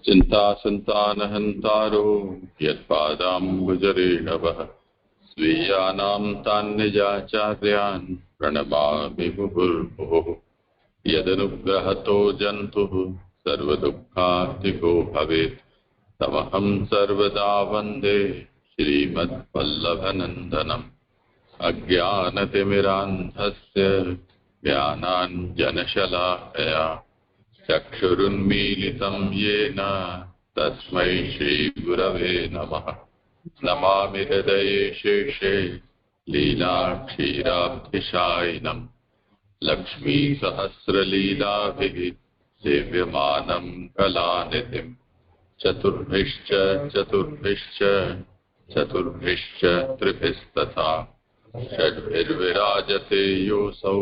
चिन्तासन्तानहन्तारो यत्पादाम्बुजरेणवः स्वीयानां तान्निजाचार्यान् प्रणमामि मुहुर्मुहुः। यदनुग्रहतो जन्तुः सर्वदुःखार्तिको भवेत् तमहं सर्वदा वन्दे श्रीमद्वल्लभनन्दनम्। अज्ञानतिमिरान्धस्य ज्ञानाञ्जनशलाकया चक्षुरुन्मीलितं येन तस्मै श्रीगुरवे नमः। नमामि हृदये शेषे लीलाक्षीराब्धिशायिनम् लक्ष्मीसहस्रलीलाभिः सेव्यमानं कलानिधिम्। चतुर्भिश्च त्रिभिस्तथा षड्भिर्विराजते योऽसौ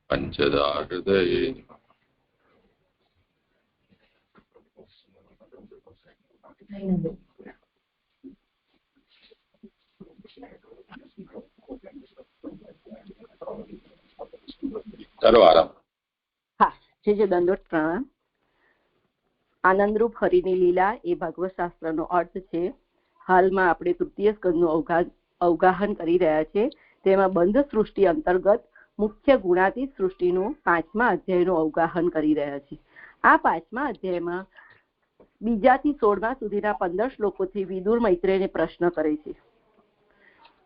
पञ्चदा हृदये। હા, જે દંડોત પ્રણામ. આનંદરૂપ હરિની લીલા એ ભાગવત શાસ્ત્રનો અર્થ છે. હાલમાં આપણે તૃતીય સ્કંદનું અવગાહન કરી રહ્યા છે. તેમાં બંધ સૃષ્ટિ અંતર્ગત મુખ્ય ગુણાતીત સૃષ્ટિનું 5મા અધ્યાયનું અવગાહન કરી રહ્યા છે. આ 5મા અધ્યાયમાં બીજાથી 16મા સુધીના 15 શ્લોકોથી વિદુર મૈત્રેયને પ્રશ્ન કરે છે.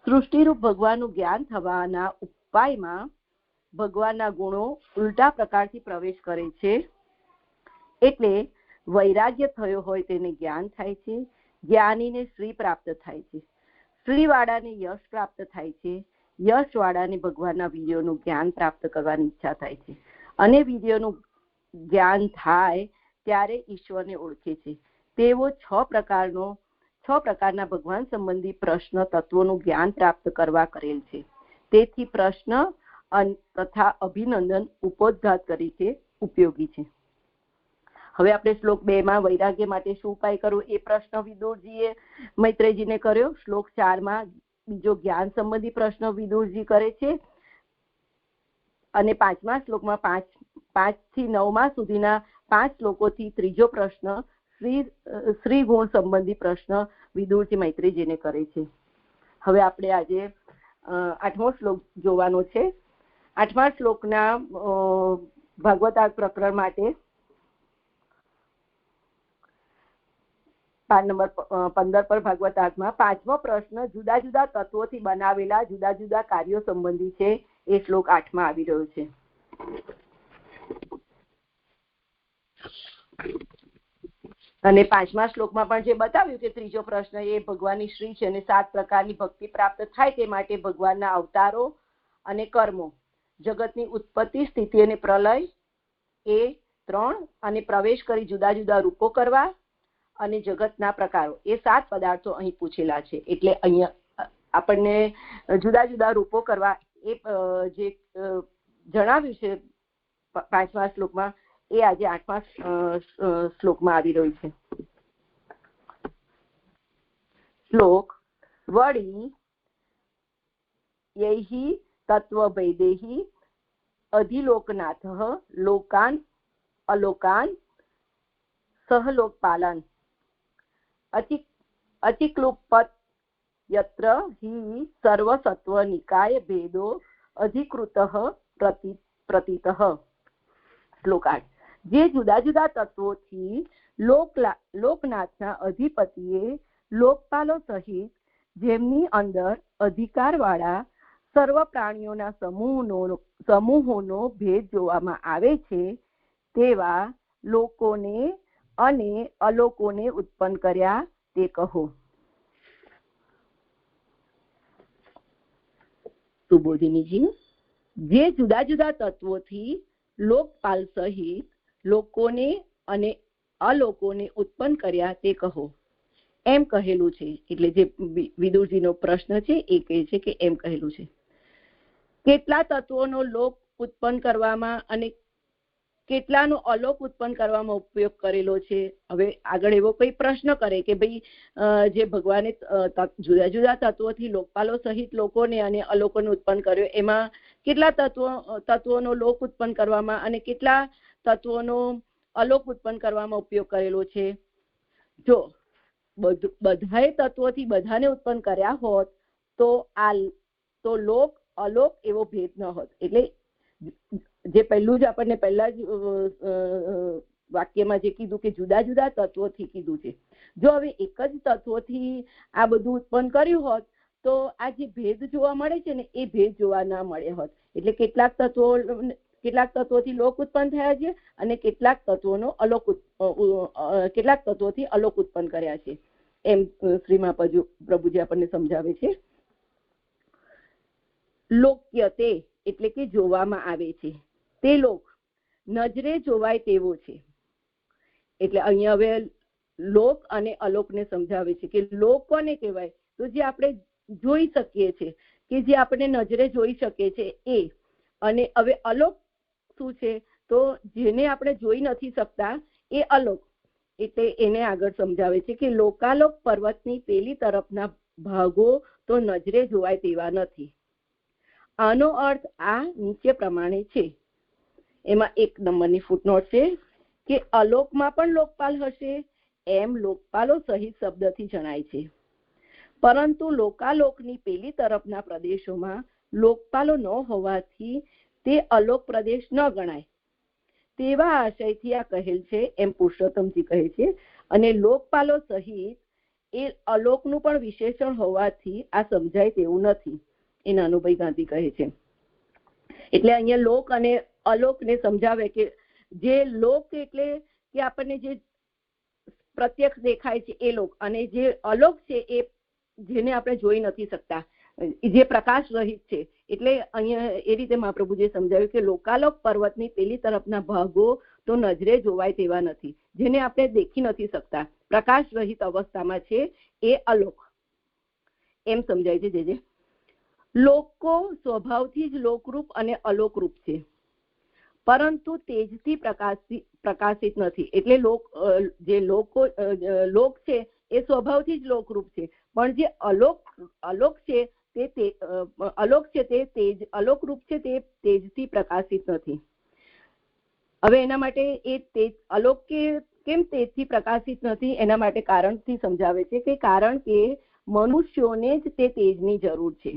સૃષ્ટિરૂપ ભગવાનનું જ્ઞાન થવાના ઉપાયમાં ભગવાનના ગુણો ઉલટા પ્રકારથી પ્રવેશ કરે છે. એટલે વૈરાગ્ય થયો હોય તેને જ્ઞાન થાય છે, જ્ઞાનીને શ્રી પ્રાપ્ત થાય છે, શ્રીવાળાને યશ પ્રાપ્ત થાય છે, યશવાળાને ભગવાનના વીર્યોનું જ્ઞાન પ્રાપ્ત કરવાની ઈચ્છા થાય છે, અને વીર્યોનું જ્ઞાન થાય ત્યારે ઈશ્વરને ઓળખે છે. તેવો 6 પ્રકારના ભગવાન સંબંધી પ્રશ્ન તત્વોનું જ્ઞાન પ્રાપ્ત કરવા કરેલ છે. તેથી પ્રશ્ન તથા અભિનંદન ઉપોદ્ઘાત તરીકે ઉપયોગી છે. હવે આપણે શ્લોક 2માં વૈરાગ્ય માટે શું ઉપાય કરવો એ પ્રશ્ન વિદુરજીએ મૈત્રેયજીને કર્યો. શ્લોક 4માં બીજો જ્ઞાન સંબંધી પ્રશ્ન વિદુરજી કરે છે, અને 5મા શ્લોકમાં 5 થી 9મા સુધીના 5 શ્લોકોથી ત્રીજો પ્રશ્ન શ્રી ગુણ સંબંધી પ્રશ્ન વિદુરજી મૈત્રેયજીને કરે છે. હવે આપણે આજે 8મો શ્લોક જોવાનો છે. 8મા શ્લોકના ભાગવતાર્થ પ્રકરણ માટે પાન નંબર 15 પર ભાગવતાર્થમાં 5મો પ્રશ્ન જુદા જુદા તત્વોથી બનાવેલા જુદા જુદા કાર્યો સંબંધી છે. એ શ્લોક 8માં આવી રહ્યો છે. અને 5મા શ્લોકમાં પણ જે બતાવ્યું કે ત્રીજો પ્રશ્ન એ ભગવાનની શ્રી છે અને 7 પ્રકારની ભક્તિ પ્રાપ્ત થાય તે માટે ભગવાનના અવતારો અને કર્મો, જગતની ઉત્પત્તિ, સ્થિતિ અને પ્રલય એ 3, અને પ્રવેશ કરી જુદા જુદા રૂપો કરવા અને જગતના પ્રકારો એ 7 પદાર્થો અહીં પૂછેલા છે. એટલે અહીંયા આપણને જુદા જુદા રૂપો કરવા એ જે જણાવ્યું છે 5મા શ્લોકમાં એ આજે 8મા શ્લોકમાં આવી રહ્યું છે. શ્લોક વળી યૈહિ તત્વભેદેહિ અધિલોકનાથઃ લોકાન અલોકાન સહલોકપાલન અતિક્લુપ્ત યત્ર હિ સર્વસત્વ નિકાય ભેદો અધિકૃતઃ પ્રતીતઃ. શ્લોક 8 જે જુદા જુદા તત્વોથી લોકનાથના અધિપતિએ લોકપાલો સહિત જેમની અંદર અધિકારવાળા સર્વ પ્રાણીઓના સમૂહોનો ભેદ જોવામાં આવે છે તેવા લોકોને અને અલોકોને ઉત્પન્ન કર્યા તે કહો. સુબોધિનીજી, જે જુદા જુદા તત્વોથી લોકપાલ સહિત લોકોને અને અલોકોને ઉત્પન્ન કર્યા તે કહો. એમ કહેલું છે. એટલે જે વિદુરજીનો પ્રશ્ન છે એ કહે છે કે એમ કહેલું છે. કેટલા તત્વોનો લોક ઉત્પન્ન કરવામાં અને કેટલાનો અલોક ઉત્પન્ન કરવામાં ઉપયોગ કરેલો છે. હવે આગળ એવો કોઈ પ્રશ્ન કરે કે ભાઈ જે ભગવાને જુદા જુદા તત્વોથી લોકપાલો સહિત લોકોને અને અલોકોને ઉત્પન્ન કર્યો એમાં કેટલા તત્વોનો લોક ઉત્પન્ન કરવામાં અને કેટલા તત્વોનો અલોક ઉત્પન્ન કરવામાં ઉપયોગ કરેલો છે? જો બધાએ તત્વોથી બધાને ઉત્પન્ન કર્યા હોત તો લોક અલોક એવો ભેદ ન હોત. એટલે જે પહેલું જ આપણને પહેલા જ વાક્યમાં જે કીધું કે જુદા જુદા તત્વોથી કીધું છે. જો હવે એક જ તત્વોથી આ બધું ઉત્પન્ન કર્યું હોત તો આ જે ભેદ જોવા મળે છે ને એ ભેદ જોવા ના મળે હોત. એટલે કેટલાક તત્વોથી લોક ઉત્પન્ન થયા છે અને કેટલાક તત્વોથી અલોક ઉત્પન્ન કર્યા છે, એમ શ્રીમા પ્રભુજી આપણને સમજાવે છે. લોક્યતે એટલે કે જોવામાં આવે છે, તે લોક નજરે જોવાય તેવો છે. એટલે અહીંયા હવે લોક અને અલોકને સમજાવે છે કે લોક કોને કહેવાય? તો જે આપણે જોઈ શકીએ છીએ, કે જે આપણે નજરે જોઈ શકીએ છીએ એ. અને હવે અલોક શું છે? તો જેને આપણે જોઈ નથી શકતા એ અલોક. એટલે એને આગળ સમજાવે છે કે લોકાલોક પર્વતની પેલી તરફના ભાગો તો નજરે જોવાય તેવા નથી. આનો અર્થ આ નીચે પ્રમાણે છે. એમાં 1 નંબરની ફૂટનોટ છે કે અલોકમાં પણ લોકપાલ હશે એમ લોકપાલો સહિત શબ્દથી જણાય છે, પરંતુ લોકાલોકની પેલી તરફના પ્રદેશોમાં લોકપાલો ન હોવાથી તે અલોક પ્રદેશ ન ગણાય તેવા આશયથી આ કહેલ છે, એમ પુરુષોત્તમજી કહે છે. અને લોકપાલો સહિત એ અલોકનું પણ વિશેષણ હોવાથી આ સમજાય તેવું નથી, એ નાનુભાઈ ગાંધી કહે છે. એટલે અહીંયા લોક અને અલોકને સમજાવે કે જે લોક એટલે કે આપણને જે પ્રત્યક્ષ દેખાય છે એ લોક, અને જે અલોક છે એ જેને આપણે જોઈ નથી શકતા, જે પ્રકાશ રહિત છે. એટલે અહીંયા એ રીતે મહાપ્રભુજીએ સમજાવ્યું કે લોકાલોક પર્વતની પેલી તરફના ભાગો તો નજરે જોવાય તેવા નથી, જેને આપણે દેખી નથી શકતા, પ્રકાશ રહિત અવસ્થામાં છે એ અલોક, એમ સમજાય છે. જે લોકો સ્વભાવથી જ લોકરૂપ અને અલોકરૂપ છે, પરંતુ તેજથી પ્રકાશિત નથી. એટલે લોક છે એ સ્વભાવથી જ લોકરૂપ છે, પણ જે અલોક છે તે અલોકરૂપ છે, તે તેજથી પ્રકાશિત નથી. હવે એના માટે એ તેજ અલોક કેમ તેજથી પ્રકાશિત નથી એના માટે કારણથી સમજાવે છે કે કારણ કે મનુષ્યોને જ તે તેજની જરૂર છે.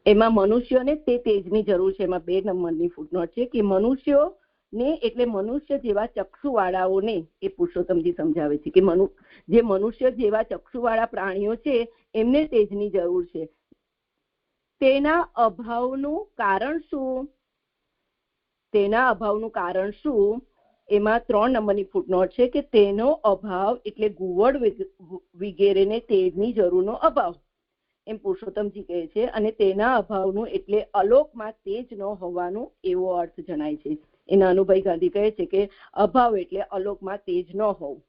એમાં મનુષ્યોને તે તેજની જરૂર છે. એમાં 2 નંબરની ફૂટનોટ છે કે મનુષ્યોને એટલે મનુષ્ય જેવા ચક્ષુવાળાઓને, એ પુરુષોત્તમજી સમજાવે છે કે જે મનુષ્ય જેવા ચક્ષુવાળા પ્રાણીઓ છે એમને તેજની જરૂર છે. તેના અભાવનું કારણ શું? એમાં 3 નંબરની ફૂટનોટ છે કે તેનો અભાવ એટલે ગુવડ વગેરેને તેજની જરૂરનો અભાવ, એમ પુરુષોત્તમજી કહે છે. અને તેના અભાવનું એટલે અલોકમાં તેજ ન હોવાનું એવો અર્થ જણાય છે. એ નાનુભાઈ ગાંધી કહે છે કે અભાવ એટલે અલોકમાં તેજ ન હોવું.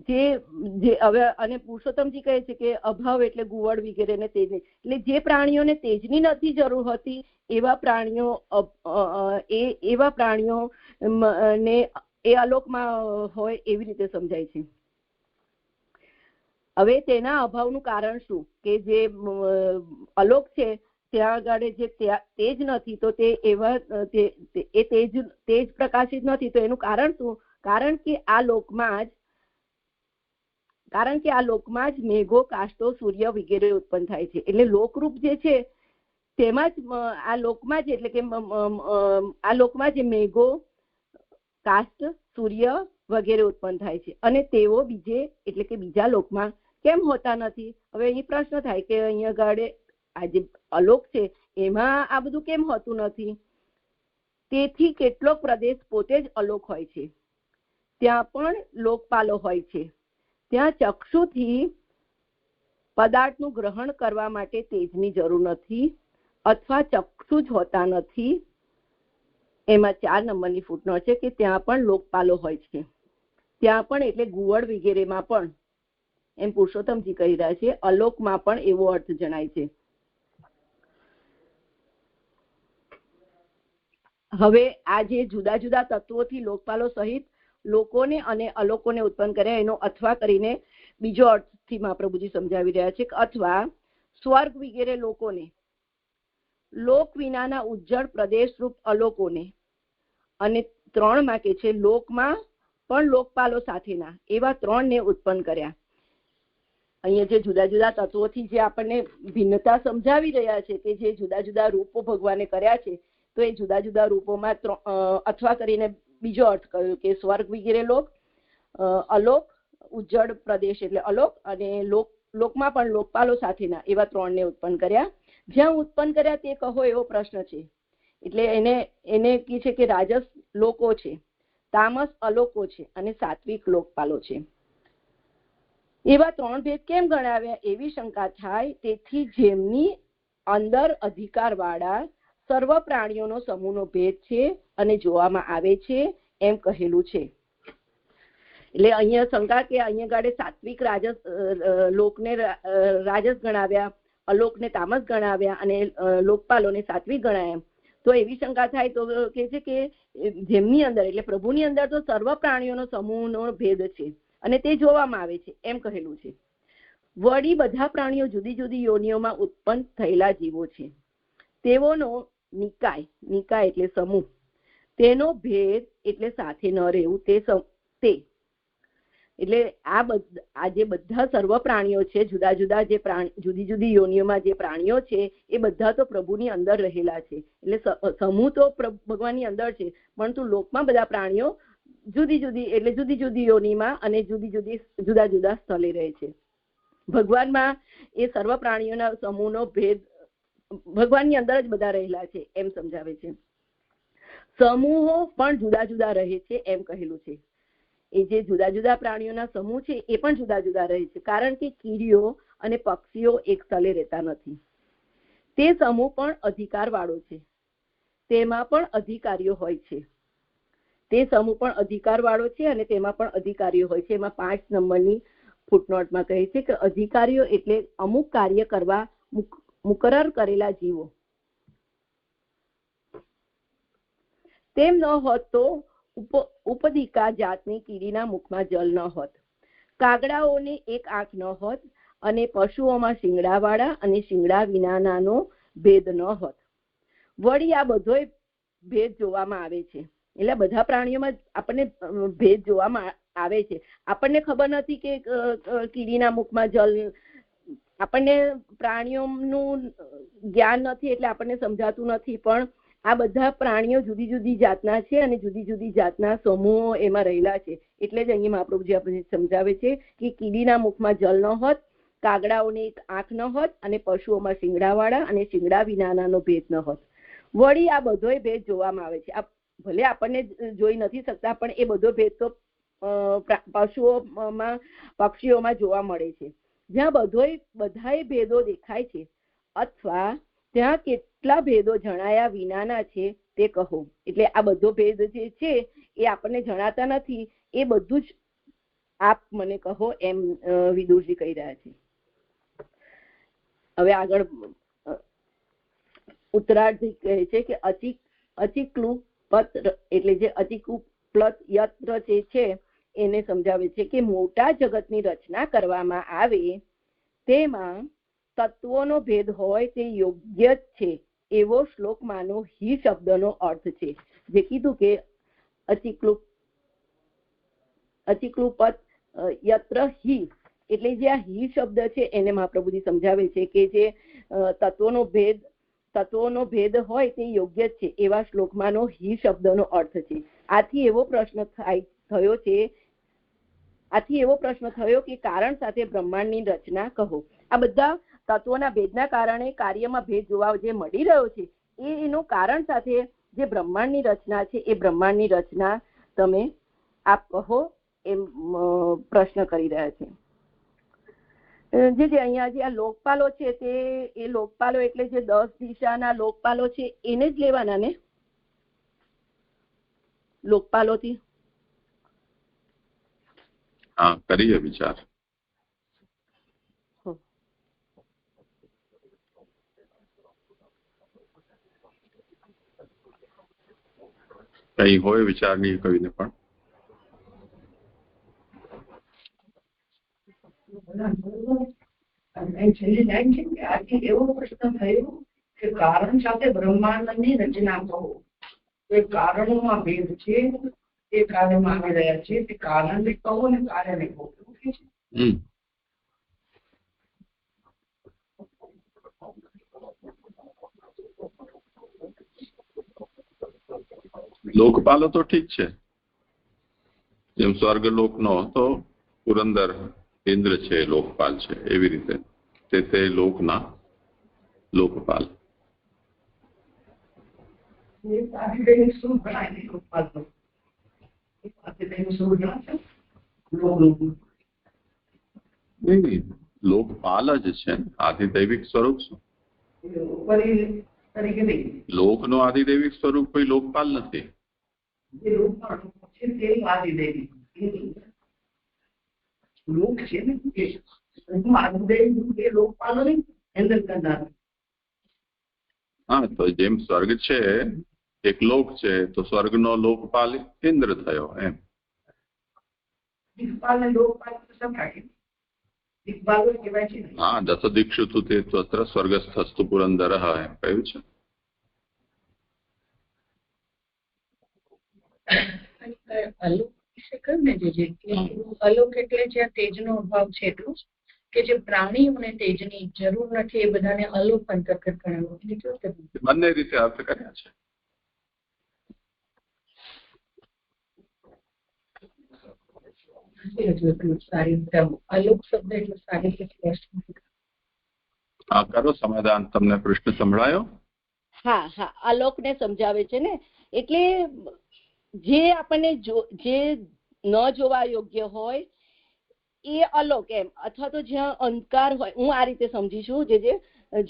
હવે અને પુરુષોત્તમજી કહે છે કે અભાવ એટલે ગુવડ વગેરેને તેજ, એટલે જે પ્રાણીઓને તેજની નથી જરૂર હોતી એવા પ્રાણીઓ ને એ અલોકમાં હોય એવી રીતે સમજાય છે. હવે તેના અભાવનું કારણ શું? કે જે અલોક છે ત્યાં આગળ જે તેજ નથી, તો તે તેજ પ્રકાશિત નથી, તો એનું કારણ શું? કારણ કે આ લોકમાં જ મેઘો, કાષ્ટો, સૂર્ય વગેરે ઉત્પન્ન થાય છે. એટલે લોકરૂપ જે છે તેમાં જ આ લોકમાં જ એટલે કે આ લોકમાં જ મેઘો, કાષ્ટ, સૂર્ય વગેરે ઉત્પન્ન થાય છે, અને તેઓ એટલે કે બીજા લોકમાં કેમ હોતા નથી? હવે અહીં પ્રશ્ન થાય કે અહીંયા આગળ આ જે અલોક છે એમાં આ બધું કેમ હોતું નથી? તેથી કેટલોક પ્રદેશ પોતે જ અલોક હોય છે, ત્યાં પણ લોકપાલો હોય છે. ત્યાં ચક્ષુથી પદાર્થનું ગ્રહણ કરવા માટે તેજની જરૂર નથી, અથવા ચક્ષુ જ હોતા નથી. એમાં 4 નંબરની ફૂટનોટ છે કે ત્યાં પણ લોકપાલો હોય છે, ત્યાં પણ એટલે ગુવડ વગેરેમાં પણ, એમ પુરુષોત્તમજી કહી રહ્યા છે. અલોકમાં પણ એવો અર્થ જણાય છે. હવે આ જે જુદા જુદા તત્વોથી લોકપાલો સહિત લોકોને અને અલોકોને ઉત્પન્ન કર્યા એનો અથવા કરીને બીજો અર્થથી મહાપ્રભુજી સમજાવી રહ્યા છે કે અથવા સ્વર્ગ વગેરે લોકોને, લોક વિનાના ઉજ્જળ પ્રદેશ રૂપ અલોકોને, અને 3 માં કે છે લોકમાં પણ લોકપાલો સાથેના એવા 3 ને ઉત્પન્ન કર્યા. અહીંયા જે જુદા જુદા તત્વોથી જે આપણને ભિન્નતા સમજાવી રહ્યા છે કે જે જુદા જુદા રૂપો ભગવાને કર્યા છે, તો એ જુદા જુદા રૂપોમાં અથવા કરીને બીજો અર્થ કર્યો કે સ્વર્ગ વગેરે લોક, અલોક, ઉજ્જડ પ્રદેશ એટલે અલોક, અને લોકમાં પણ લોકપાલો સાથેના એવા 3 ને ઉત્પન્ન કર્યા. જ્યાં ઉત્પન્ન કર્યા તે કહો એવો પ્રશ્ન છે. એટલે એને કહે છે કે રાજસ લોકો છે, તામસ અલોકો છે અને સાત્વિક લોકપાલો છે. એવા 3 ભેદ કેમ ગણાવ્યા એવી શંકા થાય. તેથી જેમની અંદર અધિકાર વાળા સર્વ પ્રાણીઓનો સમૂહનો ભેદ છે અને જોવામાં આવે છે એમ કહેલું છે. એટલે અહીંયા શંકા કે અહીંયા ગાડે સાત્વિક રાજસ લોકને રાજસ ગણાવ્યા, અલોકને તામસ ગણાવ્યા અને લોકપાલોને સાત્વિક ગણાવ્યા. તો એવી શંકા થાય તો કે છે કે જેમની અંદર એટલે પ્રભુની અંદર તો સર્વ પ્રાણીઓનો સમૂહનો ભેદ છે અને તે જોવામાં આવે છે એમ કહેલું છે. વળી બધા પ્રાણીઓ જુદી જુદી યોનિઓમાં ઉત્પન્ન થયેલા જીવો છે. તેઓનો નિકાય એટલે સમૂહ, તેનો ભેદ એટલે સાથે ન રહેવું તે એટલે આ જે બધા સર્વ પ્રાણીઓ છે, જુદા જુદા જે જુદી જુદી યોનિઓમાં જે પ્રાણીઓ છે એ બધા તો પ્રભુની અંદર રહેલા છે. એટલે સમૂહ તો ભગવાનની અંદર છે, પરંતુ લોકમાં બધા પ્રાણીઓ જુદી જુદી યોનિમાં અને જુદા જુદા સ્થળે રહે છે. ભગવાનમાં એ સર્વ પ્રાણીઓના સમૂહનો ભેદ ભગવાનની અંદર જ બધા રહેલા છે એમ સમજાવે છે. સમૂહો પણ જુદા જુદા રહે છે એમ કહેલું છે. એ જે જુદા જુદા પ્રાણીઓના સમૂહ છે એ પણ જુદા જુદા રહે છે, કારણ કે કીડીઓ અને પક્ષીઓ એક સ્થળે રહેતા નથી. તે સમૂહ પણ અધિકાર વાળો છે, તેમાં પણ અધિકારીઓ હોય છે. તે સમૂહ પણ અધિકાર વાળો છે અને તેમાં પણ અધિકારીઓ હોય છે. એમાં 5 નંબરની ફૂટનોટમાં કહે છે કે અધિકારીઓ એટલે અમુક કાર્ય કરવા મુકરર કરેલા જીવો. તેમ ન હોત તો ઉપદિકા જાતની કીડીના મુખમાં જલ ન હોત, કાગડાઓને એક આંખ ન હોત અને પશુઓમાં શિંગડાવાળા અને શિંગડા વિનાનાનો ભેદ ન હોત. વળી આ બધોય ભેદ જોવામાં આવે છે. એટલે બધા પ્રાણીઓમાં આપણને ભેદ જોવામાં આવે છે. આપણને ખબર નથી કે કીડીના મુખમાં જલ, આપણને પ્રાણીઓનું જ્ઞાન નથી એટલે આપણને સમજાતું નથી, પણ આ બધા પ્રાણીઓ જુદી જુદી જાતના છે અને જુદી જુદી જાતના સમૂહો એમાં રહેલા છે. એટલે જ અહીંયા મહાપ્રભુજી આપણને સમજાવે છે કે કીડીના મુખમાં જલ ન હોત, કાગડાઓને એક આંખ ન હોત અને પશુઓમાં શિંગડાવાળા અને શિંગડા વિનાનાનો ભેદ ન હોત. વળી આ બધોય ભેદ જોવામાં આવે છે. ભલે આપણને જોઈ નથી શકતા, પણ એ બધો ભેદ તો પક્ષીઓમાં જોવા મળે છે. જ્યાં બધાય ભેદો દેખાય છે અથવા ત્યાં કેટલા ભેદો જણાયા વિનાના છે તે કહો. એટલે આ બધો ભેદ જે છે એ આપણને જણાતા નથી, એ બધું જ આપ મને કહો એમ વિદુરજી કહી રહ્યા છે. હવે આગળ ઉત્તરાર્ધ કહે છે કે અચિક્લુપ્ત એટલે જે અચિકુપ્લત યત્ર જે છે એને સમજાવે છે કે મોટા જગતની રચના કરવામાં આવે તેમાં તત્વોનો ભેદ હોય તે યોગ્ય જ છે એવો શ્લોકમાંનો હિ શબ્દનો અર્થ છે. જે કીધું કે અચિક્લુપત યત્ર હિ, એટલે જે આ હિ શબ્દ છે એને મહાપ્રભુજી સમજાવે છે કે જે તત્વોનો ભેદ હોય તે યોગ્ય જ છે એવા શ્લોકમાંનો હિ શબ્દનો અર્થ છે. આથી એવો પ્રશ્ન થયો કે કારણ સાથે બ્રહ્માંડની રચના કહો. આ બધા તત્વોના ભેદના કારણે કાર્યમાં ભેદ જોવા જે મળી રહ્યો છે એનું કારણ સાથે જે બ્રહ્માંડની રચના છે એ બ્રહ્માંડની રચના તમે આપ કહો એમ પ્રશ્ન કરી રહ્યા છે. જે અહીંયા જે આ લોકપાલો છે તે એ લોકપાલો એટલે જે 10 દિશાના લોકપાલો છે એને જ લેવાના ને લોકપાલોથી? હા, કરીએ વિચાર. કઈ હોય વિચારની કવિને પણ એવો પ્રશ્ન થયો કે કારણ સાથે બ્રહ્માંડની રચના કહો. તો એ કારણોમાં ભેદ છે, એ કાર્યમાં આવી રહ્યા છે, તે કારણને કહો ને કાર્યને કહો, એવું કે છે. લોકપાલો તો ઠીક છે, જેમ સ્વર્ગલોક નો તો પુરંદર ઇન્દ્ર છે, લોકપાલ છે, એવી રીતે તે લોકના લોકપાલ. આદિદેવનું સ્વરૂપ ગણાય ને લોકપાલનું. આદિદેવનું સ્વરૂપ ગણાય છે લોકપાલ જ છે. આધિદૈવિક સ્વરૂપ શું? તરીકે નહીં. લોકનો આધિદૈવિક સ્વરૂપ કોઈ લોકપાલ નથી. જે લોકપાલ છે તે આદિદેવી લોક છે ને, આદિદેવ એ લોકપાલ નહીં હેન્ડલ કરનાર. હા, તો જેમ સ્વર્ગ છે એક લોક છે, તો સ્વર્ગનો લોકપાલ ઇન્દ્ર થયો એમ. દિક્પાલને લોકપાલ સમજાય. દિક્પાલ કહેવાય છે. હા, દસ દીક્ષુ તું તે તત્ર સ્વર્ગસ્થસ્તુ પુરંદર એમ કહ્યું છે. અલોક વિશે કહ્યું ને, અલોક એટલે જ્યાં તેજનો અભાવ છે એટલું જ, કે જે પ્રાણીઓને તેજની જરૂર નથી એ બધાને અલોક અંતર્ગત ગણાવ્યું. બંને રીતે અર્થ કર્યા છે. અલોક શબ્દ એટલું સારી રીતે. હા, કરો સમાધાન. તમને પ્રશ્ન સંભળાયો? હા હા, આલોકને સમજાવે છે ને, એટલે જે આપણને જે ન જોવા યોગ્ય હોય એ અલોક એમ, અથવા તો જ્યાં અંધકાર હોય, હું આ રીતે સમજી છું,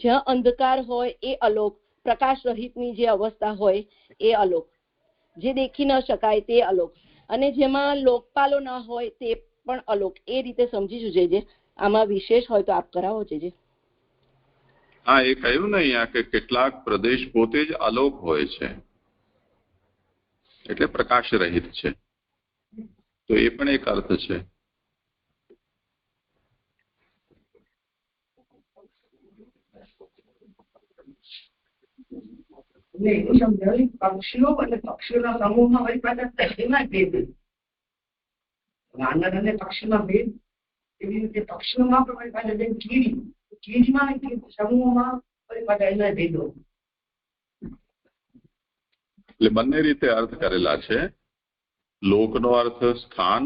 જ્યાં અંધકાર હોય એ અલોક, પ્રકાશ રહિતની જે અવસ્થા હોય એ અલોક, જે દેખી ન શકાય તે અલોક, અને જેમાં લોકપાલો ન હોય તે પણ અલોક. એ રીતે સમજી છું. જે આમાં વિશેષ હોય તો આપ કરાવો. જે હા, એ કહ્યું ને અહીંયા કે કેટલાક પ્રદેશ પોતે જ અલોક હોય છે, એટલે પ્રકાશ રહિત છે, તો એ પણ એક અર્થ છે. એવું સમજાવ્યું. પક્ષીઓ અને પક્ષીઓના સમૂહમાં વળી પાછા એના ભેદ, વાનર અને પક્ષીમાં ભેદ, એવી રીતે પક્ષીઓમાં પણ વળી પાછા જેમ કીડીમાં સમૂહોમાં વળી પાછા એના ભેદો. એટલે બંને રીતે અર્થ કરેલા છે. લોકનો અર્થ સ્થાન,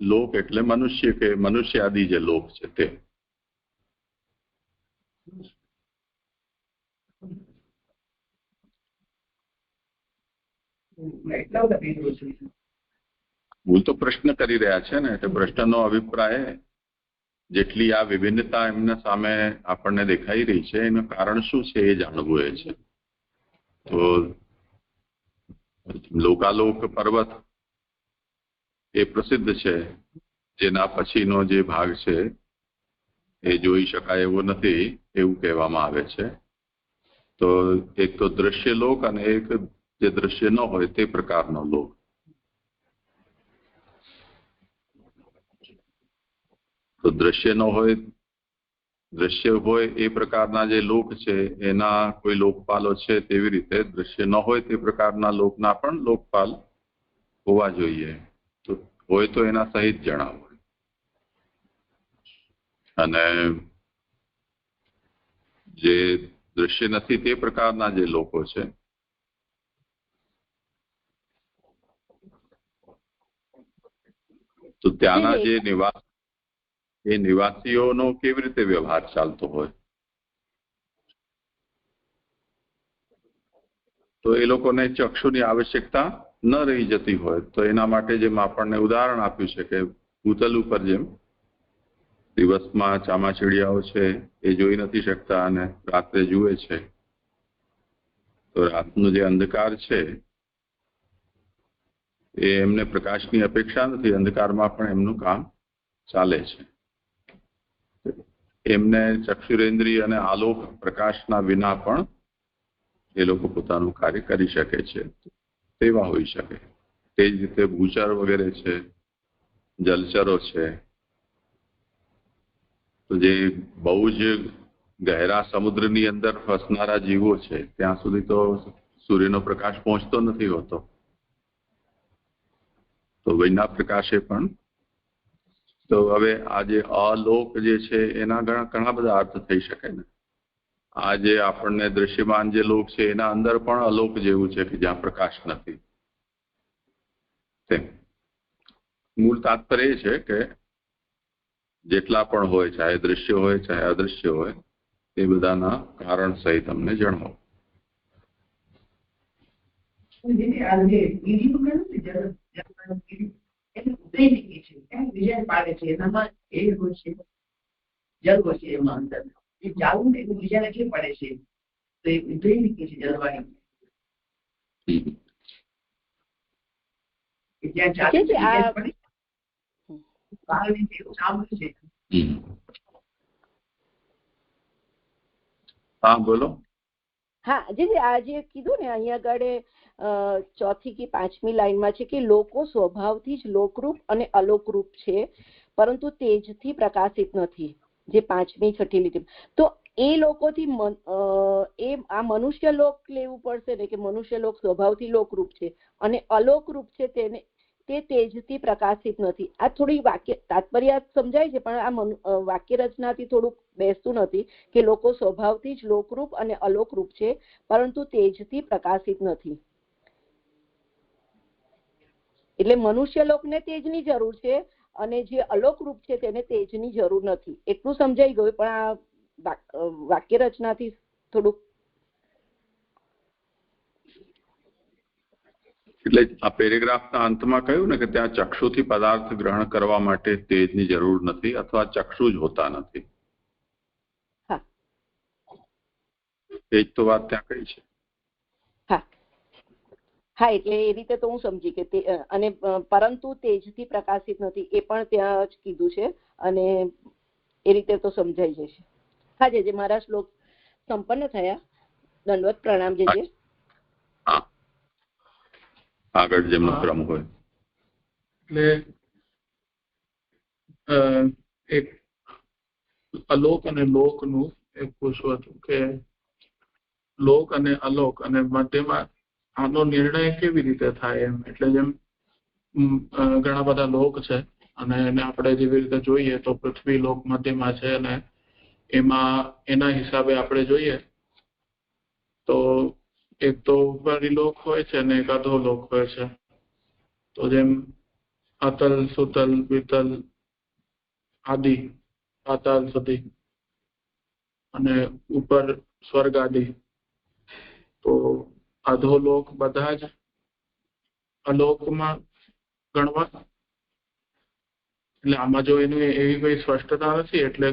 લોક એટલે મનુષ્ય કે મનુષ્ય આદિ જે લોક છે તે. ભૂલ તો પ્રશ્ન કરી રહ્યા છે ને, એટલે પ્રશ્નનો અભિપ્રાય જેટલી આ વિભિન્નતા એમના સામે આપણને દેખાઈ રહી છે એનું કારણ શું છે એ જાણવું એ છે. તો લોકાલોક પર્વત એ પ્રસિદ્ધ છે, જેના પછીનો જે ભાગ છે એ જોઈ શકાય એવો નથી એવું કહેવામાં આવે છે. તો એક તો દ્રશ્ય લોક અને એક જે દ્રશ્ય ન હોય તે પ્રકારનો લોક. તો દ્રશ્ય ન હોય, દ્રશ્ય હોય એ પ્રકારના જે લોક છે એના કોઈ લોકપાલો છે, તેવી રીતે દ્રશ્ય ન હોય તે પ્રકારના લોકના પણ લોકપાલ હોવા જોઈએ. તો હોય તો એના સહિત જણાવો. અને જે દ્રશ્ય નથી તે પ્રકારના જે લોકો છે તો ત્યાંના જે નિવાસીઓનો કેવી રીતે વ્યવહાર ચાલતો હોય, તો એ લોકોને ચક્ષુની આવશ્યકતા ન રહી જતી હોય, તો એના માટે જેમ આપણને ઉદાહરણ આપ્યું છે કે ભૂતલ ઉપર જેમ દિવસમાં ચામાચીડિયાઓ છે એ જોઈ નથી શકતા અને રાત્રે જુએ છે, તો રાતનો જે અંધકાર છે એ એમને પ્રકાશની અપેક્ષા નથી, અંધકારમાં પણ એમનું કામ ચાલે છે. એમને ચક્ષુરેન્દ્રિય અને આલોક પ્રકાશના વિના પણ એ લોકો પોતાનું કાર્ય કરી શકે છે, તેવા હોઈ શકે. તે જ રીતે ભૂચર વગેરે છે, જલચરો છે, તો જે બહુ જ ગહેરા સમુદ્રની અંદર ફસનારા જીવો છે ત્યાં સુધી તો સૂર્યનો પ્રકાશ પહોંચતો નથી હોતો, તો વિના પ્રકાશે પણ. તો હવે આ જે અલોક જે છે એના ઘણા બધા અર્થ થઈ શકે ને. આ જે આપણને દૃશ્યમાન જે લોક છે એના અંદર પણ અલોક જેવું છે કે જ્યાં પ્રકાશ નથી. તેમ મૂળ તાત્પર્ય એ છે કે જેટલા પણ હોય, ચાહે દૃશ્ય હોય ચાહે અદૃશ્ય હોય, એ બધાના કારણ સહિત અમને જણાવો. એનામાં એ હોય છે જલ હોય છે, એમાં અંદર એ ચાલુ ને એનું બીજાને એટલી પડે છે, તો એ ઉદય નીકળે છે જલવાની. જ્યાં ચાલે છે એવું સાંભળ્યું છે. હા બોલો. હા જી, આ જે કીધું ને અહીંયા આગળ ચોથી કે પાંચમી લાઈનમાં છે કે લોકો સ્વભાવથી જ લોકરૂપ અને અલોકરૂપ છે, પરંતુ તેજથી પ્રકાશિત નથી. જે પાંચમી છઠ્ઠી લીટી, તો એ લોકોથી એ આ મનુષ્ય લોક લેવું પડશે ને કે મનુષ્ય લોક સ્વભાવથી લોકરૂપ છે અને અલોકરૂપ છે, તેને તે તેજથી પ્રકાશિત નથી. આ થોડી વાક્ય તાત્પર્ય સમજાય છે, પણ આ વાક્ય રચનાથી થોડુંક બેસતું નથી કે લોકો સ્વભાવથી જ લોકરૂપ અને અલોકરૂપ છે, પરંતુ તેજથી પ્રકાશિત નથી. એટલે મનુષ્ય લોકને તેજની જરૂર છે અને જે અલોકરૂપ છે તેને તેજની જરૂર નથી. એટલું સમજાઈ ગયું, પણ આ વાક્ય રચનાથી થોડુંક. એટલે આ પેરેગ્રાફના અંતમાં કહ્યું ને કે ત્યાં ચક્ષુથી પદાર્થ ગ્રહણ કરવા માટે તેજની જરૂર નથી, અથવા ચક્ષુ જ હોતા નથી. એ જ તો વાત ત્યાં કહી છે. હા, એટલે એ રીતે તો હું સમજી કે તે, અને પરંતુ તેજથી પ્રકાશિત નથી એ પણ ત્યાં જ કીધું છે, અને એ રીતે તો સમજાઈ જશે. હા જે મારા શ્લોક સંપન્ન થયા. દંડવત પ્રણામ. જે આગળ જેમનો ક્રમ હોય. એટલે એક અલોક અને લોકનું એક પૂછવું હતું કે લોક અને અલોક અને મધ્યમાં આનો નિર્ણય કેવી રીતે થાય એમ. એટલે જેમ ઘણા બધા લોક છે અને એને આપણે જેવી રીતે જોઈએ તો પૃથ્વી લોક મધ્યમાં છે, અને એમાં એના હિસાબે આપણે જોઈએ તો એક તો ઉપરી લોક હોય છે અને એક અધો લોક હોય છે. તો જેમ અતલ, સુતલ, વિતલ આદિ પાતાલ સુધી, અને ઉપર સ્વર્ગ આદિ. તો અધોલોક બધા જ અલોકમાં ગણવા. એટલે આમાં જો એનું એવી કોઈ સ્પષ્ટતા નથી, એટલે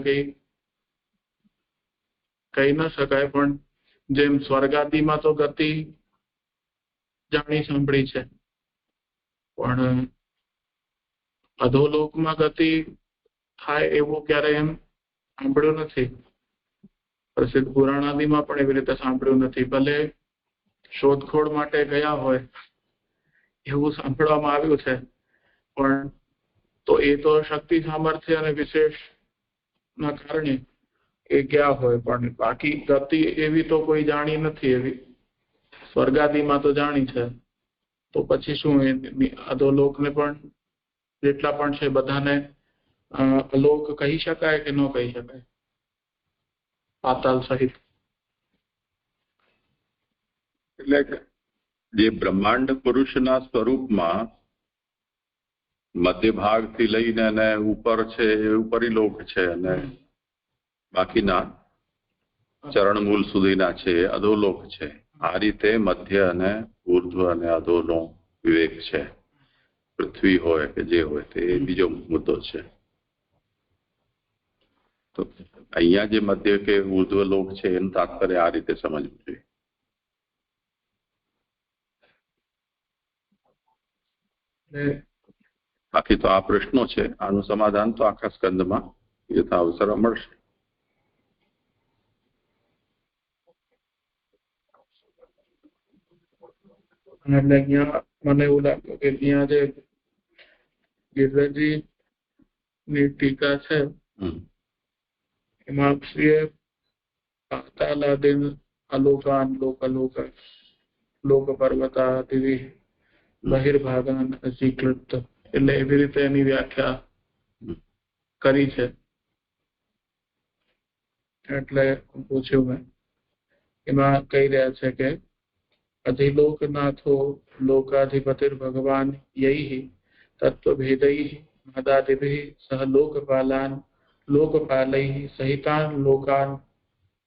કહી ન શકાય. પણ જેમ સ્વર્ગાદિમાં તો ગતિ જાણી સાંભળી છે, પણ અધોલોકમાં ગતિ થાય એવું ક્યારે એમ સાંભળ્યું નથી. પ્રસિદ્ધ પુરાણાદિમાં પણ એવી રીતે સાંભળ્યું નથી. ભલે શોધખોળ માટે ગયા હોય એવું સાંભળવામાં આવ્યું છે, પણ તો એ તો શક્તિ સામર્થ્ય અને વિશેષ ના કારણે એ ગયા હોય, પણ બાકી ગતિ એવી તો કોઈ જાણી નથી. એવી સ્વર્ગાદિમાં તો જાણી છે, તો પછી શું અધોલોકને પણ જેટલા પણ છે બધાને અલોક કહી શકાય કે ન કહી શકાય, પાતાલ સહિત? એટલે જે બ્રહ્માંડ પુરુષના સ્વરૂપમાં મધ્ય ભાગથી લઈને અને ઉપર છે એ ઉપરી લોક છે, અને બાકીના ચરણમૂલ સુધીના છે એ અધોલોક છે. આ રીતે મધ્ય અને ઉર્ધ્વ અને અધોનો વિવેક છે. પૃથ્વી હોય કે જે હોય તે બીજો મુદ્દો છે. તો અહીંયા જે મધ્ય કે ઉર્ધ્વ લોક છે એનું તાત્પર્ય આ રીતે સમજવું જોઈએ. બાકી તો આ પ્રશ્નો છે, આનું સમાધાન તો આખા સ્કંદમાં યથા અવસર મળશે. એટલે અહીંયા મને એવું લાગ્યું કે અહીંયા જે ગિરધરજી ની ટીકા છે એમાં શ્રીએ પાતાલાદિન અલોકાન લોક અલોક લોક પર્વતા દિવી બહિર્ભાગાન અચીકૃત, એટલે એવી રીતે એની વ્યાખ્યા કરી છે. એટલે પૂછ્યું મેં, એમાં કહી રહ્યા છે કે અધિલોકનાથો લોકાધિપતિર ભગવાન યૈ તત્વભેદૈ મદાદિભિ સહ લોકપાલાન લોકપાલૈ સહિતાન લોકાન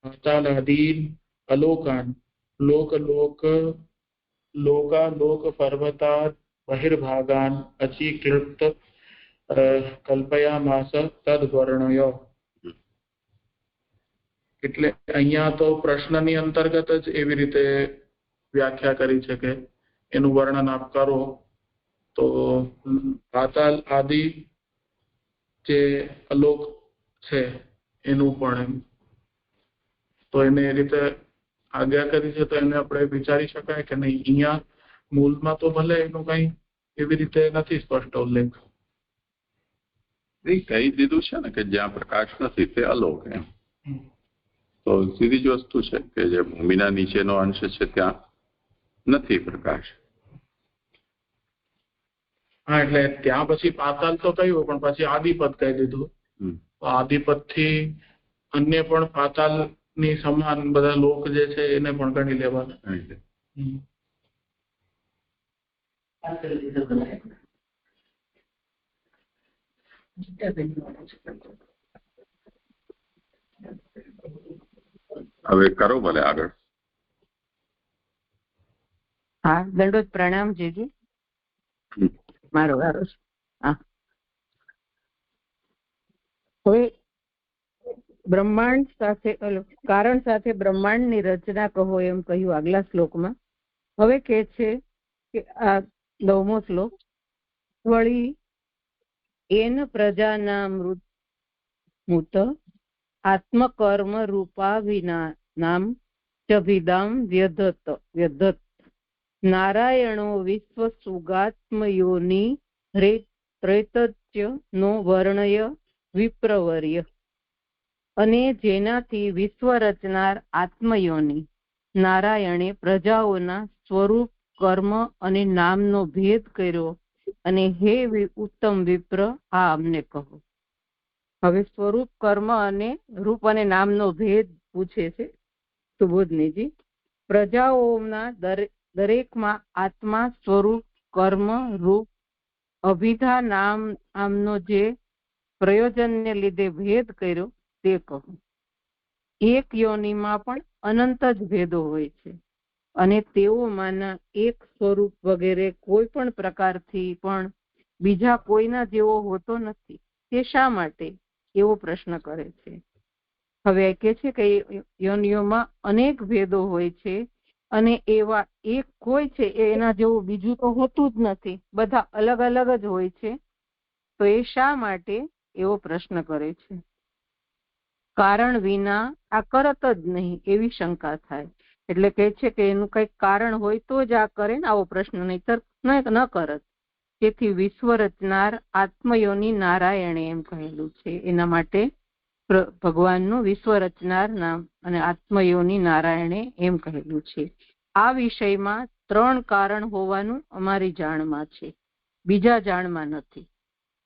પાતાલાદીન અલોકાન લોક પર્વતા બહિર્ભાગાન અચીકૃત કલ્પયામાસ તદ્વર્ણયો. એટલે અહીંયા તો પ્રશ્નની અંતર્ગત જ એવી રીતે વ્યાખ્યા કરી છે કે એનું વર્ણન આપ કરો. તો પાતાલ આદિ જે અલોક છે એનું પણ એમ તો એને એ રીતે આજ્ઞા કરી છે, તો એને આપણે વિચારી શકાય કે નહીં. અહીંયા મૂળમાં તો ભલે એનું કઈ એવી રીતે નથી સ્પષ્ટ ઉલ્લેખ. કહી દીધું છે ને કે જ્યાં પ્રકાશ નથી તે અલોક એમ. તો સીધી જ વસ્તુ છે કે જે ભૂમિના નીચેનો અંશ છે ત્યાં નથી પ્રકાશ. હા, એટલે ત્યાં પછી પાતાલ તો કહ્યું, પણ પછી આદિપદ કહી દીધું. આદિપદ થી અન્ય પણ પાતાલ ની સમાન બધા લોક જે છે એને પણ ગણી લેવાના. હવે કરો ભલે આગળ. હા, દંડોત પ્રણામ જીજી. મારો વારો છે. હા, હવે બ્રહ્માંડ સાથે કારણ સાથે બ્રહ્માંડની રચના કહો એમ કહ્યું આગલા શ્લોકમાં. હવે કે છે કે આ 9મો શ્લોક, વળી એન પ્રજાના મૃત આત્મકર્મ રૂપા વિના નામ ચભિદામ વ્યધત નારાયણો વિશ્વ સુગાત્મયોની ત્રૈતત્ય નો વર્ણય વિપ્રવર્ય. અને જેનાથી વિશ્વ રચનાર આત્મયોની નારાયણે પ્રજાઓના સ્વરૂપ કર્મ અને નામનો ભેદ કર્યો. અને હે ઉત્તમ વિપ્ર, આ અમને કહો. હવે સ્વરૂપ કર્મ અને રૂપ અને નામનો ભેદ પૂછે છે સુબોધનીજી. પ્રજાઓના દરેકમાં આત્મા, સ્વરૂપ, કર્મ, રૂપ, અભિધા નામ આમનો જે પ્રયોજનને લીધે ભેદ કર્યો તે કહો. એક યોનિમાં પણ અનંત જ ભેદો હોય છે, અને તેઓમાંના એક સ્વરૂપ વગેરે કોઈ પણ પ્રકારથી પણ બીજા કોઈના જેવો હોતો નથી. તે શા માટે એવો પ્રશ્ન કરે છે. હવે કહે છે કે યોનિઓમાં અનેક ભેદો હોય છે, અને એવા એક કોઈ છે એના જેવું બીજું તો હોતું જ નથી, બધા અલગ અલગ જ હોય છે. તો એ શા માટે એવો પ્રશ્ન કરે છે. કારણ વિના આ કરત જ નહીં એવી શંકા થાય. એટલે કહે છે કે એનું કંઈક કારણ હોય તો જ આ કરે ને આવો પ્રશ્ન, નહીતર ન કરત. તેથી વિશ્વ રચનાર આત્મયોની નારાયણે એમ કહેલું છે. એના માટે ભગવાનનું વિશ્વ રચનાર નામ અને આત્મયોની નારાયણે એમ કહેલું છે. આ વિષયમાં 3 કારણ હોવાનું અમારી જાણમાં છે, બીજા જાણમાં નથી.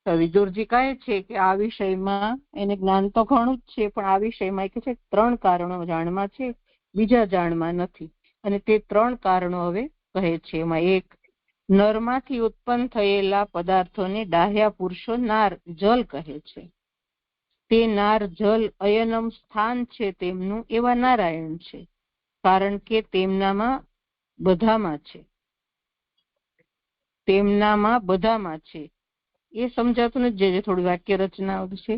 વિદુરજી કહે છે કે આ વિષયમાં એને જ્ઞાન તો ઘણું જ છે, પણ આ વિષયમાં કે છે 3 કારણો જાણમાં છે, બીજા જાણમાં નથી. અને તે 3 કારણો હવે કહે છે. એમાં એક, નરમાંથી ઉત્પન્ન થયેલા પદાર્થોને ડાહ્યા પુરુષો નાર જલ કહે છે. તે નાર જલ અયનમ સ્થાન છે તેમનું એવા નારાયણ છે, કારણ કે તેમનામાં બધામાં છે. એ સમજાતું નથી, જે થોડી વાક્ય રચના છે.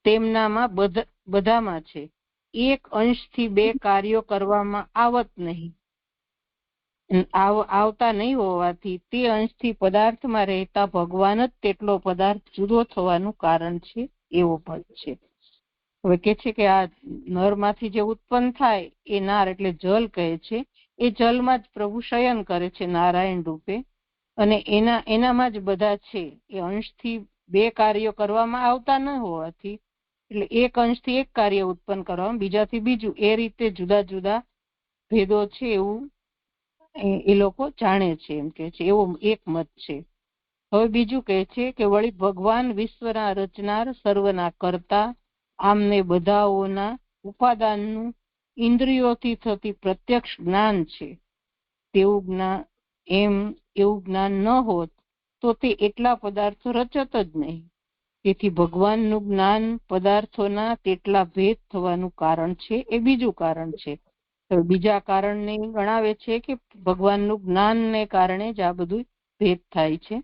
તેમનામાં બધામાં છે. એક અંશથી 2 કાર્યો કરવામાં આવતા નહીં હોવાથી તે અંશથી પદાર્થમાં રહેતા ભગવાન જ તેટલો પદાર્થ જુદો થવાનું કારણ છે એવો પદ છે. હવે કે છે કે આ નરમાંથી જે ઉત્પન્ન થાય એ નાર એટલે જલ કહે છે. એ જલમાં જ પ્રભુ શયન કરે છે નારાયણ રૂપે, અને એનામાં જ બધા છે. એ અંશથી 2 કાર્યો કરવામાં આવતા ન હોવાથી, એટલે એક અંશથી 1 કાર્ય ઉત્પન્ન કરવામાં, બીજાથી બીજું, એ રીતે જુદા જુદા ભેદો છે એવું એ લોકો જાણે છે એમ કે છે, એવો એક મત છે. હવે બીજું કહે છે કે વળી ભગવાન વિશ્વના રચનાર, સર્વના કરતા, આમને બધાઓના ઉપાદાનનું ઇન્દ્રિયોથી થતી પ્રત્યક્ષ જ્ઞાન છે. એવું જ્ઞાન ન હોત તો તે એટલા પદાર્થો રચત જ નહીં. તેથી ભગવાનનું જ્ઞાન પદાર્થોના તેટલા ભેદ થવાનું કારણ છે. એ બીજું કારણ છે. બીજા કારણને ગણાવે છે કે ભગવાનનું જ્ઞાનને કારણે જ આ બધું ભેદ થાય છે.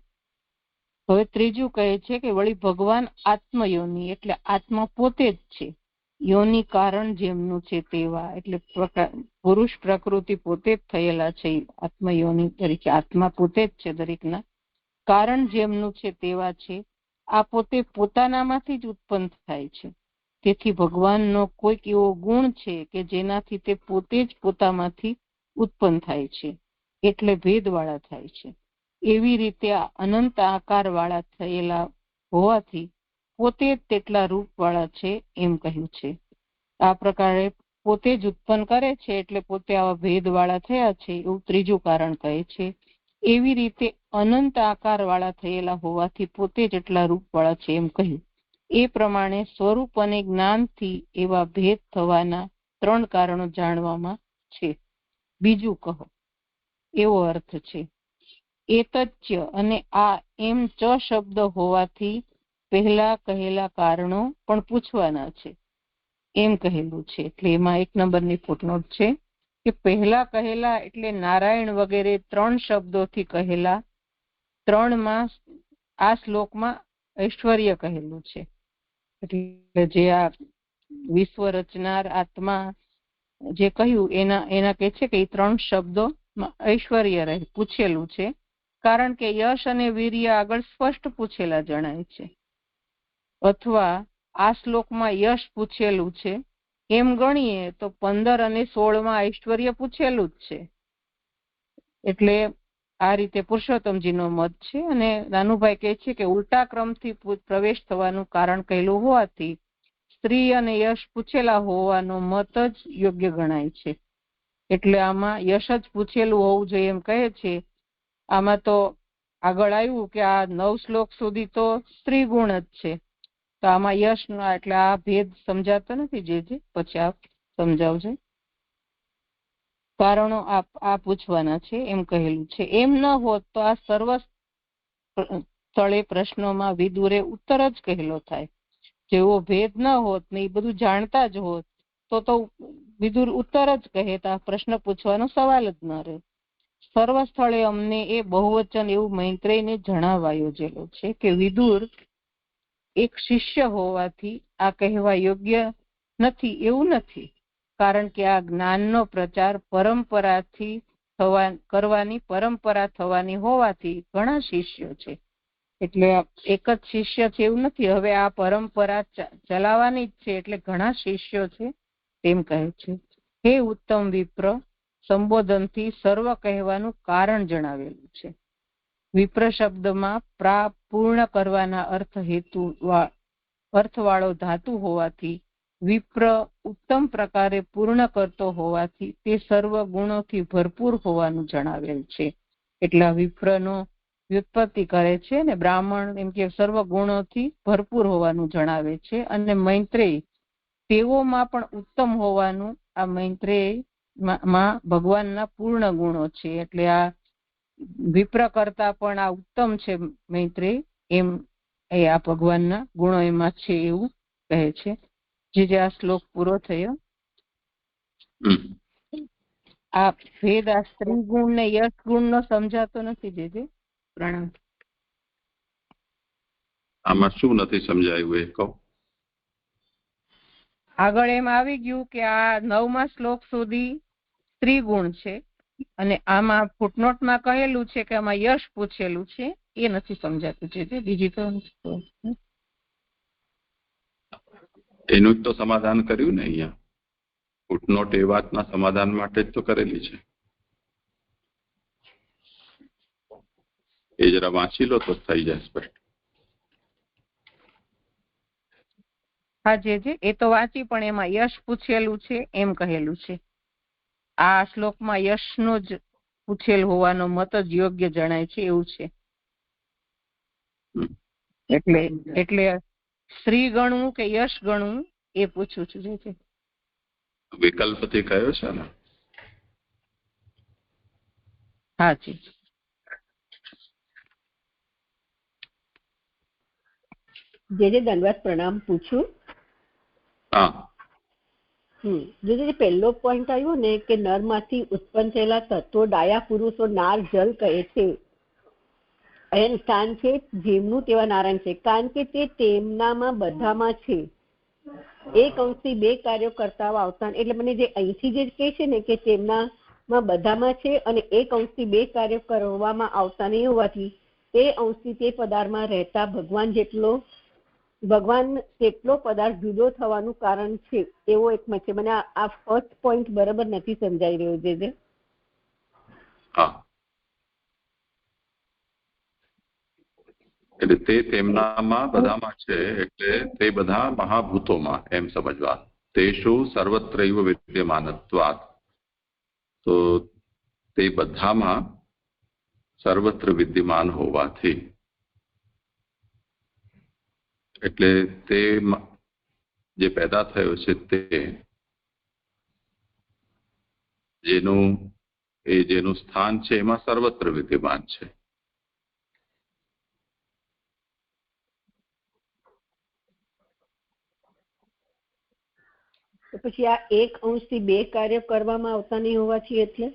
હવે ત્રીજું કહે છે કે વળી ભગવાન આત્મયોની, એટલે આત્મા પોતે જ છે. યોની કારણ જેમનું છે તેવા, એટલે પુરુષ પ્રકૃતિ પોતે જ થયેલા છે આત્મયોની તરીકે. આત્મા પોતે જ છે દરેકના. કારણ જેમનું છે તેવા છે. આ પોતે પોતાનામાંથી જ ઉત્પન્ન થાય છે. તેથી ભગવાનનો કોઈક એવો ગુણ છે કે જેનાથી તે પોતે જ પોતામાંથી ઉત્પન્ન થાય છે, એટલે ભેદવાળા થાય છે. એવી રીતે આ અનંત આકાર વાળા થયેલા હોવાથી પોતે જ તેટલા રૂપ વાળા છે એમ કહ્યું છે. આ પ્રકારે પોતે જ ઉત્પન્ન કરે છે એટલે પોતે આવા ભેદ વાળા થયા છે, એવું ત્રીજું કારણ કહે છે. એવી રીતે અનંત આકાર વાળા થયેલા હોવાથી પોતે જ એટલા રૂપ વાળા છે એમ કહ્યું. એ પ્રમાણે સ્વરૂપ અને જ્ઞાનથી એવા ભેદ થવાના 3 કારણો જાણવામાં છે. બીજું કહો, એવો અર્થ છે. એતચ્ય અને આ એમ ચ શબ્દ હોવાથી પહેલા કહેલા કારણો પણ પૂછવાના છે એમ કહેલું છે. એટલે એમાં 1 નંબરની ફૂટનોટ છે કે પહેલા કહેલા એટલે નારાયણ વગેરે 3 શબ્દોથી કહેલા. 3માં આ શ્લોકમાં ઐશ્વર્ય કહેલું છે. એટલે જે આ વિશ્વ રચનાર આત્મા જે કહ્યું એના કહે છે કે એ 3 શબ્દોમાં ઐશ્વર્ય પૂછેલું છે. કારણ કે યશ અને વીર્ય આગળ સ્પષ્ટ પૂછેલા જણાય છે. અથવા આ શ્લોકમાં યશ પૂછેલું છે એમ ગણીએ તો 15 અને 16માં ઐશ્વર્ય પૂછેલું જ છે. એટલે આ રીતે પુરુષોત્તમજીનો મત છે. અને નાનુભાઈ કહે છે કે ઉલટા ક્રમથી પ્રવેશ થવાનું કારણ કહેલું હોવાથી સ્ત્રી અને યશ પૂછેલા હોવાનો મત જ યોગ્ય ગણાય છે. એટલે આમાં યશ જ પૂછેલું હોવું જોઈએ એમ કહે છે. આમાં તો આગળ આવ્યું કે આ 9 શ્લોક સુધી તો સ્ત્રી ગુણ જ છે, તો આમાં યશ એટલે આ ભેદ સમજાતો નથી. જે પછી આપ સમજાવજો. કારણો આ પૂછવાના છે એમ કહેલું છે. એમ ન હોત તો આ સર્વ સ્થળે પ્રશ્નોમાં વિદુરે ઉત્તર જ કહેલો થાય. જેવો ભેદ ન હોત ને એ બધું જાણતા જ હોત તો વિદુર ઉત્તર જ કહે, તો આ પ્રશ્ન પૂછવાનો સવાલ જ ન રહે. સર્વ સ્થળે અમને એ બહુવચન એવું મૈત્રેયને જણાવવા યોજેલો છે કે વિદુર એક શિષ્ય હોવાથી આ કહેવા યોગ્ય નથી એવું નથી. કારણ કે આ જ્ઞાનનો પ્રચાર પરંપરાથી કરવાની પરંપરા થવાની હોવાથી ઘણા શિષ્યો છે. એટલે એક જ શિષ્ય છે એવું નથી. હવે આ પરંપરા ચલાવવાની જ છે એટલે ઘણા શિષ્યો છે તેમ કહે છે. હે ઉત્તમ વિપ્ર, સંબોધનથી સર્વ કહેવાનું કારણ જણાવેલું છે. વિપ્ર શબ્દમાં પૂર્ણ કરવાના અર્થવાળો ધાતુ હોવાથી વિપ્ર ઉત્તમ પ્રકારે પૂર્ણ કરતો હોવાથી તે સર્વ ગુણોથી ભરપૂર હોવાનું જણાવેલ છે. એટલે વિપ્રનો વ્યુત્પત્તિ કરે છે ને બ્રાહ્મણ એમ કે સર્વ ગુણોથી ભરપૂર હોવાનું જણાવે છે. અને મૈત્રેય તેઓમાં પણ ઉત્તમ હોવાનું આ મૈત્રેય માં ભગવાનના પૂર્ણ ગુણો છે. એટલે આ વિપ્ર કરતા પણ આ ઉત્તમ છે મૈત્રેય, એમ એ આ ભગવાનના ગુણો એમાં છે એવું કહે છે. જે આ શ્લોક પૂરો થયો. આ ભેદ આ સ્ત્રી ગુણ ને યશ ગુણ નો સમજાતો નથી. જે પ્રણામ. આમાં શું નથી સમજાયું એ કહો. આગળ એમ આવી ગયું કે આ 9મા શ્લોક સુધી સ્ત્રી ગુણ છે અને આમાં ફૂટનોટમાં કહેલું છે કે આમાં યશ પૂછેલું છે, એ નથી સમજાતું. જે બીજી તો એનું જ તો સમાધાન કર્યું ને અહીંયા. ફૂટનોટ એ વાતના સમાધાન માટે જ તો કરેલી છે. એ જરા વાંચી લો તો થઈ જાય સ્પષ્ટ. હા જે એ તો વાંચી, પણ એમાં યશ પૂછેલું છે એમ કહેલું છે. આ શ્લોકમાં યશનો જ પૂછેલ હોવાનો મત જ યોગ્ય જણાય છે એવું છે. એટલે શ્રી ગણવું કે યશ ગણવું એ પૂછું છું. વિકલ્પથી કયો છે ને? હા જી. જે દંડવત પ્રણામ પૂછું. હા. જે પહેલો પોઈન્ટ આવ્યો ને કે નરમાંથી ઉત્પન્ન થયેલા તત્વો ડાયા પુરુષો નાર જલ કહે છે. એનું સ્થાન છે જેમનું તેવા નારાયણ છે, કારણ કે તે તેમનામાં બધામાં છે. એક અંશથી બે કાર્યો કરતા આવતા, એટલે મને જે અહીંથી જે કહે છે ને કે તેમનામાં બધામાં છે અને એક અંશથી બે કાર્યો કરવામાં આવતા નહીં હોવાથી તે અંશથી તે પદાર્થમાં રહેતા ભગવાન તેટલો પદાર્થ જુદો થવાનું કારણ છે એવો એક છે. મને આ ફર્સ્ટ પોઈન્ટ બરાબર નથી સમજાઈ રહ્યો છે. એટલે તે તેમનામાં બધામાં છે એટલે તે બધા મહાભૂતોમાં એમ સમજવા. તેષુ સર્વત્રૈવ વિદ્યમાનત્વાत्, તો તે બધામાં સર્વત્ર વિદ્યમાન હોવાથી, એટલે તે જે પેદા થયો છે તે જેનું સ્થાન છે એમાં સર્વત્ર વિદ્યમાન છે. પછી આ એક અંશથી બે કાર્ય કરવામાં આવતા નહીં હોવાથી એટલે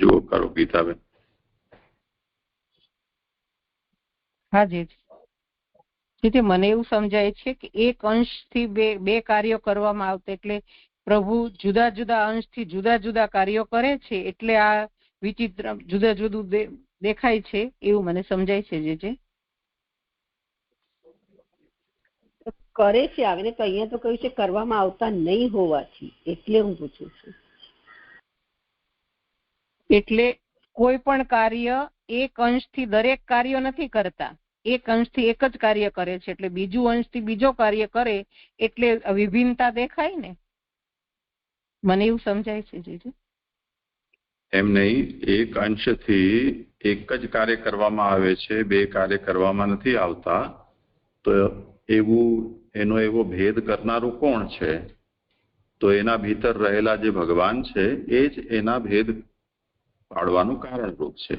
જુઓ કરો ગીતાબેન. હા જી. મને એવું સમજાય છે કે એક અંશથી બે કાર્યો કરવામાં આવતા, એટલે પ્રભુ જુદા જુદા અંશથી જુદા જુદા કાર્યો કરે છે એટલે આ વિચિત્ર જુદા જુદું દેખાય છે એવું મને સમજાય છે. જે કરે છે આવીને તો અહીંયા તો કહ્યું છે કરવામાં આવતા નહીં હોવાથી, એટલે હું પૂછું છું. એટલે કોઈ પણ કાર્ય એક અંશથી દરેક કાર્ય નથી કરતા, એક અંશથી એક જ કાર્ય કરે છે, એટલે બીજું અંશથી બીજો કાર્ય કરે એટલે વિભિન્નતા દેખાય ને, મને એવું સમજાય છે. એમ નહીં, એક અંશથી એક જ કાર્ય કરવામાં આવે છે, બે કાર્ય કરવામાં નથી આવતા, તો એનો એવો ભેદ કરનારું કોણ છે? તો એના ભીતર રહેલા જે ભગવાન છે એ જ એના ભેદ પાડવાનું કારણરૂપ છે.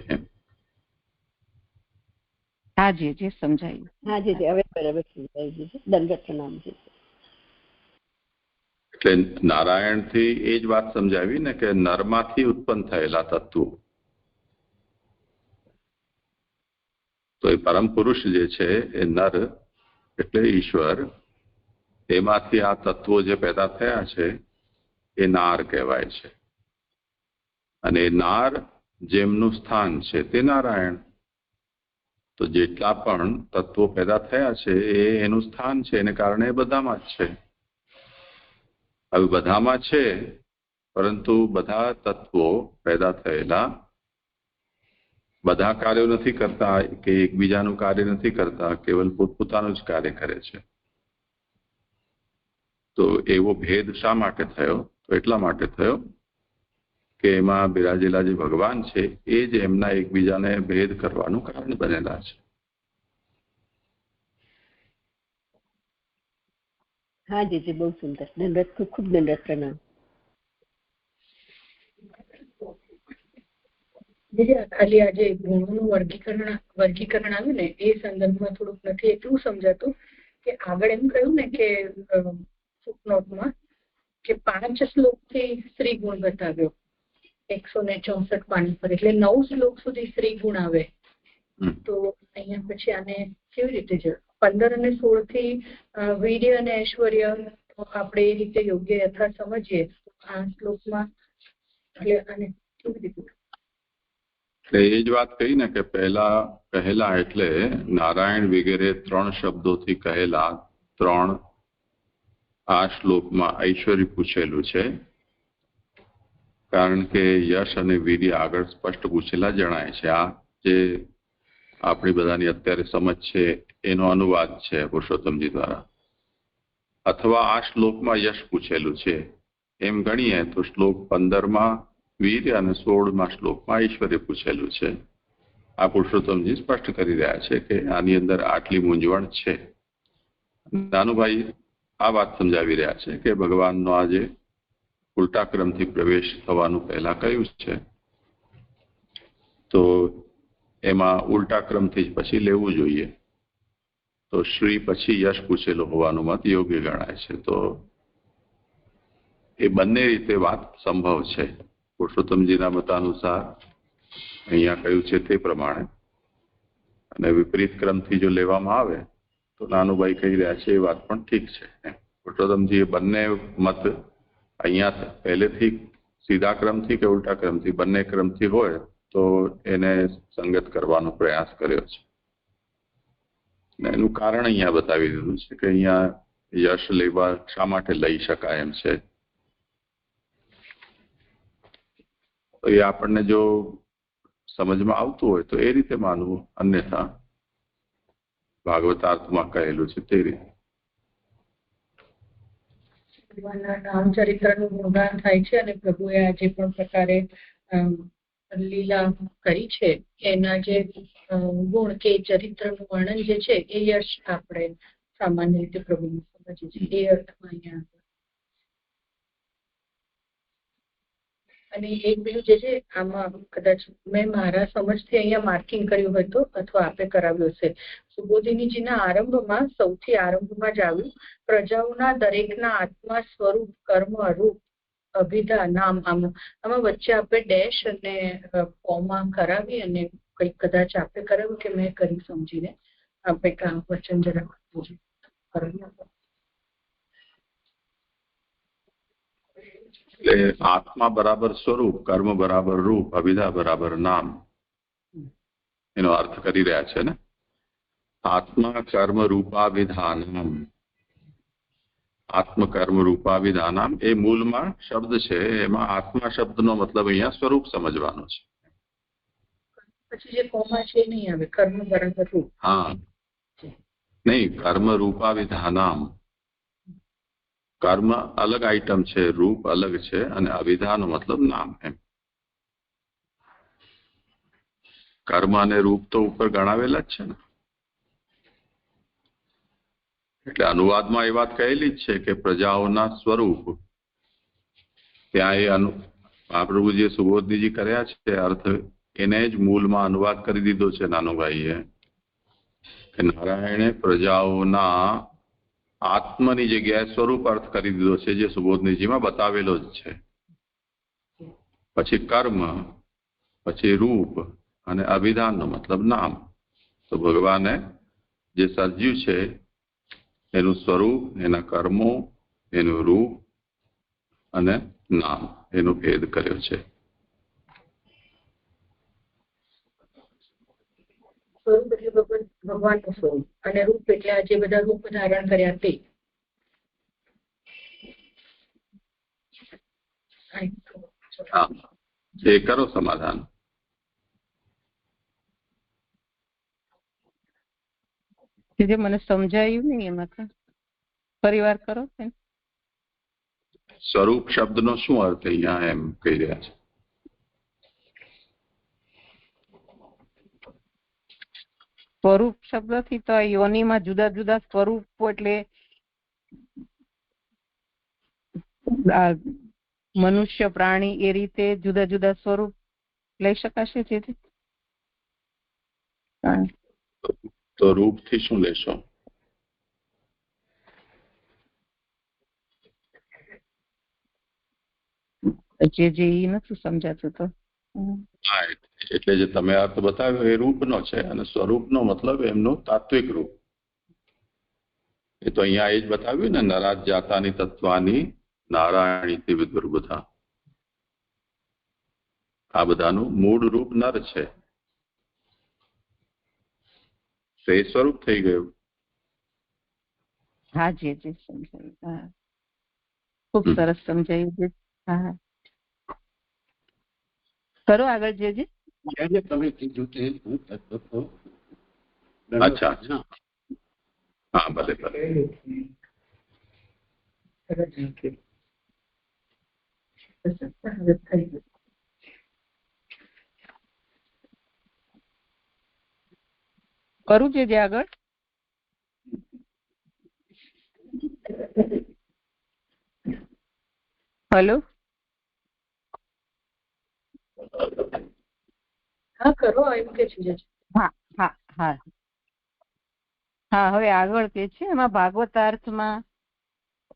હા જી સમજાયું. હા જી હવે બરાબર સમજાયું. દંડવત પ્રણામ છે. એટલે નારાયણથી એ જ વાત સમજાવી ને કે નરમાંથી ઉત્પન્ન થયેલા તત્વો, તો એ પરમ પુરુષ જે છે એ નર એટલે ઈશ્વર, એમાંથી આ તત્વો જે પેદા થયા છે એ નાર કહેવાય છે. અને નાર જેમનું સ્થાન છે તે નારાયણ. તો જેટલા પણ તત્વો પેદા થયા છે એ એનું સ્થાન છે, એને કારણે બધામાં જ છે. હવે બધામાં છે, પરંતુ બધા તત્વો પેદા થયેલા બધા કાર્યો નથી કરતા કે એકબીજાનું કાર્ય નથી કરતા, કેવલ પોતપોતાનું જ કાર્ય કરે છે. તો એવો ભેદ શા માટે થયો? તો એટલા માટે થયો કે એમાં બિરાજેલા જે ભગવાન છે એ જ એમના એકબીજાને ભેદ કરવાનું કારણ બનેલા છે. હા જી બહુ સુંદર. દંડવત, ખૂબ ખૂબ દંડવત પ્રણામ. ખાલી આજે ગુણોનું વર્ગીકરણ આવ્યું ને એ સંદર્ભમાં થોડુંક નથી એટલું સમજાતું કે આગળ એમ કહ્યું ને કે ફૂટનોટમાં કે 5 શ્લોકથી સ્ત્રી ગુણ બતાવ્યો 164 પાની પર, એટલે 9 શ્લોક સુધી સ્ત્રી ગુણ આવે. તો અહીંયા પછી આને કેવી રીતે 15 અને 16 થી વીર્ય અને ઐશ્વર્ય આપણે એ રીતે યોગ્ય યથા સમજીએ આ શ્લોકમાં, એટલે આને કેવી રીતે? એટલે એ જ વાત કહી ને કે કહેલા એટલે નારાયણ વગેરે 3 શબ્દોથી કહેલા 3 આ શ્લોકમાં ઐશ્વર્ય પૂછેલું છે, કારણ કે યશ અને વીર્ય આગળ સ્પષ્ટ પૂછેલા જણાય છે. આ જે આપણી બધાની અત્યારે સમજ છે એનો અનુવાદ છે પુરુષોત્તમજી દ્વારા. અથવા આ શ્લોકમાં યશ પૂછેલું છે એમ ગણીએ તો શ્લોક 15માં વીર્ય અને 16માં શ્લોકમાં ઐશ્વર્ય પૂછેલું છે. આ પુરુષોત્તમજી સ્પષ્ટ કરી રહ્યા છે કે આની અંદર આટલી મૂંઝવણ છે. નાનુભાઈ આ વાત સમજાવી રહ્યા છે કે ભગવાનનો આજે ઉલટા ક્રમથી પ્રવેશ થવાનું પહેલા કહ્યું છે, તો એમાં ઉલટા ક્રમથી જ પછી લેવું જોઈએ. તો શ્રી પછી યશ પૂછેલો હોવાનું મત યોગ્ય ગણાય છે. તો એ બંને રીતે વાત સંભવ છે. પુરુષોત્તમજીના મતાનુસાર અહીંયા કહ્યું છે તે પ્રમાણે, અને વિપરીત ક્રમથી જો લેવામાં આવે તો નાનુભાઈ કહી રહ્યા છે એ વાત પણ ઠીક છે. પુરુષોત્તમજી એ બંને મત અહીંયા પહેલેથી સીધા ક્રમથી કે ઉલટા ક્રમથી બંને ક્રમથી હોય તો એને સંગત કરવાનો પ્રયાસ કર્યો છે. એનું કારણ અહીંયા બતાવી દીધું છે કે અહીંયા યશ લેવા શા માટે લઈ શકાય એમ છે. એ આપણને જો સમજમાં આવતું હોય તો એ રીતે માનવું, અન્યથા ભાગવતાર્થમાં કહેલું છે તે રીતે. ભગવાનના નામ ચરિત્રનું ગુણગાન થાય છે અને પ્રભુએ આ જે પણ પ્રકારે લીલા કરી છે એના જે ગુણ કે ચરિત્રનું વર્ણન જે છે એ યશ આપણે સામાન્ય રીતે પ્રભુને સમજીએ છીએ એ અર્થમાં અહીંયા. અને એક બીજું જે છે આમાં કદાચ મેં મારા સમજથી અહીંયા માર્કિંગ કર્યું હોય તો, અથવા આપે કરાવ્યું હશે, સુબોધિનીજીના આરંભમાં સૌથી આરંભમાં જ આવ્યું પ્રજાઓના દરેકના આત્મા સ્વરૂપ કર્મ રૂપ અભિધા નામ. આમાં વચ્ચે આપણે ડેશ અને કોમા કરાવી અને કંઈક કદાચ આપણે કરાવ્યું કે મેં કરી સમજીને આપણે કામ વચન જરા કરાવ્યું. એટલે આત્મા બરાબર સ્વરૂપ, કર્મ બરાબર રૂપ, અભિધા બરાબર નામ, એનો અર્થ કરી રહ્યા છે ને. આત્મા કર્મ રૂપાવિધાનમ, આત્મ કર્મ રૂપાવિધાનમ એ મૂળમાં શબ્દ છે. એમાં આત્મા શબ્દનો મતલબ અહીંયા સ્વરૂપ સમજવાનો છે. પછી જે કોમા છે નહીં આવે, કર્મ બરાબર રૂપ. હા, નહીં, કર્મ રૂપાવિધાનમ. કર્મ અલગ આઈટમ છે, રૂપ અલગ છે, અને અવિધાનો મતલબ નામ. એમ કર્મ અને રૂપ તો ઉપર ગણાવેલા જ છે ને. એટલે અનુવાદમાં એ વાત કહેલી જ છે કે પ્રજાઓના સ્વરૂપ. ત્યાં એ મહાપ્રભુ જે સુબોધનીજી કર્યા છે અર્થ એને જ મૂળમાં અનુવાદ કરી દીધો છે નાનુભાઈએ, કે નારાયણે પ્રજાઓના આત્મની જગ્યાએ સ્વરૂપ અર્થ કરી દીધો છે, જે સુબોધનીજીમાં બતાવેલો જ છે. પછી કર્મ, પછી રૂપ અને અભિધાનનો મતલબ નામ. તો ભગવાને જે સર્જ્યું છે એનું સ્વરૂપ, એના કર્મો, એનું રૂપ અને નામ, એનો ભેદ કર્યો છે. સ્વરૂપ એટલે ભગવાનનું સ્વરૂપ, અને રૂપ એટલે આ જે બધા રૂપ ધારણ કર્યા તે. હા, એ કરો સમાધાન. જે મને સમજાયું નહીં એમાં પરિવાર કરો. સ્વરૂપ શબ્દનો શું અર્થ અહીંયા એમ કહી રહ્યા છે. સ્વરૂપ શબ્દથી તો યોનિમાં જુદા જુદા સ્વરૂપો, એટલે મનુષ્ય, પ્રાણી, એ રીતે જુદા જુદા સ્વરૂપ લઈ શકાશે. જેથી તો રૂપથી શું લેશો? જે એ નથી સમજાતું. તો હા, એટલે જે તમે અર્થ બતાવ્યો એ રૂપનો છે, અને સ્વરૂપનો મતલબ એમનું તાત્વિક રૂપ. એ તો અહીંયા એ જ બતાવ્યું ને, નરાજ જાતાની તત્વાની નારાયણી વિદુર્બુધા. આ બધાનું મૂળ રૂપ નર છે, તો એ સ્વરૂપ થઈ ગયું. હા, જે સમજાયું. હા, ખૂબ સરસ સમજાયું. હા, કરો આગળ. જે તમે કીધું તે અચ્છા, હા, ભલે ભલે. Thank you. હવે થઈ ગયું. કરું છે જે આગળ હલો હા કરો એમ કે છે. હા હા હા હા હવે આગળ તે છે એમાં ભાગવતાર્થમાં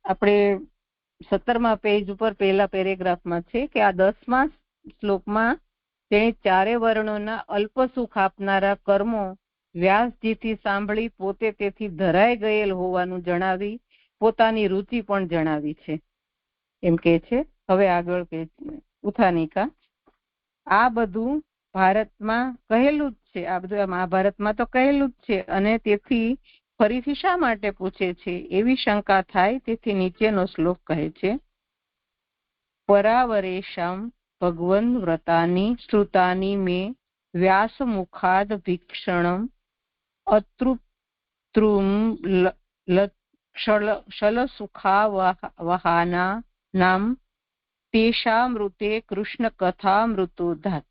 આપણે 17મા પેજ ઉપર પહેલા પેરેગ્રાફમાં છે કે આ 10મા શ્લોકમાં તેણે ચારે વર્ણોના અલ્પ સુખ આપનારા કર્મો વ્યાસજીથી સાંભળી પોતે તેથી ધરાઈ ગયેલ હોવાનું જણાવી પોતાની રુચિ પણ જણાવી છે એમ કે છે. હવે આગળ કે ઉથાનિકા આ બધું ભારતમાં કહેલું જ છે, આ બધું મહાભારતમાં તો કહેલું જ છે અને તેથી ફરીથી શા માટે પૂછે છે એવી શંકા થાય. તેથી નીચેનો શ્લોક કહે છે પરાવરેશમ ભગવન વ્રતાની શ્રુતાની મે વ્યાસમુખાદ ભીક્ષણમ અતૃપ્તૃમ શલસુખાવહાના નામ તેષામૃતે કૃષ્ણ કથામૃતોધાત.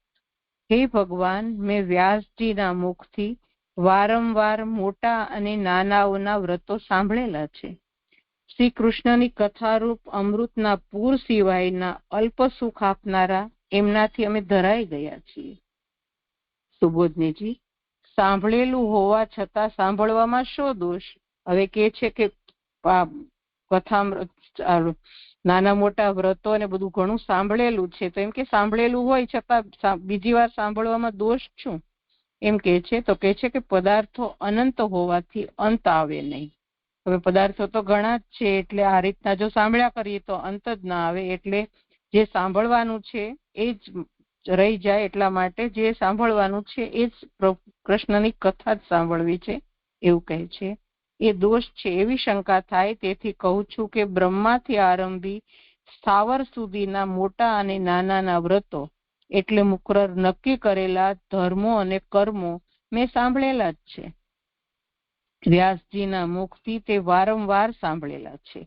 હે ભગવાન, મેં વ્યાસજીના મુખથી વારંવાર મોટા અને નાનાઓના વ્રતો સાંભળેલા છે. શ્રી કૃષ્ણની કથારૂપ અમૃતના પૂર સિવાયના અલ્પ સુખ આપનારા એમનાથી અમે ધરાઈ ગયા છીએ. સુબોધનીજી, સાંભળેલું હોવા છતાં સાંભળવામાં શો દોષ? હવે કે છે કે કથામૃત નાના મોટા વ્રતો અને બધું ઘણું સાંભળેલું છે, તો એમ કે સાંભળેલું હોય છતાં બીજી વાર સાંભળવામાં દોષ શું? એમ કે છે તો કે છે કે પદાર્થો અનંત હોવાથી અંત આવે નહીં. હવે પદાર્થો તો ઘણા જ છે એટલે આ રીતના જો સાંભળ્યા કરીએ તો અંત જ ના આવે. એટલે જે સાંભળવાનું છે એ જ રહી જાય, એટલા માટે જે સાંભળવાનું છે એ જ કૃષ્ણની કથા જ સાંભળવી છે એવું કહે છે. એ દોષ છે એવી શંકા થાય. તેથી કહું છું કે બ્રહ્માથી આરંભી સ્થાવર સુધીના મોટા અને નાનાના વ્રતો એટલે મુકરર નક્કી કરેલા ધર્મો અને કર્મો મેં સાંભળેલા જ છે. વ્યાસજીના મુખથી તે વારંવાર સાંભળેલા છે.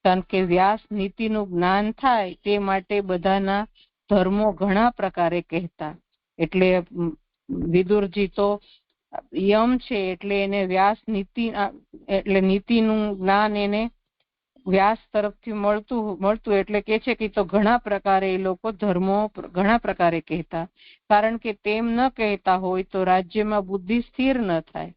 કારણ કે વ્યાસ નીતિનું જ્ઞાન થાય તે માટે બધાના ધર્મો ઘણા પ્રકારે કહેતા. એટલે વિદુરજી તો યમ છે એટલે એને વ્યાસ નીતિ એટલે નીતિનું જ્ઞાન એને વ્યાસ તરફથી મળતું એટલે કે છે કે તો ઘણા પ્રકારે એ લોકો ધર્મો ઘણા પ્રકારે કહેતા. કારણ કે તેમ ન કહેતા હોય તો રાજ્યમાં બુદ્ધિ સ્થિર ન થાય.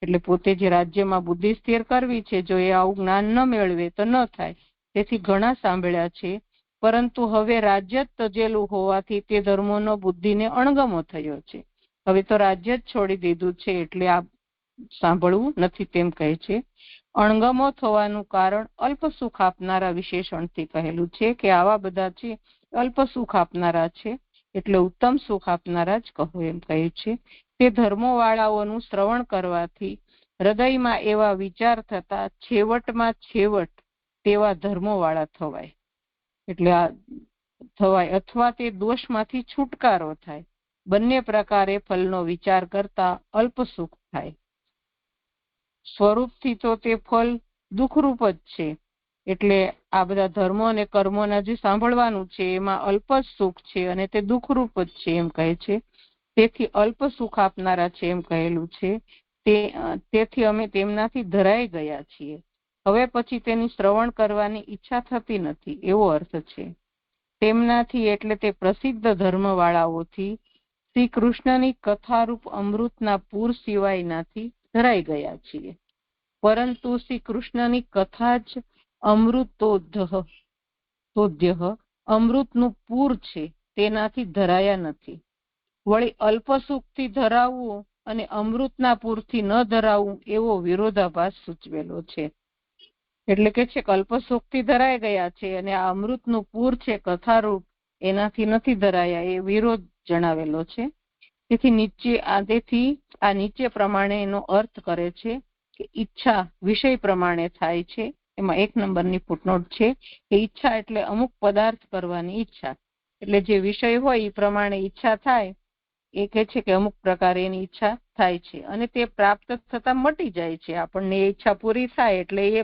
એટલે પોતે જે રાજ્યમાં બુદ્ધિ સ્થિર કરવી છે, જો એ આવું જ્ઞાન ન મેળવે તો ન થાય. તેથી ઘણા સાંભળ્યા છે, પરંતુ હવે રાજ્ય જ તજેલું હોવાથી તે ધર્મોનો બુદ્ધિને અણગમો થયો છે. હવે તો રાજ્ય જ છોડી દીધું છે એટલે આ સાંભળવું નથી તેમ કહે છે. અણગમો થવાનું કારણ અલ્પ સુખ આપનારા વિશેષણથી કહેલું છે કે આવા બધા છે અલ્પ સુખ આપનારા છે એટલે ઉત્તમ સુખ આપનારા જ કહો એમ કહ્યું છે. તે ધર્મોવાળાઓનું શ્રવણ કરવાથી હૃદયમાં એવા વિચાર થતા છેવટમાં છેવટ તેવા ધર્મોવાળા થવાય. એટલે આ થવાય અથવા તે દોષમાંથી છુટકારો થાય. બંને પ્રકારે ફલનો વિચાર કરતા અલ્પ સુખ થાય. સ્વરૂપથી તો તે ફલ દુઃખરૂપ જ છે. એટલે આ બધા ધર્મો અને કર્મોના જે સાંભળવાનું છે એમાં અલ્પ જ સુખ છે અને તે દુઃખરૂપ જ છે એમ કહે છે. તેથી અલ્પ સુખ આપનારા છે એમ કહેલું છે. તેથી અમે તેમનાથી ધરાઈ ગયા છીએ. હવે પછી તેની શ્રવણ કરવાની ઈચ્છા થતી નથી એવો અર્થ છે. તેમનાથી એટલે તે પ્રસિદ્ધ ધર્મવાળાઓથી શ્રી કૃષ્ણની કથારૂપ અમૃતના પૂર સિવાયનાથી ધરાઈ ગયા છીએ. પરંતુ શ્રી કૃષ્ણની કથા જ અમૃતોદ્ય અમૃતનું પૂર છે, તેનાથી ધરાયા નથી. વળી અલ્પ સુખથી ધરાવવું અને અમૃતના પૂરથી ન ધરાવવું એવો વિરોધાભાસ સૂચવેલો છે. એટલે કે છે અલ્પ સુખથી ધરાઈ ગયા છે અને આ અમૃતનું પૂર છે કથારૂપ એનાથી નથી ધરાયા, એ વિરોધ જણાવેલો છે. તેથી આ નીચે પ્રમાણે એનો અર્થ કરે છે કે ઈચ્છા વિષય પ્રમાણે થાય છે. એમાં 1 નંબરની ફૂટનોટ છે કે ઈચ્છા એટલે અમુક પદાર્થ કરવાની ઈચ્છા. એટલે જે વિષય હોય એ પ્રમાણે ઈચ્છા થાય. એ કહે છે કે અમુક પ્રકારે એની ઈચ્છા થાય છે અને તે પ્રાપ્ત થતા મટી જાય છે. આપણને એ ઈચ્છા પૂરી થાય એટલે એ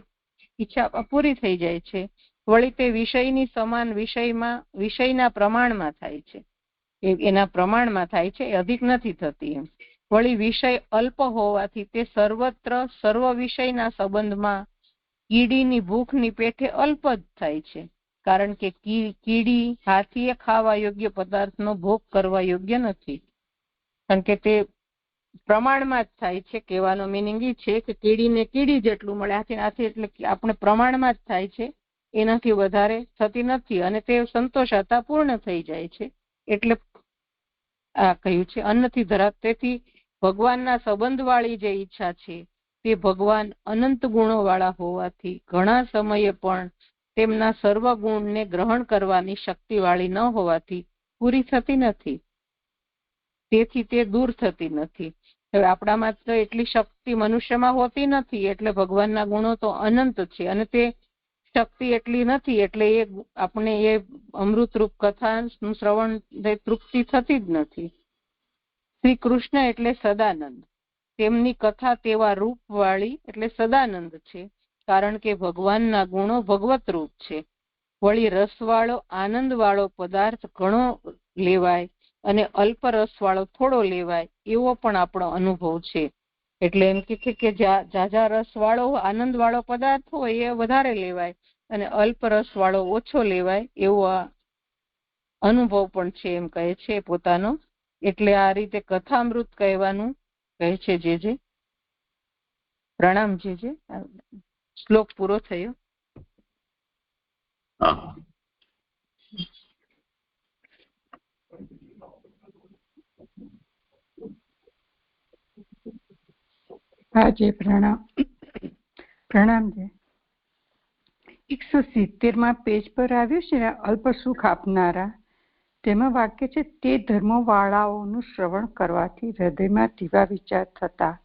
ઈચ્છા પૂરી થઈ જાય છે. વળી તે વિષયની સમાન વિષયના પ્રમાણમાં થાય છે, એના પ્રમાણમાં થાય છે, એ અધિક નથી થતી એમ. વળી વિષય અલ્પ હોવાથી તે સર્વત્ર સર્વ વિષયના સંબંધમાં કીડીની ભૂખની પેઠે અલ્પ જ થાય છે, કારણ કે કીડી હાથીએ ખાવા યોગ્ય પદાર્થનો ભોગ કરવા યોગ્ય નથી, કારણ કે તે પ્રમાણમાં જ થાય છે. કહેવાનો મિનિંગ એ છે કે કીડીને કીડી જેટલું મળે, હાથી એટલે આપણે પ્રમાણમાં જ થાય છે, એનાથી વધારે થતી નથી, અને તે સંતોષાતા પૂર્ણ થઈ જાય છે. એટલે આ કહ્યું છે અન્નથી ધરાત. તેથી ભગવાનના સંબંધવાળી જે ઈચ્છા છે તે ભગવાન અનંત ગુણો વાળા હોવાથી ઘણા સમયે પણ તેમના સર્વ ગુણને ગ્રહણ કરવાની શક્તિવાળી ન હોવાથી પૂરી થતી નથી, તેથી તે દૂર થતી નથી. હવે આપણામાં તો એટલી શક્તિ મનુષ્યમાં હોતી નથી, એટલે ભગવાનના ગુણો તો અનંત છે, અને તે શક્તિ એટલી નથી, એટલે એ આપણે એ અમૃતરૂપ કથાનું શ્રવણ તૃપ્તિ થતી જ નથી. શ્રી કૃષ્ણ એટલે સદાનંદ, તેમની કથા તેવા રૂપવાળી એટલે સદાનંદ છે, કારણ કે ભગવાનના ગુણો ભગવત રૂપ છે. વળી રસવાળો આનંદવાળો પદાર્થ ઘણો લેવાય અને અલ્પ રસવાળો થોડો લેવાય, એવો પણ આપણો અનુભવ છે. એટલે એમ કે છે કે ઝાઝા રસવાળો આનંદવાળો પદાર્થ હોય એ વધારે લેવાય અને અલ્પ રસવાળો ઓછો લેવાય, એવો આ અનુભવ પણ છે, એમ કહે છે પોતાનો. એટલે આ રીતે કથામૃત કહેવાનું કહે છે. જે પ્રણામ. જે શ્લોક પૂરો થયો. હાજી પ્રણામ. જે 170 પેજ પર આવ્યું છે ને, અલ્પ સુખ આપનારા, તેમાં વાક્ય છે તે ધર્મો વાળાઓનું શ્રવણ કરવાથી હૃદયમાં તેવા વિચાર થતા.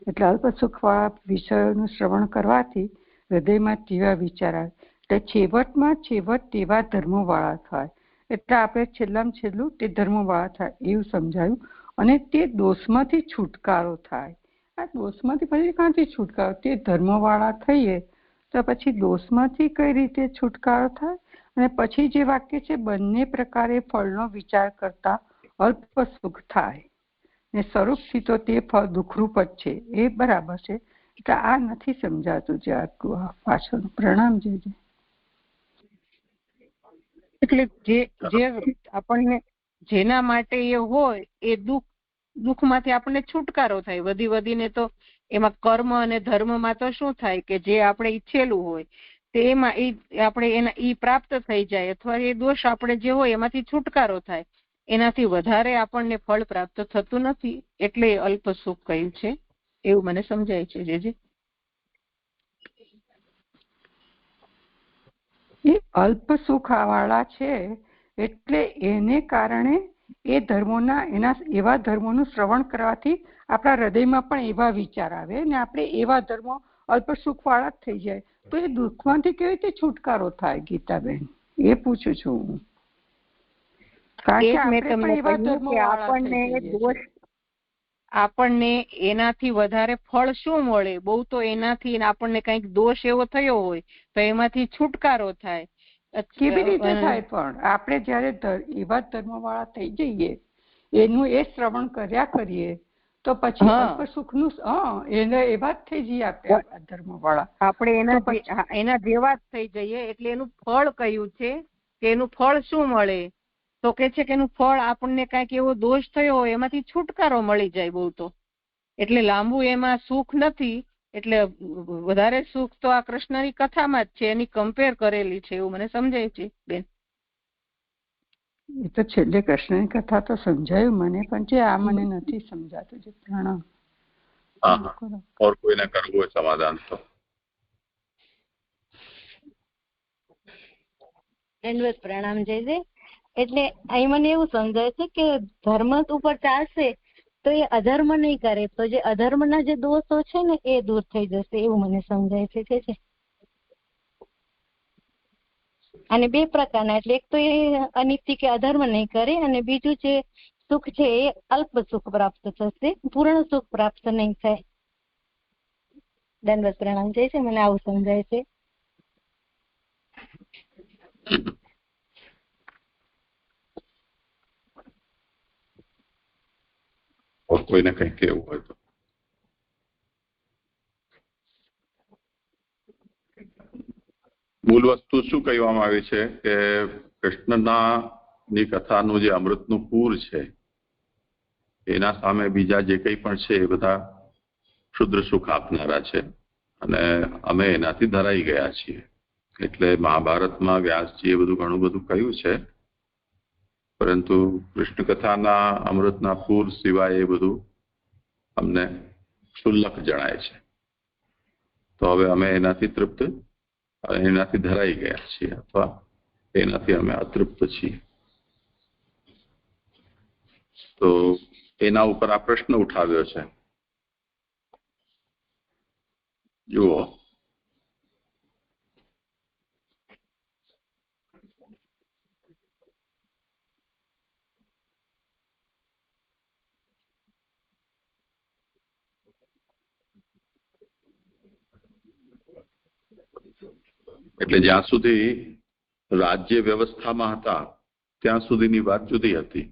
એટલે અલ્પ સુખ વાળા વિષયોનું શ્રવણ કરવાથી હૃદયમાં તેવા વિચાર આવે, એટલે છેવટ તેવા ધર્મો વાળા થાય. એટલે આપણે છેલ્લામાં છેલ્લું તે ધર્મો વાળા થાય એવું સમજાયું. અને તે દોષમાંથી છુટકારો થાય. આ દોષમાંથી પછી ક્યાંથી છુટકારો? તે ધર્મો વાળા થઈએ તો પછી દોષમાંથી કઈ રીતે છુટકારો થાય? અને પછી જે વાક્ય છે, બંને પ્રકારે ફળનો વિચાર કરતા અલ્પ સુખ થાય, ને સ્વરૂપથી તો તે ફળ દુઃખરૂપ જ છે. એ બરાબર છે. એટલે આ નથી સમજાતું જે આટલું પાછળ. પ્રણામ. જે એટલે જે આપણને જેના માટે એ હોય એ દુઃખમાંથી આપણને છુટકારો થાય. વધીને તો એમાં કર્મ અને ધર્મમાં તો શું થાય કે જે આપણે ઈચ્છેલું હોય તેમાં આપણે ઈ પ્રાપ્ત થઈ જાય, અથવા એ દોષ આપણે જે હોય એમાંથી છુટકારો થાય. એનાથી વધારે આપણને ફળ પ્રાપ્ત થતું નથી, એટલે અલ્પ સુખ કહ્યું છે, એવું મને સમજાય છે. જે એ અલ્પ સુખ વાળા છે, એટલે એને કારણે એ એવા ધર્મોનું શ્રવણ કરવાથી આપણા હૃદયમાં પણ એવા વિચાર આવે ને આપણે એવા ધર્મો અલ્પ સુખ વાળા જ થઈ જાય. તો એ દુઃખમાંથી કેવી રીતે છુટકારો થાય? ગીતાબેન, એ પૂછું છું હું. આપણને એનાથી વધારે ફળ શું મળે? બહુ તો એનાથી આપણને કઈક દોષ એવો થયો હોય તો એમાંથી છુટકારો થાય. કેવી રીતે થાય? પણ આપણે જયારે એવા ધર્મ વાળા થઈ જઈએ, એનું એ શ્રવણ કર્યા કરીએ તો પછી અલ્પ સુખનું એને એવા જ થઈ જઈએ આપણે ધર્મ વાળા. આપણે એના જેવા જ થઈ જઈએ. એટલે એનું ફળ કયું છે કે એનું ફળ શું મળે? તો કે છે કે એનું ફળ આપણને કઈક એવો દોષ થયો હોય એમાંથી છુટકારો મળી જાય બહુ તો. એટલે લાંબુ એમાં સુખ નથી. એટલે વધારે સુખ તો આ કૃષ્ણની કથામાં જ છે, એની કમ્પેર કરેલી છે, એવું મને સમજાય છે બેન. એ તો છેલ્લે કૃષ્ણની કથા તો સમજાયું મને, પણ જે આ મને નથી સમજાતું. જે પ્રણામ. ઓર કોઈને કરવું હોય સમાધાન તો દંડવત પ્રણામ. જય. એટલે અહીં મને એવું સમજાય છે કે ધર્મ ઉપર ચાલશે તો એ અધર્મ નહીં કરે, તો જે અધર્મના જે દોષો છે ને એ દૂર થઈ જશે, એવું મને સમજાય છે. અને બે પ્રકારના, એટલે એક તો એ અનિત્ય કે અધર્મ નહીં કરે, અને બીજું જે સુખ છે એ અલ્પ સુખ પ્રાપ્ત થશે, પૂર્ણ સુખ પ્રાપ્ત નહીં થાય. દંડવત પ્રણામ. જય છે. મને આવું સમજાય છે. કોઈને કંઈ કહેવું હોય તો. મૂળ વસ્તુ શું કહેવામાં આવી છે કે કૃષ્ણની કથાનું જે અમૃતનું પૂર છે એના સામે બીજા જે કંઈ પણ છે એ બધા ક્ષુદ્ર સુખ આપનારા છે અને અમે એનાથી ધરાઈ ગયા છીએ. એટલે મહાભારતમાં વ્યાસજીએ બધું ઘણું બધું કહ્યું છે, પરંતુ કૃષ્ણ કથાના અમૃતના પૂર સિવાય એ બધું અમને ક્ષુલ્લક જણાય છે. તો હવે અમે એનાથી તૃપ્ત, એનાથી ધરાઈ ગયા છીએ અથવા એનાથી અમે અતૃપ્ત છીએ. તો એના ઉપર આ પ્રશ્ન ઉઠાવ્યો છે. જુઓ, એટલે જ્યાં સુધી રાજ્ય વ્યવસ્થામાં હતા ત્યાં સુધીની વાત જુદી હતી.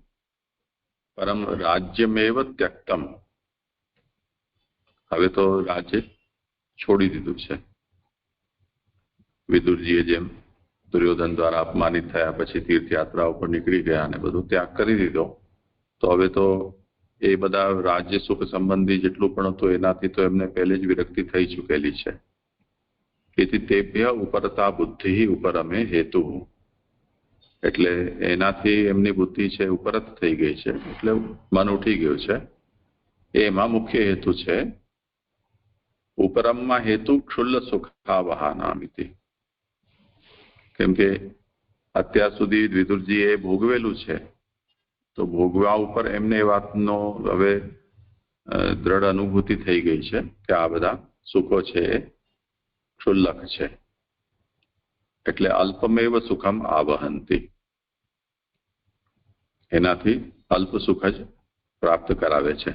પરમ રાજ્યમેવ ત્યક્તમ, હવે તો રાજ્ય છોડી દીધું છે. વિદુરજીએ જેમ દુર્યોધન દ્વારા અપમાનિત થયા પછી તીર્થયાત્રા ઉપર નીકળી ગયા અને બધું ત્યાગ કરી દીધો, તો હવે તો એ બધા રાજ્ય સુખ સંબંધી જેટલું પણ હતું એનાથી તો એમને પહેલે જ વિરક્તિ થઈ ચૂકેલી છે. તેથી તેભ્ય ઉપરતા બુદ્ધિ ઉપરમે હેતુ, એટલે એનાથી એમની બુદ્ધિ છે ઉપરત થઈ ગઈ છે, એટલે મન ઉઠી ગયું છે. એમાં મુખ્ય હેતુ છે ઉપરમમાં હેતુ ક્ષુલ્લ સુખાવહાનામિતિ. કેમ કે અત્યાર સુધી વિદુરજીએ ભોગવેલું છે, તો ભોગવા ઉપર એમને એ વાતનો હવે દ્રઢ અનુભૂતિ થઈ ગઈ છે કે આ બધા સુખો છે એ ક્ષુલ્લક છે, એટલે અલ્પમેવ સુખમ આવહંતી, એનાથી અલ્પ સુખ જ પ્રાપ્ત કરાવે છે.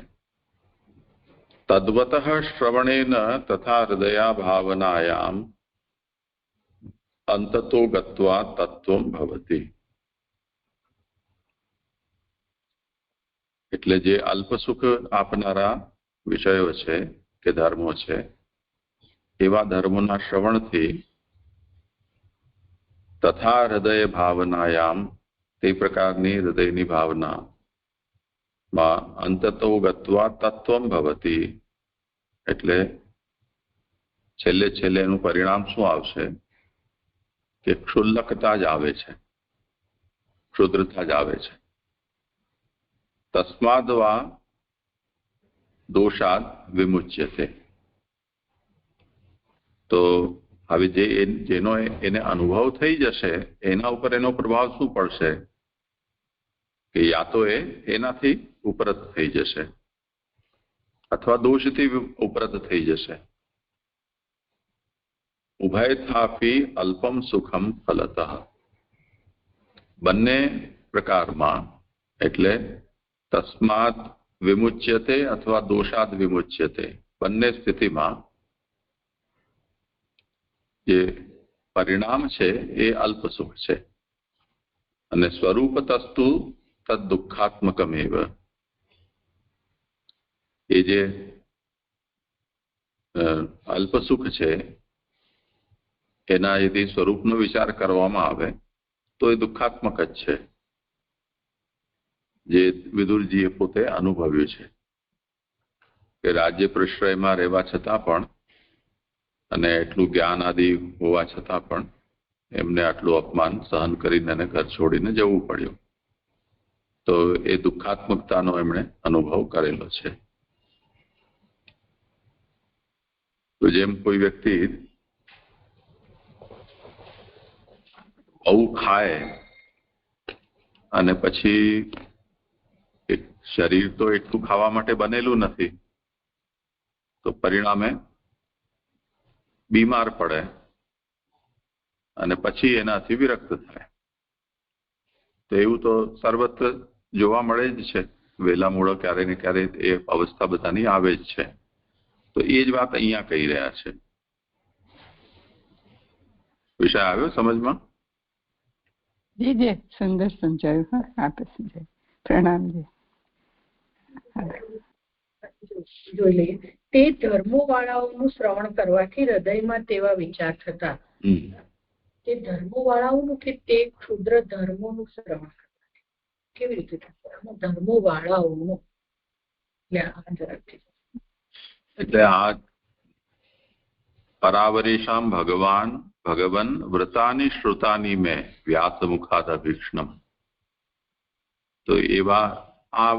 તદ્વતઃ શ્રવણેન તથા હૃદયા ભાવનાયામ અંતતો ગત્વા તત્વમ ભવતી. એટલે જે અલ્પ સુખ આપનારા વિષયો છે કે ધર્મો છે, એવા ધર્મોના શ્રવણથી તથા હૃદય ભાવનાયામ, તે પ્રકારની હૃદયની ભાવનામાં અંતતો ગત્વા તત્વમ ભવતી, એટલે છેલ્લે છેલ્લે એનું પરિણામ શું આવશે કે ક્ષુલ્લકતા જ આવે છે, ક્ષુદ્રતા જ આવે છે. તસ્માદ વા દોષાદ વિમુચ્યતે. તો હવે જેનો એને અનુભવ થઈ જશે એના ઉપર એનો પ્રભાવ શું પડશે કે યા તો એનાથી ઉપરત થઈ જશે અથવા દોષથી ઉપરત થઈ જશે. ઉભયથાપી અલ્પમ સુખમ ફલતઃ, બંને પ્રકારમાં, એટલે તસ્માદ વિમુચ્યતે અથવા દોષાદ વિમુચ્યતે, બંને સ્થિતિમાં જે પરિણામ છે એ અલ્પ સુખ છે અને સ્વરૂપતસ્તુ તદ દુઃખાત્મકમેવ. એ જે અલ્પ સુખ છે એના યદિ સ્વરૂપનો વિચાર કરવામાં આવે તો એ દુઃખાત્મક જ છે, જે વિદુરજીએ પોતે અનુભવ્યું છે કે રાજ્ય પ્રશ્રયમાં રહેવા છતાં પણ અને એટલું જ્ઞાન આદિ હોવા છતાં પણ એમને આટલું અપમાન સહન કરીને અને ઘર છોડીને જવું પડ્યું. તો એ દુઃખાત્મકતાનો એમણે અનુભવ કરેલો છે. તો જેમ કોઈ વ્યક્તિ બહુ ખાય અને પછી શરીર તો એટલું ખાવા માટે બનેલું નથી, તો પરિણામે બીમાર પડે અને પછી એનાથી વિરક્ત થાય. તો એવું તો સર્વત્ર જોવા મળે જ છે. વેલા મૂળો ક્યારે ને ક્યારે એ અવસ્થા બધાની આવે જ છે. તો એ જ વાત અહીંયા કહી રહ્યા છે. વિષય આવ્યો સમજમાં? જી સુંદર સમજાયું. હા આપે સમજાયું. પ્રણામજી. જોઈ લઈએ. તે ધર્મો વાળાઓનું શ્રવણ કરવાથી હૃદયમાં તેવા વિચાર થતા. તે ધર્મો વાળાઓનું કે તે ક્ષુદ્ર ધર્મોનું શ્રવણ કરવાથી કેવી રીતે ધર્મો વાળાઓનું એટલે આ પરાવરેશામ ભગવન વ્રતાની શ્રુતાની મેં વ્યાસ મુખાદ અભીક્ષણમ. તો એવા આ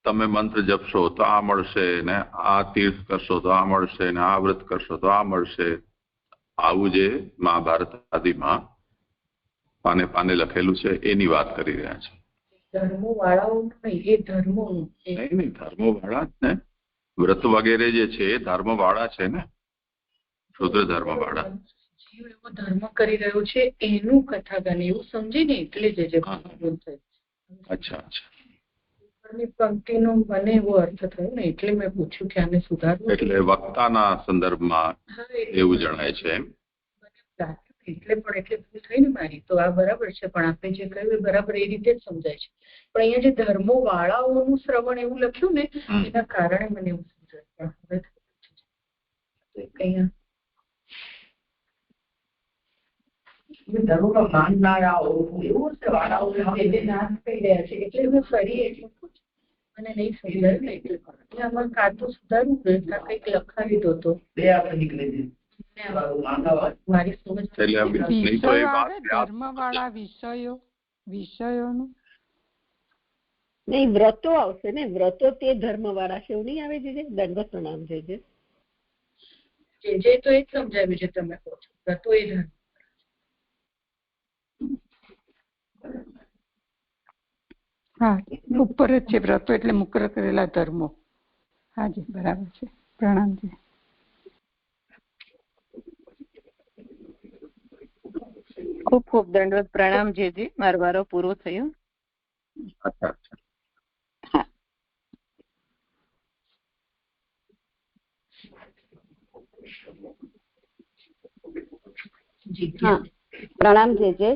તમે મંત્ર જપશો તો આ મળશે, ને આ તીર્થ કરશો તો આ મળશે, ને આ વ્રત કરશો તો આ મળશે. આવું જે મહાભારત આદિમાં પાને પાને લખેલું છે એની વાત કરી રહ્યા છે. ધર્મો વાળાઓ નહીં, ધર્મો વાળા જ ને. વ્રત વગેરે જે છે એ ધર્મ વાળા છે ને, શુદ્ર ધર્મ વાળા. જીવ એવો ધર્મ કરી રહ્યો છે એનું કથાગાન એવું સમજીને એટલે જ અચ્છા પંક્તિનો મને એવો અર્થ થયો ને એટલે મેં પૂછ્યું કે આને સુધારવું. એટલે વક્તાના સંદર્ભમાં એવું જણાય છે એમ. એટલે ભૂલ થઈ ને મારી. તો આ બરાબર છે, પણ આપણે જે કહ્યું એ બરાબર એ રીતે જ સમજાય છે. પણ અહીંયા જે ધર્મો વાળાઓનું શ્રવણ એવું લખ્યું ને એના કારણે મને એવું સમજાય. ધર્મો માનનારાઓ એવું છે વાળાઓ નાશ થઈ રહ્યા છે એટલે મેં ફરી એટલું મને નહીં સમજાયું ને એટલે આમાં કાતું સુધારવું જોઈએ. કંઈક લખાવી દો તો બે આપણે નીકળી જઈએ. મારી સમજ ધર્મ વાળા વિષયોનું નહીં, વ્રતો આવશે ને. વ્રતો તે ધર્મ વાળા છે એવું નહીં આવે છે. દંડવત પ્રણામ છે જે તો એ જ સમજાવ્યું છે તમે કહો છો. વ્રતો એ ધર્મ હા ઉપર જ છે. વ્રતો એટલે મુકર કરેલા ધર્મો. હાજી બરાબર છે. પ્રણામજી. ખૂબ ખૂબ દંડવત પ્રણામ. જે મારો વારો પૂરો થયો. પ્રણામ. જે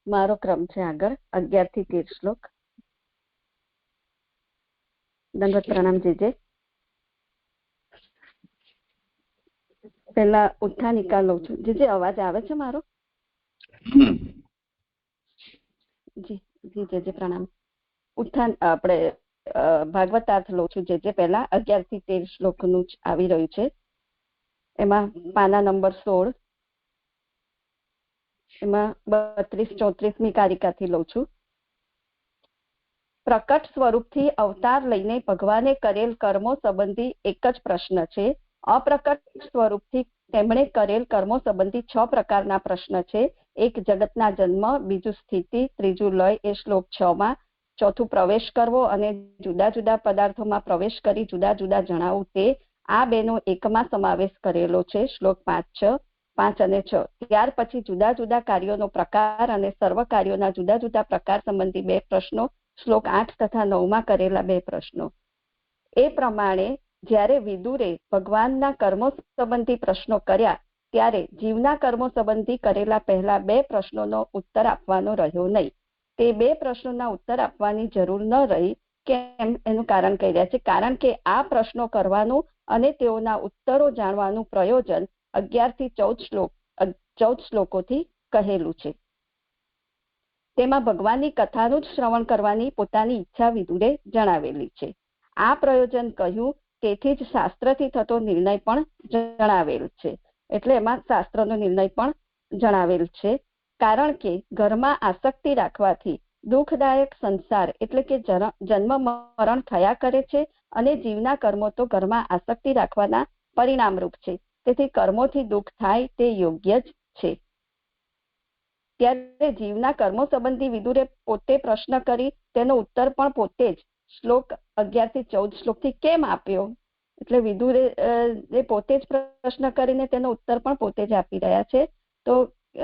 મારો ક્રમ છે આગળ 11 થી 13 શ્લોક. દંડવત પ્રણામ. જે પેલા ઉત્થાન નિકાલ લઉં છું. જે અવાજ આવે છે મારો? જી જે પ્રણામ. ઉત્થાન આપણે ભાગવતાર્થ લઉં છું. જે પહેલા 11 થી 13 શ્લોકનું જ આવી રહ્યું છે. એમાં પાના નંબર 16 એમાં 32-34મી કારિકાથી લઉં છું. પ્રકટ સ્વરૂપથી અવતાર લઈને ભગવાને કરેલ કર્મો સંબંધી એક જ પ્રશ્ન છે. અપ્રકટ સ્વરૂપથી તેમણે કરેલ કર્મો સંબંધી 6 પ્રકારના પ્રશ્ન છે. એક જગતના જન્મ, બીજું સ્થિતિ, ત્રીજું લય એ શ્લોક 6માં, ચોથું પ્રવેશ કરવો અને જુદા જુદા પદાર્થોમાં પ્રવેશ કરી જુદા જુદા જણાવવું તે આ બેનો એકમાં સમાવેશ કરેલો છે. શ્લોક 5 અને 6. ત્યાર પછી જુદા જુદા કાર્યોનો પ્રકાર અને સર્વ કાર્યોના જુદા જુદા પ્રકાર સંબંધી 2 પ્રશ્નો શ્લોક 8 તથા 9માં કરેલા 2 પ્રશ્નો. એ પ્રમાણે જ્યારે વિદુરે ભગવાનના કર્મો સંબંધી પ્રશ્નો કર્યા ત્યારે જીવના કર્મો સંબંધી કરેલા પહેલા 2 પ્રશ્નોનો ઉત્તર આપવાનો રહ્યો નહીં. તે 2 પ્રશ્નોના ઉત્તર આપવાની જરૂર ન રહી. કેમ? એનું કારણ કહી રહ્યા છે. કારણ કે આ પ્રશ્નો કરવાનું અને તેઓના ઉત્તરો જાણવાનું પ્રયોજન 11 થી 14 શ્લોકોથી કહેલું છે. તેમાં ભગવાનની કથાનું જ શ્રવણ કરવાની પોતાની ઈચ્છા વિદુરે જણાવેલી છે. આ પ્રયોજન કહ્યું તેથી જ શાસ્ત્રથી થતો નિર્ણય પણ જણાવેલ છે. એટલે એમાં શાસ્ત્રનો નિર્ણય પણ જણાવેલ છે. કારણ કે ઘરમાં આસક્તિ રાખવાથી દુઃખદાયક સંસાર એટલે કે જન્મ મરણ થયા કરે છે અને જીવના કર્મો તો ઘરમાં આસક્તિ રાખવાના પરિણામરૂપ છે. તેથી કર્મોથી દુઃખ થાય તે યોગ્ય જ છે. ત્યારે જીવના કર્મો સંબંધી વિદુરે પોતે પ્રશ્ન કરી તેનો ઉત્તર પણ પોતે જ શ્લોક 11 થી 14 શ્લોકથી કેમ આપ્યો? એટલે વિદુરે પોતે જ પ્રશ્ન કરીને તેનો ઉત્તર પણ પોતે જ આપી રહ્યા છે. તો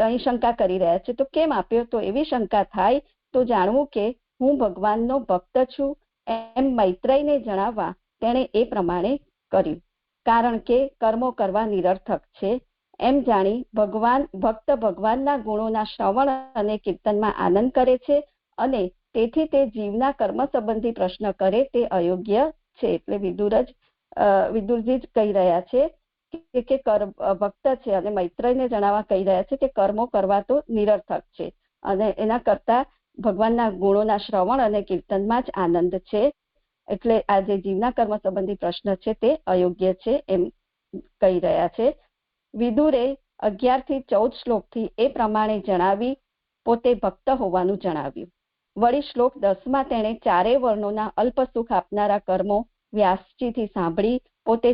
અહીં શંકા કરી રહ્યા છે. તો કેમ આપ્યો? તો એવી શંકા થાય તો જાણવું કે હું ભગવાનનો ભક્ત છું એમ મૈત્રેયને જણાવવા તેણે એ પ્રમાણે કર્યું. કારણ કે કર્મો કરવા નિરર્થક છે એમ જાણી ભક્ત ભગવાનના ગુણોના શ્રવણ અને કીર્તનમાં આનંદ કરે છે અને તેથી તે જીવના કર્મ સંબંધી પ્રશ્ન કરે તે અયોગ્ય છે. એટલે વિદુરજી જ કહી રહ્યા છે કે ભક્ત છે અને મૈત્રેયને જણાવવા કહી રહ્યા છે કે કર્મો કરવા તો નિરર્થક છે અને એના કરતા ભગવાનના ગુણોના શ્રવણ અને કીર્તનમાં જ આનંદ છે. એટલે આ જે જીવના કર્મ સંબંધી પ્રશ્ન છે તે અયોગ્ય છે એમ કહી રહ્યા છે. વિદુરે 11 થી 14 શ્લોકથી એ પ્રમાણે જણાવી પોતે ભક્ત હોવાનું જણાવ્યું. વળી શ્લોક 10 તેણે ચારેય વર્ણોના અલ્પ સુખ આપનારા કર્મો વ્યાસજીથી સાંભળી પોતે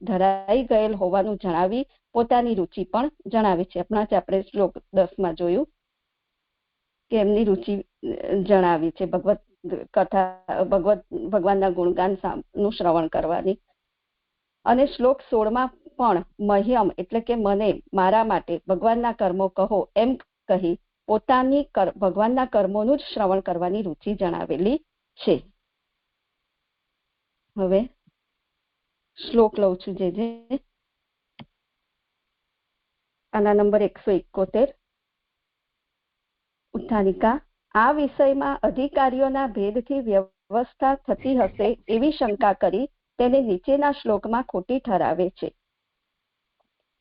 ધરાઈ ગયેલ હોવાનું જણાવી પોતાની રુચિ પણ જણાવી છે. હમણાં જ આપણે શ્લોક 10 જોયું કે એમની રુચિ જણાવી છે ભગવાનના ગુણગાન નું શ્રવણ કરવાની. અને શ્લોક 16 પણ મહ્યમ એટલે કે મને મારા માટે ભગવાનના કર્મો કહો એમ કહી પોતાની ભગવાનના કર્મોનું જ શ્રવણ કરવાની રુચિ જણાવેલી છે. હવે શ્લોક લઉં છું જે આના નંબર 171. ઉત્થાનિકા. આ વિષયમાં અધિકારીઓના ભેદથી વ્યવસ્થા થતી હશે એવી શંકા કરી તેને નીચેના શ્લોકમાં ખોટી ઠરાવે છે.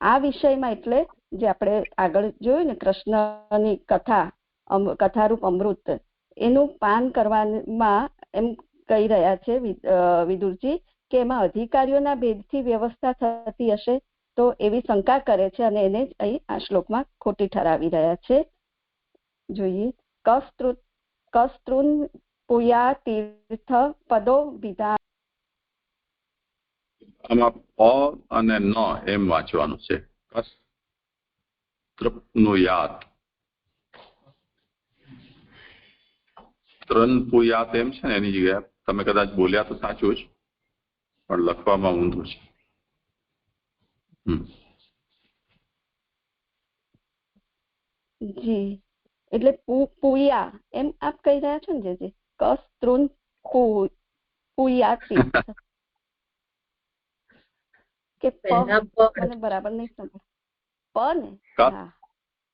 આ વિષયમાં એટલે જે આપણે આગળ જોયું ને કૃષ્ણની કથારૂપ અમૃત એનું પાન કરવામાં એમ કહી રહ્યા છે વિદુરજી કે એમાં અધિકારીઓના ભેદથી વ્યવસ્થા થતી હશે તો એવી શંકા કરે છે અને એને જ અહીં આ શ્લોકમાં ખોટી ઠરાવી રહ્યા છે. જોઈએ. કસ્તૃન પુયા તીર્થ પદો વિધાન. આમાં પ અને ન એમ વાંચવાનું છે. કસ્તૃપ્નુયાત ત્રનપુયાત એમ છે ને એની જગ્યાએ તમે કદાચ બોલ્યા તો સાચું જ પણ લખવામાં ઊંધું છે. જી એટલે પુયા એમ આપ કહી રહ્યા છો ને જે કસ્તૃન પુયાતી કે મને બરાબર નહીં સમજ. પ ને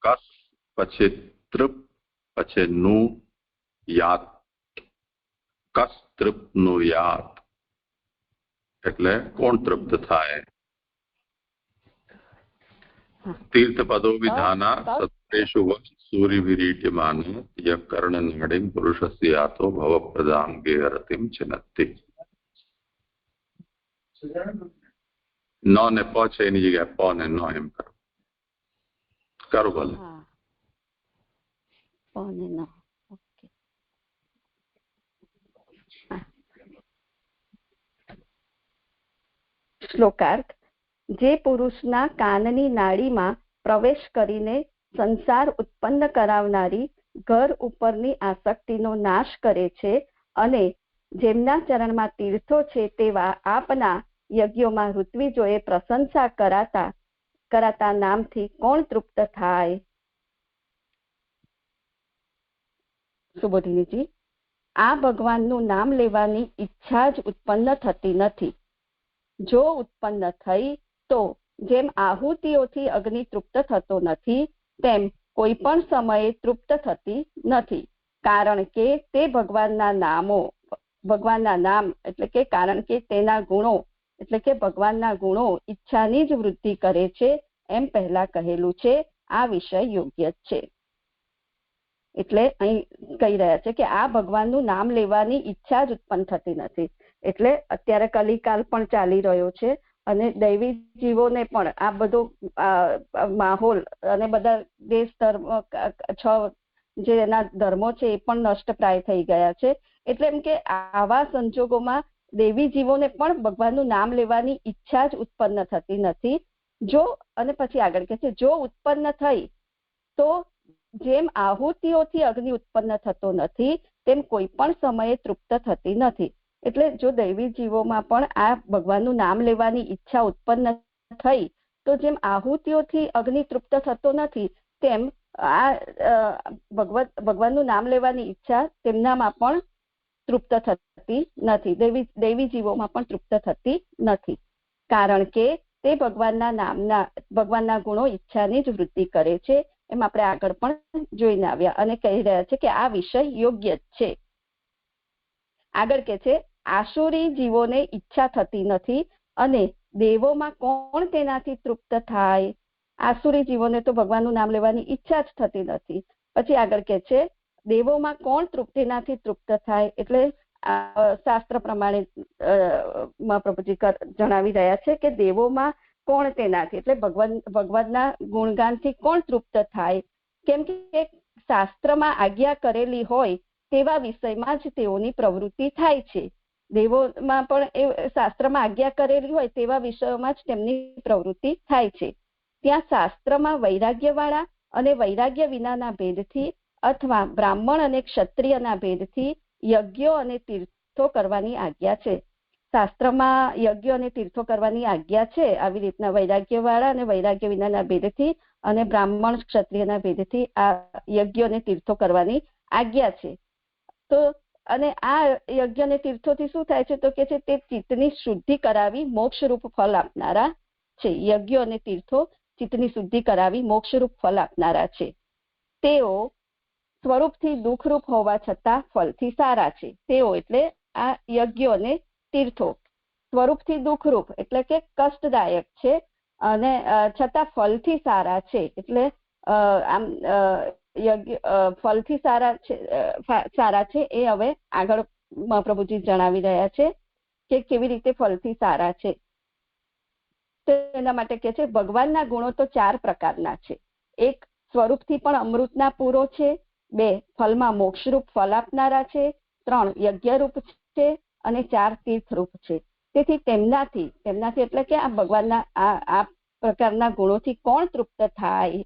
કસ પછી તૃપ પછી નું યાત કસ તૃપ નું યાત એટલે કોણ તૃપ્ત થાય. તીર્થપદો વિધાના સત્રેષુ સૂર્યવિરીટ્યમાન યઃ કર્ણનાડીમ પુરુષસ્ય યાતો ભવપ્રદામ ગેહરતિમ ચિનત્તિ. ન ને પ છે એની જગ્યાએ પ ને ન એમ કરો. કરો ભલે. શ્લોકાર્થ. જે પુરુષના કાનની નાડીમાં પ્રવેશ કરીને સંસાર ઉત્પન્ન કરાવનારી ઘર ઉપરની આસક્તિનો નાશ કરે છે અને જેમના ચરણમાં તીર્થો છે તેવા આપના યજ્ઞોમાં ઋત્વિજોએ પ્રશંસા કરાતા નામથી કોણ તૃપ્ત થાય. સુબોધિનીજી. આ ભગવાનનું નામ લેવાની ઈચ્છા જ ઉત્પન્ન થતી નથી. જો ઉત્પન્ન થઈ તો જેમ આહુતિઓથી અગ્નિ તૃપ્ત થતો નથી તેમ કોઈ પણ સમયે તૃપ્ત થતી નથી. કારણ કે તે ભગવાનના નામ એટલે કે કારણ કે તેના ગુણો એટલે કે ભગવાનના ગુણો ઈચ્છાની જ વૃદ્ધિ કરે છે એમ પહેલા કહેલું છે. આ વિષય યોગ્ય છે. એટલે અહીં કહી રહ્યા છે કે આ ભગવાનનું નામ લેવાની ઈચ્છા જ ઉત્પન્ન થતી નથી. એટલે અત્યારે કલિકાલ પણ ચાલી રહ્યો છે અને દૈવી જીવોને પણ આ બધો માહોલ અને બધા દેશ ધર્મ જે એના ધર્મો છે એ પણ નષ્ટપ્રાય થઈ ગયા છે. એટલે એમ કે આવા સંજોગોમાં દેવી જીવોને પણ ભગવાનનું નામ લેવાની ઈચ્છા જ ઉત્પન્ન થતી નથી. જો અને પછી આગળ કહે છે જો ઉત્પન્ન થઈ તો જેમ આહુતિઓથી અગ્નિ ઉત્પન્ન થતો નથી તેમ કોઈ પણ સમયે તૃપ્ત થતી નથી. એટલે જો દૈવી જીવોમાં પણ આ ભગવાનનું નામ લેવાની ઈચ્છા ઉત્પન્ન થઈ તો જેમ આહુતિઓથી અગ્નિ તૃપ્ત થતો નથી તેમ આ ભગવાનનું નામ લેવાની ઈચ્છા તેમનામાં પણ તૃપ્ત થતી નથી. દૈવી જીવોમાં પણ તૃપ્ત થતી નથી. કારણ કે તે ભગવાનના ગુણો ઈચ્છાની જ વૃદ્ધિ કરે છે. એમ આપણે આગળ પણ જોઈને આવ્યા અને કહી રહ્યા છે કે આ વિષય યોગ્ય જ છે. આગળ કે છે આસુરી જીવોને ઈચ્છા થતી નથી અને દેવોમાં કોણ તેનાથી તૃપ્ત થાય. આસુરી જીવોને તો ભગવાનનું નામ લેવાની ઈચ્છા જ થતી નથી. પછી આગળ કે છે દેવોમાં કોણ તેનાથી તૃપ્ત થાય, એટલે શાસ્ત્ર પ્રમાણે મહાપ્રભુજી જણાવી રહ્યા છે કે દેવોમાં કોણ તેનાથી, એટલે ભગવાનના ગુણગાનથી કોણ તૃપ્ત થાય. કેમ કે શાસ્ત્રમાં આજ્ઞા કરેલી હોય તેવા વિષયમાં જ તેઓની પ્રવૃત્તિ થાય છે. દેવોમાં પણ એ શાસ્ત્રમાં આજ્ઞા કરેલી હોય તેવા વિષયોમાં જ તેમની પ્રવૃત્તિ થાય છે. ત્યાં શાસ્ત્રમાં વૈરાગ્યવાળા અને વૈરાગ્ય વિનાના ભેદથી અથવા બ્રાહ્મણ અને ક્ષત્રિયના ભેદથી યજ્ઞો અને તીર્થો કરવાની આજ્ઞા છે. શાસ્ત્રમાં યજ્ઞો અને તીર્થો કરવાની આજ્ઞા છે. આવી રીતના વૈરાગ્યવાળા અને વૈરાગ્ય વિનાના ભેદથી અને બ્રાહ્મણ ક્ષત્રિયના ભેદથી આ યજ્ઞો અને તીર્થો કરવાની આજ્ઞા છે. તો અને આ યજ્ઞ અને તીર્થોથી શું થાય છે તો કે છે તે ચિત્તની શુદ્ધિ કરાવી મોક્ષરૂપ ફળ આપનારા છે. યજ્ઞો અને તીર્થો ચિત્તની શુદ્ધિ કરાવી મોક્ષરૂપ ફળ આપનારા છે. તેઓ સ્વરૂપથી દુઃખરૂપ હોવા છતાં ફળથી સારા છે. તેઓ એટલે આ યજ્ઞો અને તીર્થો સ્વરૂપથી દુઃખરૂપ એટલે કે કષ્ટદાયક છે અને છતાં ફળથી સારા છે. એટલે આમ ફળથી સારા છે એ હવે આગળ મહાપ્રભુજી જણાવી રહ્યા છે કે કેવી રીતે ફળથી સારા છે. તો એના માટે કે છે ભગવાનના ગુણો તો 4 પ્રકારના છે. 1 સ્વરૂપથી પણ અમૃતના પૂરો છે. 2 ફલમાં મોક્ષરૂપ ફલ આપનારા છે. 3 યજ્ઞરૂપ છે અને 4 તીર્થરૂપ છે. તેથી તેમનાથી એટલે કે આ ભગવાનના આ પ્રકારના ગુણોથી કોણ તૃપ્ત થાય.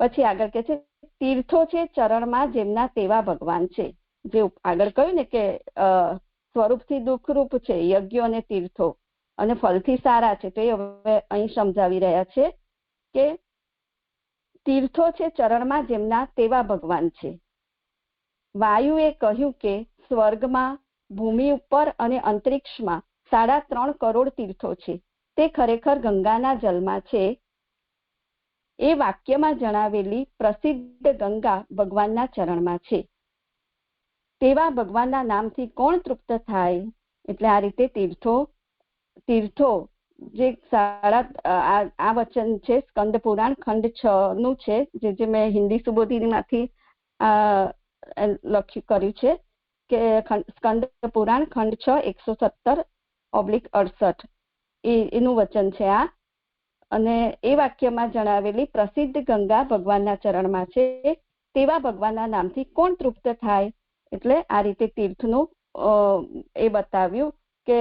પછી આગળ કે છે તીર્થો છે ચરણમાં જેમના તેવા ભગવાન છે. જે આગળ કહ્યું ને કે સ્વરૂપથી દુઃખરૂપ છે યજ્ઞો અને તીર્થો અને ફલથી સારા છે. તો એ હવે અહીં સમજાવી રહ્યા છે કે તીર્થો છે ચરણમાં જેમના તેવા ભગવાન છે. વાયુએ કહ્યું કે સ્વર્ગમાં ભૂમિ ઉપર અને અંતરિક્ષમાં 3.5 કરોડ તીર્થો છે. તે ખરેખર ગંગાના જલમાં છે. એ વાક્યમાં જણાવેલી પ્રસિદ્ધ ગંગા ભગવાનના ચરણમાં છે. તેવા ભગવાનના નામથી કોણ તૃપ્ત થાય. એટલે આ રીતે તીર્થો જે આ વચન છે સ્કંદ પુરાણ ખંડ 6 નું છે, જે મેં હિન્દી સુબોધિનીમાંથી કર્યું છે કે સ્કંદ પુરાણ ખંડ 6 117/68 એનું વચન છે આ. અને એ વાક્યમાં જણાવેલી પ્રસિદ્ધ ગંગા ભગવાનના ચરણમાં છે. તેવા ભગવાનના નામથી કોણ તૃપ્ત થાય. એટલે આ રીતે તીર્થનું એ બતાવ્યું કે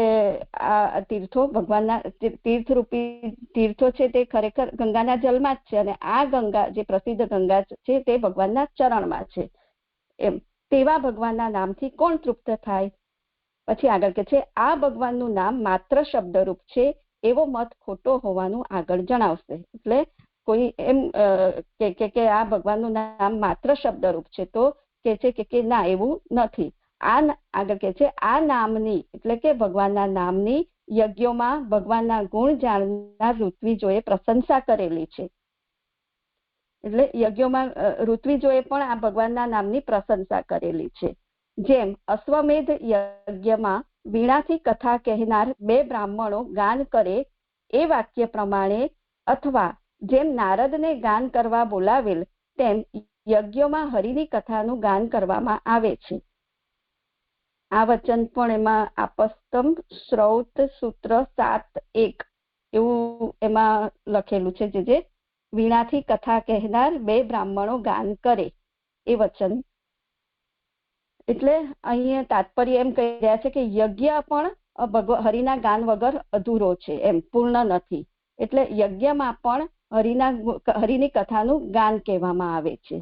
આ તીર્થો ભગવાનના તીર્થરૂપી તીર્થો છે તે ખરેખર ગંગાના જલમાં જ છે અને આ ગંગા જે પ્રસિદ્ધ ગંગા છે તે ભગવાનના ચરણમાં છે. એમ તેવા ભગવાનના નામથી કોણ તૃપ્ત થાય. પછી આગળ કે છે આ ભગવાનનું નામ માત્ર શબ્દરૂપ છે એવો મત ખોટો હોવાનું આગળ જણાવશે. એટલે કોઈ એમ કે આ ભગવાનનું નામ માત્ર શબ્દરૂપ છે તો કે છે કે ના એવું નથી. આગળ કે છે આ નામની એટલે કે ભગવાનના નામની યજ્ઞોમાં ભગવાનના ગુણ જાણનાર ઋત્વિજોએ પ્રશંસા કરેલી છે. એટલે યજ્ઞોમાં ઋત્વિજોએ પણ આ ભગવાનના નામની પ્રશંસા કરેલી છે. જેમ અશ્વમેધ યજ્ઞમાં વીણાથી કથા કહેનાર 2 બ્રાહ્મણો ગાન કરે એ વાક્ય પ્રમાણે અથવા જેમ નારદને ગાન કરવા બોલાવેલ તેમ યજ્ઞોમાં હરિની કથાનું ગાન કરવામાં આવે છે. આ વચન પણ એમાં આપસ્તમ શ્રૌત સૂત્ર 7.1 એવું એમાં લખેલું છે. જે વીણાથી કથા કહેનાર 2 બ્રાહ્મણો ગાન કરે એ વચન. એટલે અહીંયા તાત્પર્ય એમ કહી રહ્યા છે કે યજ્ઞ પણ હરિના ગાન વગર અધૂરો છે, એમ પૂર્ણ નથી. એટલે યજ્ઞમાં પણ હરિની કથાનું ગાન કહેવામાં આવે છે.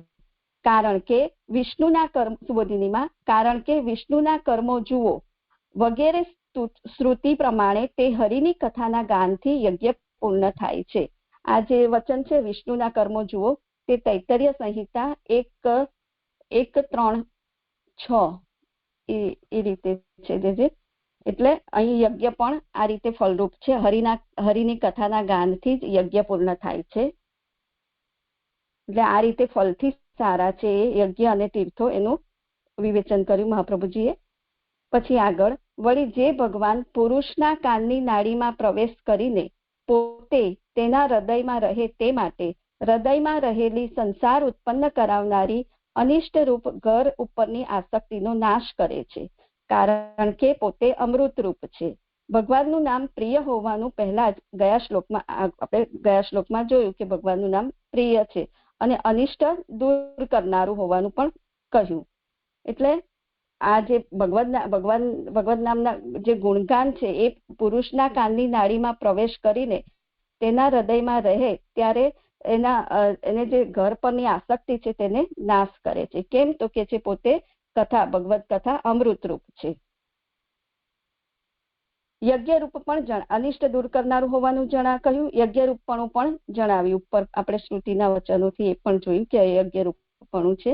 કારણ કે વિષ્ણુના કર્મ સુબોધિનીમાં કારણ કે વિષ્ણુના કર્મો જુઓ વગેરે શ્રુતિ પ્રમાણે તે હરિની કથાના ગાનથી યજ્ઞ પૂર્ણ થાય છે. આ જે વચન છે વિષ્ણુના કર્મો જુઓ તે તૈત્તરીય સંહિતા 1.3.6 એ રીતે છે. જે એટલે અહીં યજ્ઞ પણ આ રીતે ફલરૂપ છે. હરિની કથાના ગાનથી જ યજ્ઞ પૂર્ણ થાય છે. એટલે આ રીતે ફલથી સારા છે એ યજ્ઞ અને તીર્થો એનું વિવેચન કર્યું મહાપ્રભુજીએ. પછી આગળ વળી જે ભગવાન પુરુષના કાનની નાડીમાં પ્રવેશ કરીને પોતે તેના હૃદયમાં રહે તે માટે હૃદયમાં રહેલી સંસાર ઉત્પન્ન કરાવનારી અનિષ્ટ રૂપ ઘર ઉપરની આસક્તિનો નાશ કરે છે, કારણ કે પોતે અમૃત રૂપ છે. ભગવાનનું નામ પ્રિય હોવાનું પહેલા જ ગયા શ્લોકમાં જોયું કે ભગવાનનું નામ પ્રિય છે અને અનિષ્ટ દૂર કરનારું હોવાનું પણ કહ્યું. એટલે આ જે ભગવાન નામના જે ગુણગાન છે એ પુરુષના કાનની નાડીમાં પ્રવેશ કરીને તેના હૃદયમાં રહે ત્યારે એને જે ઘર પરની આસક્તિ છે તેને નાશ કરે છે. કેમ તો કે છે પોતે કથા ભગવત કથા અમૃત રૂપ છે. યજ્ઞ રૂપ પણ અનિષ્ટ દૂર કરનારું હોવાનું કહ્યું. યજ્ઞ રૂપપણું પણ જણાવ્યું. ઉપર આપણે શ્રુતિના વચનોથી એ પણ જોયું કે યજ્ઞ રૂપપણું છે.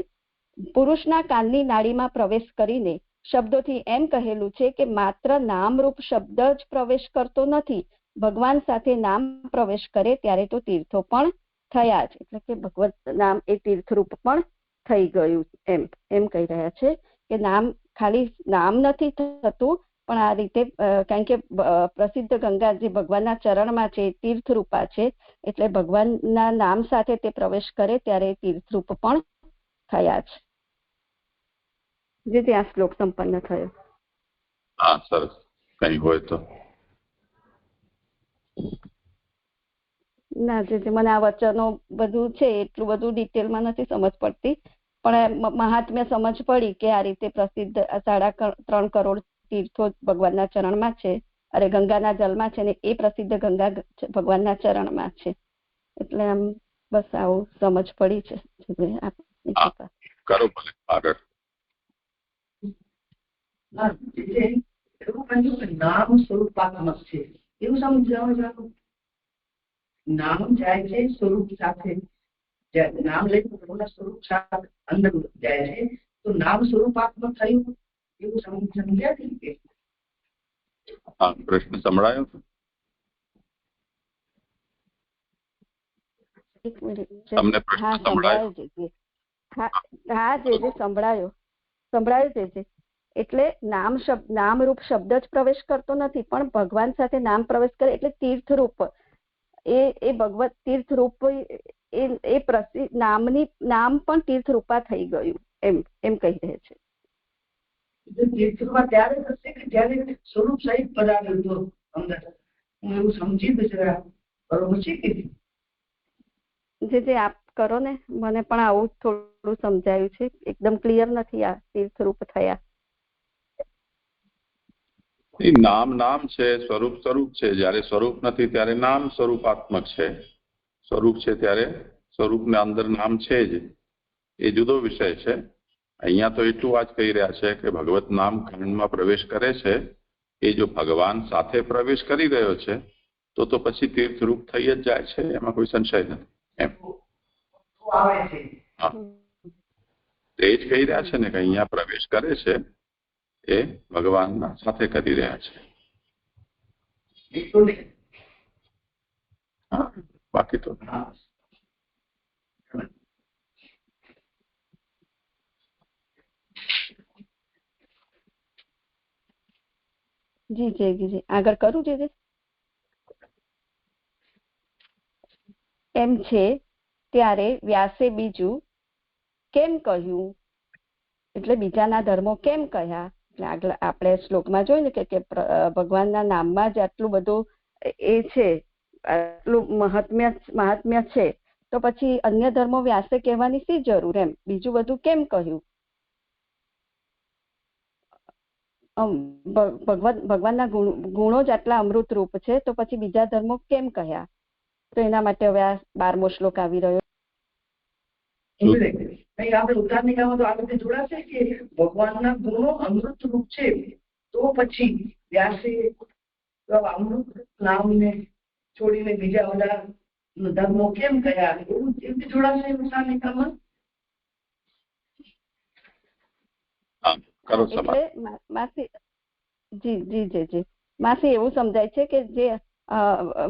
પુરુષના કાનની નાડીમાં પ્રવેશ કરીને શબ્દોથી એમ કહેલું છે કે માત્ર નામરૂપ શબ્દ જ પ્રવેશ કરતો નથી, ભગવાન સાથે નામ પ્રવેશ કરે ત્યારે તો તીર્થો પણ થયા જ. એટલે કે ભગવત નામ એ તીર્થરૂપ પણ થઈ ગયું એમ કહી રહ્યા છે કે નામ ખાલી નામ નથી થતું પણ આ રીતે કારણ કે પ્રસિદ્ધ ગંગા જે ભગવાનના ચરણમાં છે તીર્થરૂપા છે એટલે ભગવાનના નામ સાથે તે પ્રવેશ કરે ત્યારે તીર્થરૂપ પણ થયા છે. જે ત્યાં શ્લોક સંપન્ન થયો. હા સરસ. કઈ હોય તો ના જે મને આ વચનો બધું છે એટલું બધું ડિટેલમાં નથી સમજ પડતી પણ મહાત્મ્ય સમજ પડી કે આ રીતે પ્રસિદ્ધ 3.5 કરોડ તીર્થો ભગવાનના ચરણમાં છે, અરે ગંગાના જલમાં છે ને એ પ્રસિદ્ધ ગંગા ભગવાનના ચરણમાં છે. એટલે આમ બસ આવું સમજ પડી છે. કરો ભલે આગળ. નામ સ્વરૂપાત્મક છે એવું સમજાવો. નામ જાય છે સ્વરૂપ સાથે, નામ લઈને સ્વરૂપ સાથે અંદર જાય છે તો નામ સ્વરૂપાત્મક થયું એવું સમજ્યા કે? હા, પ્રશ્ન સંભળાયો? તમને પ્રશ્ન સંભળાયો? હા જે સંભળાયો છે. એટલે નામરૂપ શબ્દ જ પ્રવેશ કરતો નથી પણ ભગવાન સાથે નામ પ્રવેશ કરે એટલે તીર્થરૂપ એ ભગવત તીર્થરૂપ એ પ્રસિદ્ધ નામ પણ તીર્થરૂપા થઈ ગયું એમ કહી રહે છે. તીર્થરૂપા ત્યારે થશે કે જ્યારે સ્વરૂપ સહિત પધાર્યું તો અંદર. હું એવું સમજી બરોબર છે કે જે આપ કરો ને મને પણ આવું થોડું સમજાયું છે. એકદમ ક્લિયર નથી આ તીર્થરૂપ થયા. નામ છે, સ્વરૂપ છે. જયારે સ્વરૂપ નથી ત્યારે નામ સ્વરૂપાત્મક છે. સ્વરૂપ છે ત્યારે સ્વરૂપના અંદર નામ છે જ, એ જુદો વિષય છે. અહીંયા તો એટલું આ જ કહી રહ્યા છે કે ભગવત નામ કાનમાં પ્રવેશ કરે છે એ જો ભગવાન સાથે પ્રવેશ કરી રહ્યો છે તો પછી તીર્થરૂપ થઈ જ જાય છે, એમાં કોઈ સંશય નથી. એમ હા એ જ કહી રહ્યા છે ને કે અહીંયા પ્રવેશ કરે છે એ ભગવાનના સાથે કરી રહ્યા છે. હા બાકી તો જી આગળ કરું છે. એમ છે ત્યારે વ્યાસે બીજું કેમ કહ્યું એટલે બીજાના ધર્મો કેમ કહ્યા. આગળ આપણે શ્લોકમાં જોયું ને કે ભગવાનના નામમાં જ આટલું બધું એ છે, આટલું મહાત્મ્ય છે તો પછી અન્ય ધર્મો વ્યાસે કહેવાની શી જરૂર એમ બીજું બધું કેમ કહ્યું. ભગવાનના ગુણો જ આટલા અમૃત રૂપ છે તો પછી બીજા ધર્મો કેમ કહ્યા. તો એના માટે હવે આ 12મો શ્લોક આવી રહ્યો. આપણે ઉદાહરણમાં તો આ રીતે જોડાશે કે ભગવાનના ગુણો અમૃત રૂપ છે તો પછી વ્યાસે અમૃત નામને છોડીને બીજા બધા ધર્મો કેમ કયા એવું જોડાશે ઉદાહરણમાં. એટલે જી જી જી જી માસી એવું સમજાય છે કે જે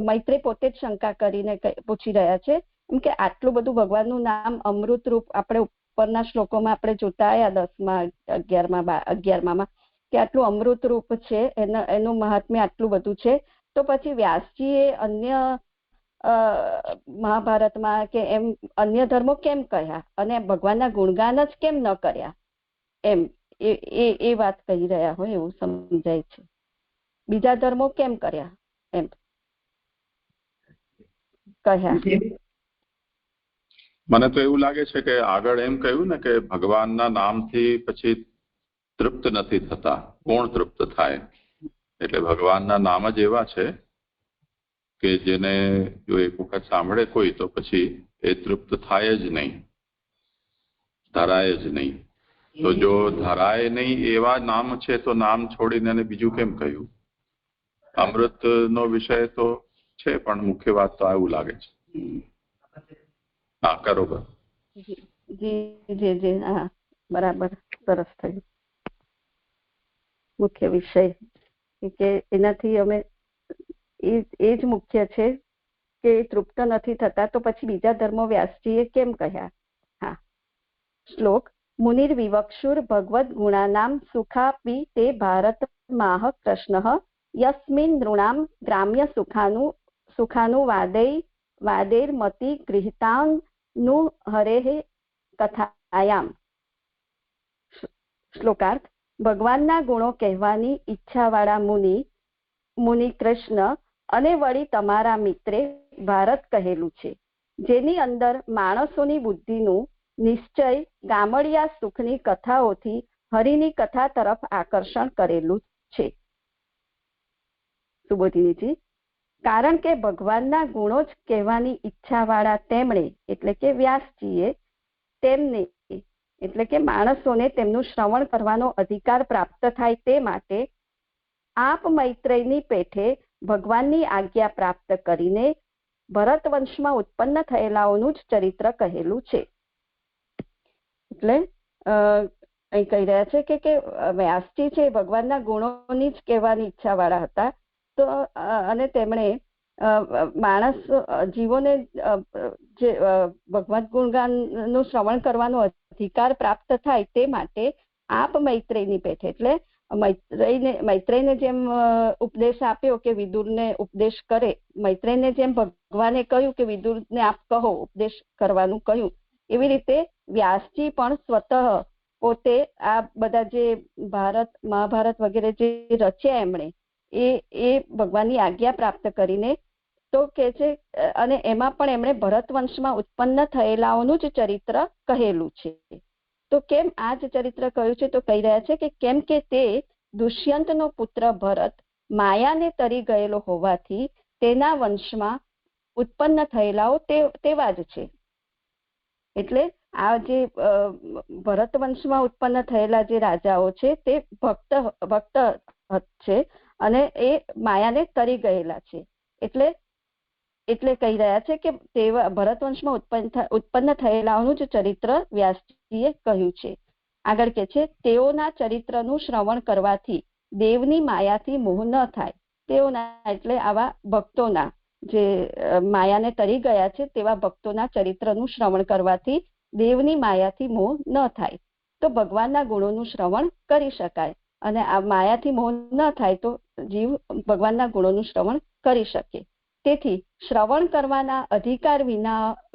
મૈત્રેય પોતે જ શંકા કરીને પૂછી રહ્યા છે એમ કે આટલું બધું ભગવાનનું નામ અમૃત રૂપ આપણે ઉપરના શ્લોકોમાં આપણે જોતા આવ્યા 10માં 11માં કે આટલું અમૃત રૂપ છે, એનું મહાત્મ્ય આટલું બધું છે, તો પછી વ્યાસજીએ અન્ય મહાભારતમાં કે એમ અન્ય ધર્મો કેમ કહ્યા અને ભગવાનના ગુણગાન જ કેમ ન કર્યા એમ એ વાત કહી રહ્યા હોય એવું સમજાય છે. બીજા ધર્મો કેમ કર્યા એમ કહ્યા. મને તો એવું લાગે છે કે આગળ એમ કહ્યું ને કે ભગવાનના નામથી પછી તૃપ્ત નથી થતા, કોણ તૃપ્ત થાય? એટલે ભગવાનના નામ જ એવા છે કે જેને જો એક વખત સાંભળે કોઈ તો પછી એ તૃપ્ત થાય જ નહીં, ધરાય જ નહીં. તો જો ધરાય નહીં એવા નામ છે તો નામ છોડીને એને બીજું કેમ કહ્યું? અમૃતનો વિષય તો છે પણ મુખ્ય વાત તો આવું લાગે છે. હા બરોબર. જી જી જી હા બરાબર, સરસ થયું. મુખ્ય વિષય કે એનાથી અમે એ જ મુખ્ય છે કે તૃપ્ત નથી થતા તો પછી બીજા ધર્મો વ્યાસજીએ કેમ કહ્યા. હા શ્લોક મુનિર વિવક્ષુર ભગવદ ગુણાનામ સુખાપી તે ભારત માહ કૃષ્ણ યસ્મિન નૃણામ ગ્રામ્ય સુખાનું વાદેર મતિ ગૃહિતાનું હરેહ કથાયામ. શ્લોકાર્થ ભગવાનના ગુણો કહેવાની ઈચ્છાવાળા મુનિ કૃષ્ણ અને વળી તમારા મિત્રે ભારત કહેલું છે, જેની અંદર માણસોની બુદ્ધિનું નિશ્ચય ગામડિયા સુખની કથાઓથી હરિની કથા તરફ આકર્ષણ કરેલું છે. સુબોધિનીજી કારણ કે ભગવાનના ગુણો જ કહેવાની ઈચ્છાવાળા તેમણે એટલે કે વ્યાસજીએ તેમને એટલે કે માણસોને તેમનું શ્રવણ કરવાનો અધિકાર પ્રાપ્ત થાય તે માટે આપ મૈત્રેયની પેઠે ભગવાનની આજ્ઞા પ્રાપ્ત કરીને ભરત વંશમાં ઉત્પન્ન થયેલાઓનું જ ચરિત્ર કહેલું છે. એટલે અહીં કહી રહ્યા છે કે વ્યાસજી છે ભગવાનના ગુણોની જ કહેવાની ઈચ્છા વાળા હતા, તો અને તેમણે માણસ જીવોને જે ભગવાન ગુણગાનનું શ્રવણ કરવાનો અધિકાર પ્રાપ્ત થાય તે માટે આપ મૈત્રેયની પેઠે એટલે મૈત્રેયને જેમ ઉપદેશ આપ્યો કે વિદુરને ઉપદેશ કરે, મૈત્રેયને જેમ ભગવાને કહ્યું કે વિદુરને આપ કહો ઉપદેશ કરવાનું કહ્યું, એવી રીતે વ્યાસજી પણ સ્વતઃ પોતે આ બધા જે મહાભારત વગેરે જે રચ્યા એમણે એ ભગવાનની આજ્ઞા પ્રાપ્ત કરીને તો કે છે, અને એમાં પણ એમણે ભરત વંશમાં ઉત્પન્ન થયેલાઓનું જ ચરિત્ર કહેલું છે. તો કેમ આ જ ચરિત્ર કહ્યું છે? તો કહી રહ્યા છે કે કેમ કે તે દુષ્યંતનો પુત્ર ભરત માયાને તરી ગયેલો હોવાથી તેના વંશમાં ઉત્પન્ન થયેલાઓ તેવા જ છે. એટલે આ જે ભરત વંશમાં ઉત્પન્ન થયેલા જે રાજાઓ છે તે ભક્ત છે અને એ માયાને તરી ગયેલા છે. એટલે કહી રહ્યા છે કે તેવા ભરત વંશમાં ઉત્પન્ન થયેલાઓનું જ ચરિત્ર વ્યાસજીએ કહ્યું છે. આગળ કે છે તેઓના ચરિત્રનું શ્રવણ કરવાથી દેવની માયાથી મોહ ન થાય. તેઓના એટલે આવા ભક્તોના જે માયાને તરી ગયા છે તેવા ભક્તોના ચરિત્રનું શ્રવણ કરવાથી દેવની માયાથી મોહ ન થાય તો ભગવાનના ગુણોનું શ્રવણ કરી શકાય, અને આ માયાથી મોહ ન થાય તો જીવ ભગવાનના ગુણોનું શ્રવણ કરી શકે. તેથી શ્રવણ કરવાના અધિકાર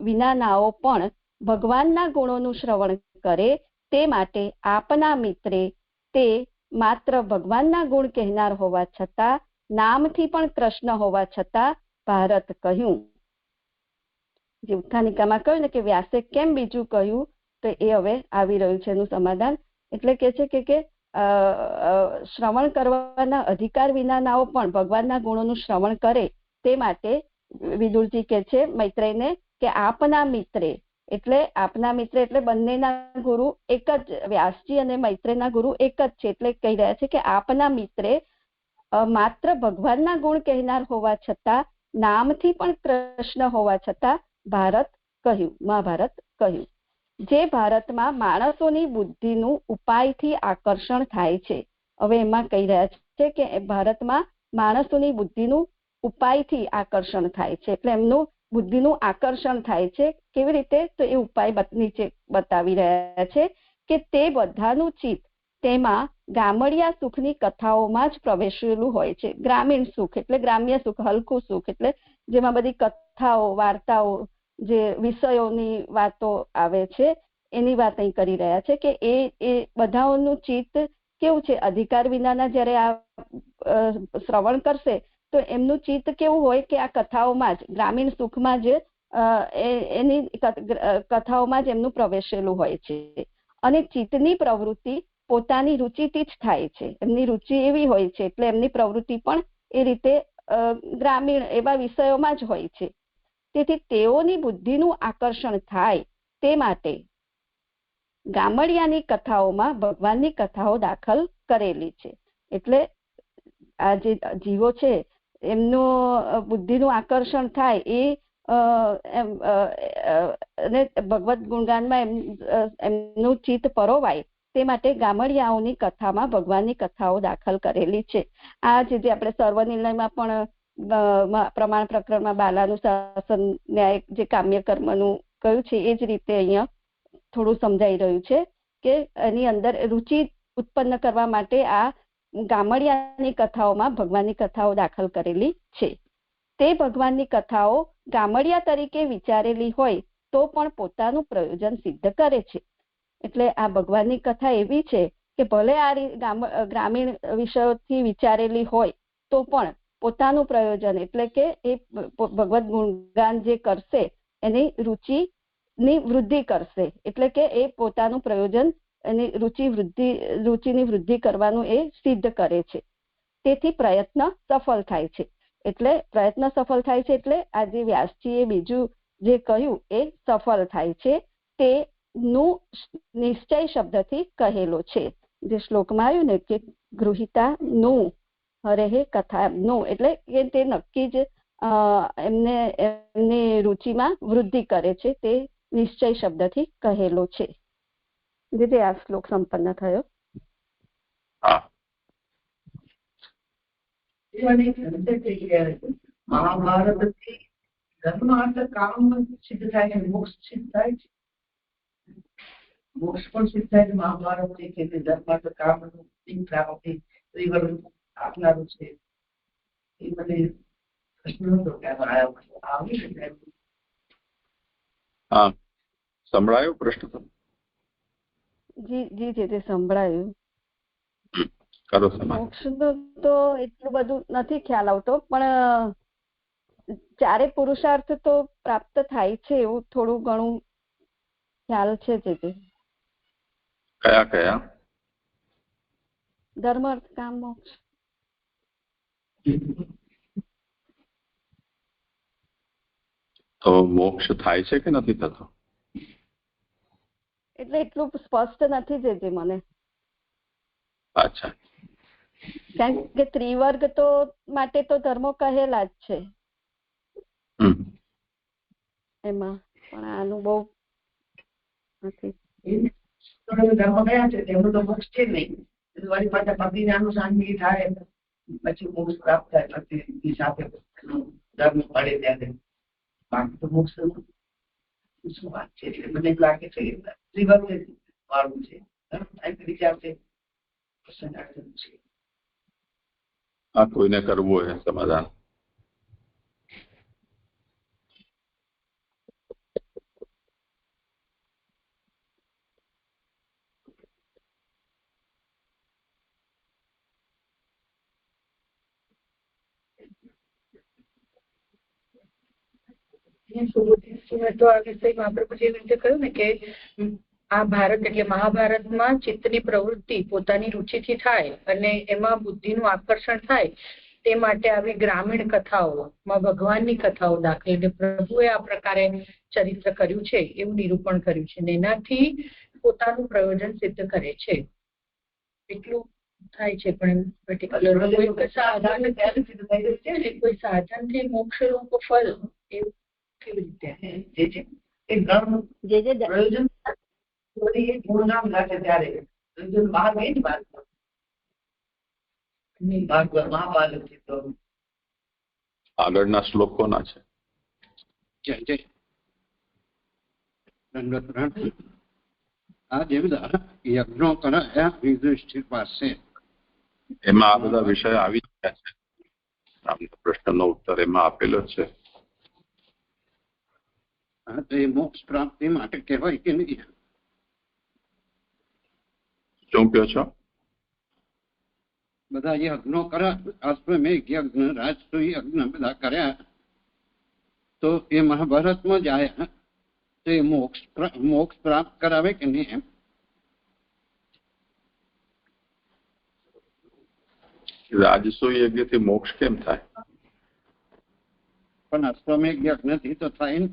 વિનાનાઓ પણ ભગવાનના ગુણોનું શ્રવણ કરે તે માટે આપના મિત્રે તે માત્ર ભગવાનના ગુણ કહેનાર હોવા છતાં નામથી પણ કૃષ્ણ હોવા છતાં ભારત કહ્યું. જે ઉત્થાનિકામાં કહ્યું ને કે વ્યાસે કેમ બીજું કહ્યું, તો એ હવે આવી રહ્યું છે એનું સમાધાન. એટલે કે છે કે શ્રવણ કરવાના અધિકાર વિનાનાઓ પણ ભગવાનના ગુણોનું શ્રવણ કરે તે માટે વિદુરજી કે છે મૈત્રેયને કે આપના મિત્રે એટલે આપના મિત્ર એટલે બંનેના ગુરુ એક જ, વ્યાસજી અને મૈત્રેયના ગુરુ એક જ છે. એટલે કહી રહ્યા છે કે આપના મિત્રે માત્ર ભગવાનના ગુણ કહેનાર હોવા છતાં નામથી પણ કૃષ્ણ હોવા છતાં ભારત કહ્યું, મહાભારત કહ્યું. જે ભારતમાં માણસોની બુદ્ધિનું ઉપાયથી આકર્ષણ થાય છે, હવે એમાં કહી રહ્યા છે કે ભારતમાં માણસોની બુદ્ધિનું ઉપાયથી આકર્ષણ થાય છે. એટલે એમનું બુદ્ધિનું આકર્ષણ થાય છે. કેવી રીતે? તો એ ઉપાય નીચે બતાવી રહ્યા છે કે તે બધાનું ચિત્ત તેમાં ગામડિયા સુખની કથાઓમાં જ પ્રવેશેલું હોય છે. ગ્રામીણ સુખ એટલે ગ્રામ્ય સુખ, હલકું સુખ એટલે જેમાં બધી કથાઓ, વાર્તાઓ, જે વિષયોની વાતો આવે છે એની વાત અહીં કરી રહ્યા છે કે એ બધાઓનું ચિત્ત કેવું છે? અધિકાર વિનાના જ્યારે આ શ્રવણ કરશે તો એમનું ચિત્ત કેવું હોય કે આ કથાઓમાં જ, ગ્રામીણ સુખમાં જ એની કથાઓમાં જ એમનું પ્રવેશેલું હોય છે. અને ચિત્તની પ્રવૃત્તિ પોતાની રુચિથી જ થાય છે. એમની રુચિ એવી હોય છે એટલે એમની પ્રવૃત્તિ પણ એ રીતે ગ્રામીણ એવા વિષયોમાં જ હોય છે. તેથી તેઓની બુદ્ધિનું આકર્ષણ થાય તે માટે ગામડિયાની કથાઓમાં ભગવાનની કથાઓ દાખલ કરેલી છે. એટલે આ જે જીવો છે એમનું બુદ્ધિનું આકર્ષણ થાય એ અને ભગવત ગુણગાનમાં એમનું ચિત્ત પરોવાય તે માટે ગામડિયાઓની કથામાં ભગવાનની કથાઓ દાખલ કરેલી છે. આ જે આપણે સર્વનિર્ણયમાં પણ પ્રમાણ પ્રકરણમાં બાલાનું શાસન ન્યાય જે કામ્ય કર્મનું કહ્યું છે એ જ રીતે અહીંયા થોડું સમજાઈ રહ્યું છે કે એની અંદર રુચિ ઉત્પન્ન કરવા માટે આ ગામડિયાની કથાઓમાં ભગવાનની કથાઓ દાખલ કરેલી છે. તે ભગવાનની કથાઓ ગામડિયા તરીકે વિચારેલી હોય તો પણ પોતાનું પ્રયોજન સિદ્ધ કરે છે. એટલે આ ભગવાનની કથા એવી છે કે ભલે આ ગ્રામીણ વિષયોથી વિચારેલી હોય તો પણ પોતાનું પ્રયોજન એટલે કે એ ભગવત ગુણગાન જે કરશે એની રુચિની વૃદ્ધિ કરશે. એટલે કે એ પોતાનું પ્રયોજન એની રુચિની વૃદ્ધિ કરવાનું એ સિદ્ધ કરે છે. તેથી પ્રયત્ન સફળ થાય છે. એટલે પ્રયત્ન સફળ થાય છે એટલે આ જે વ્યાસજીએ બીજું જે કહ્યું એ સફળ થાય છે તેનું નિશ્ચય શબ્દથી કહેલો છે. જે શ્લોકમાં આવ્યું ને કે ગૃહિતા નું હરે કથા નું, એટલે કે તે નક્કી જ એમની રુચિમાં વૃદ્ધિ કરે છે તે નિશ્ચય શબ્દથી કહેલો છે. જે આ શ્લોક સંપન્ન થયો. મહાભારતથી ધર્મ અર્થ કામ સિદ્ધ થાય છે, મોક્ષ સિદ્ધ થાય છે, મોક્ષ પણ સિદ્ધ થાય છે મહાભારતથી કે ધર્મ અર્થ કામ પ્રાપ્તિ આપનારું છે. એ મને પ્રશ્ન હતો કે આવી શકે. હા, સંભળાયો પ્રશ્ન? જી જે સંભળાયું. મોક્ષનું તો એટલું બધું નથી ખ્યાલ આવતો, પણ ચારે પુરુષાર્થ તો પ્રાપ્ત થાય છે એવું થોડું ઘણું ખ્યાલ છે. કયા કયા? ધર્મ અર્થ કામ મોક્ષ. તો મોક્ષ થાય છે કે નથી થતો? એટલે એટલું સ્પષ્ટ નથી જે મને. અચ્છા. કારણ કે ત્રિવર્ગ તો માટે તો ધર્મો કહેલા જ છે એમાં, પણ આનું બહુ નથી. ધર્મ કયા છે તેમનું તો મોક્ષ છે નહીં. વળી પાછા પતિને અનુસાંગી થાય પછી મોક્ષ પ્રાપ્ત થાય. પતિ સાથે ધર્મ પડે ત્યારે બાકી તો મોક્ષ શું વાત છે. એટલે મને લાગે છે ત્રિવર્ગ વાળું છે વિચાર છે. આ કોઈને કરવું હોય સમાધાન. તો આ વિષયમાં આપણે પછી એવી રીતે કહ્યું ને કે આ ભારત એટલે મહાભારતમાં ચિત્તની પ્રવૃત્તિ પોતાની રુચિથી થાય અને એમાં બુદ્ધિનું આકર્ષણ થાય તે માટે આવી ગ્રામીણ કથાઓમાં ભગવાનની કથાઓ દાખલ એટલે પ્રભુએ આ પ્રકારે ચરિત્ર કર્યું છે એવું નિરૂપણ કર્યું છે અને એનાથી પોતાનું પ્રયોજન સિદ્ધ કરે છે. એટલું થાય છે. પણ પર્ટિક્યુલર કોઈ સાધનથી મોક્ષ રૂપ ફળ એવું કેવી રીતે પ્રયોજન ગુણગામ લાગે ત્યારે બહાર ગઈ વાત ભાગવત મહાભારત થી તો આગળના શ્લોક કોના છે? જય જય દંડવત પ્રણામ. આ જે બધા યજ્ઞો કરાયા યુધિષ્ઠિર પાસે, એમાં આ બધા વિષય આવી ગયા છે. આમનો પ્રશ્નનો ઉત્તર એમાં આપેલો છે. હા, તો એ મોક્ષ પ્રાપ્તિ માટે કહેવાય કે નહીં? શું કહો છો? બધા યજ્ઞો કર્યા, અશ્વમેઘ યજ્ઞ, રાજસૂય યજ્ઞ બધા કર્યા, તો એ મહાભારતમાં જ આવ્યા, તો એ મોક્ષ પ્રાપ્ત કરાવે કે નહીં એમ? રાજસૂય યજ્ઞથી મોક્ષ કેમ થાય? પણ અશ્વમેઘ યજ્ઞથી તો થાય ને.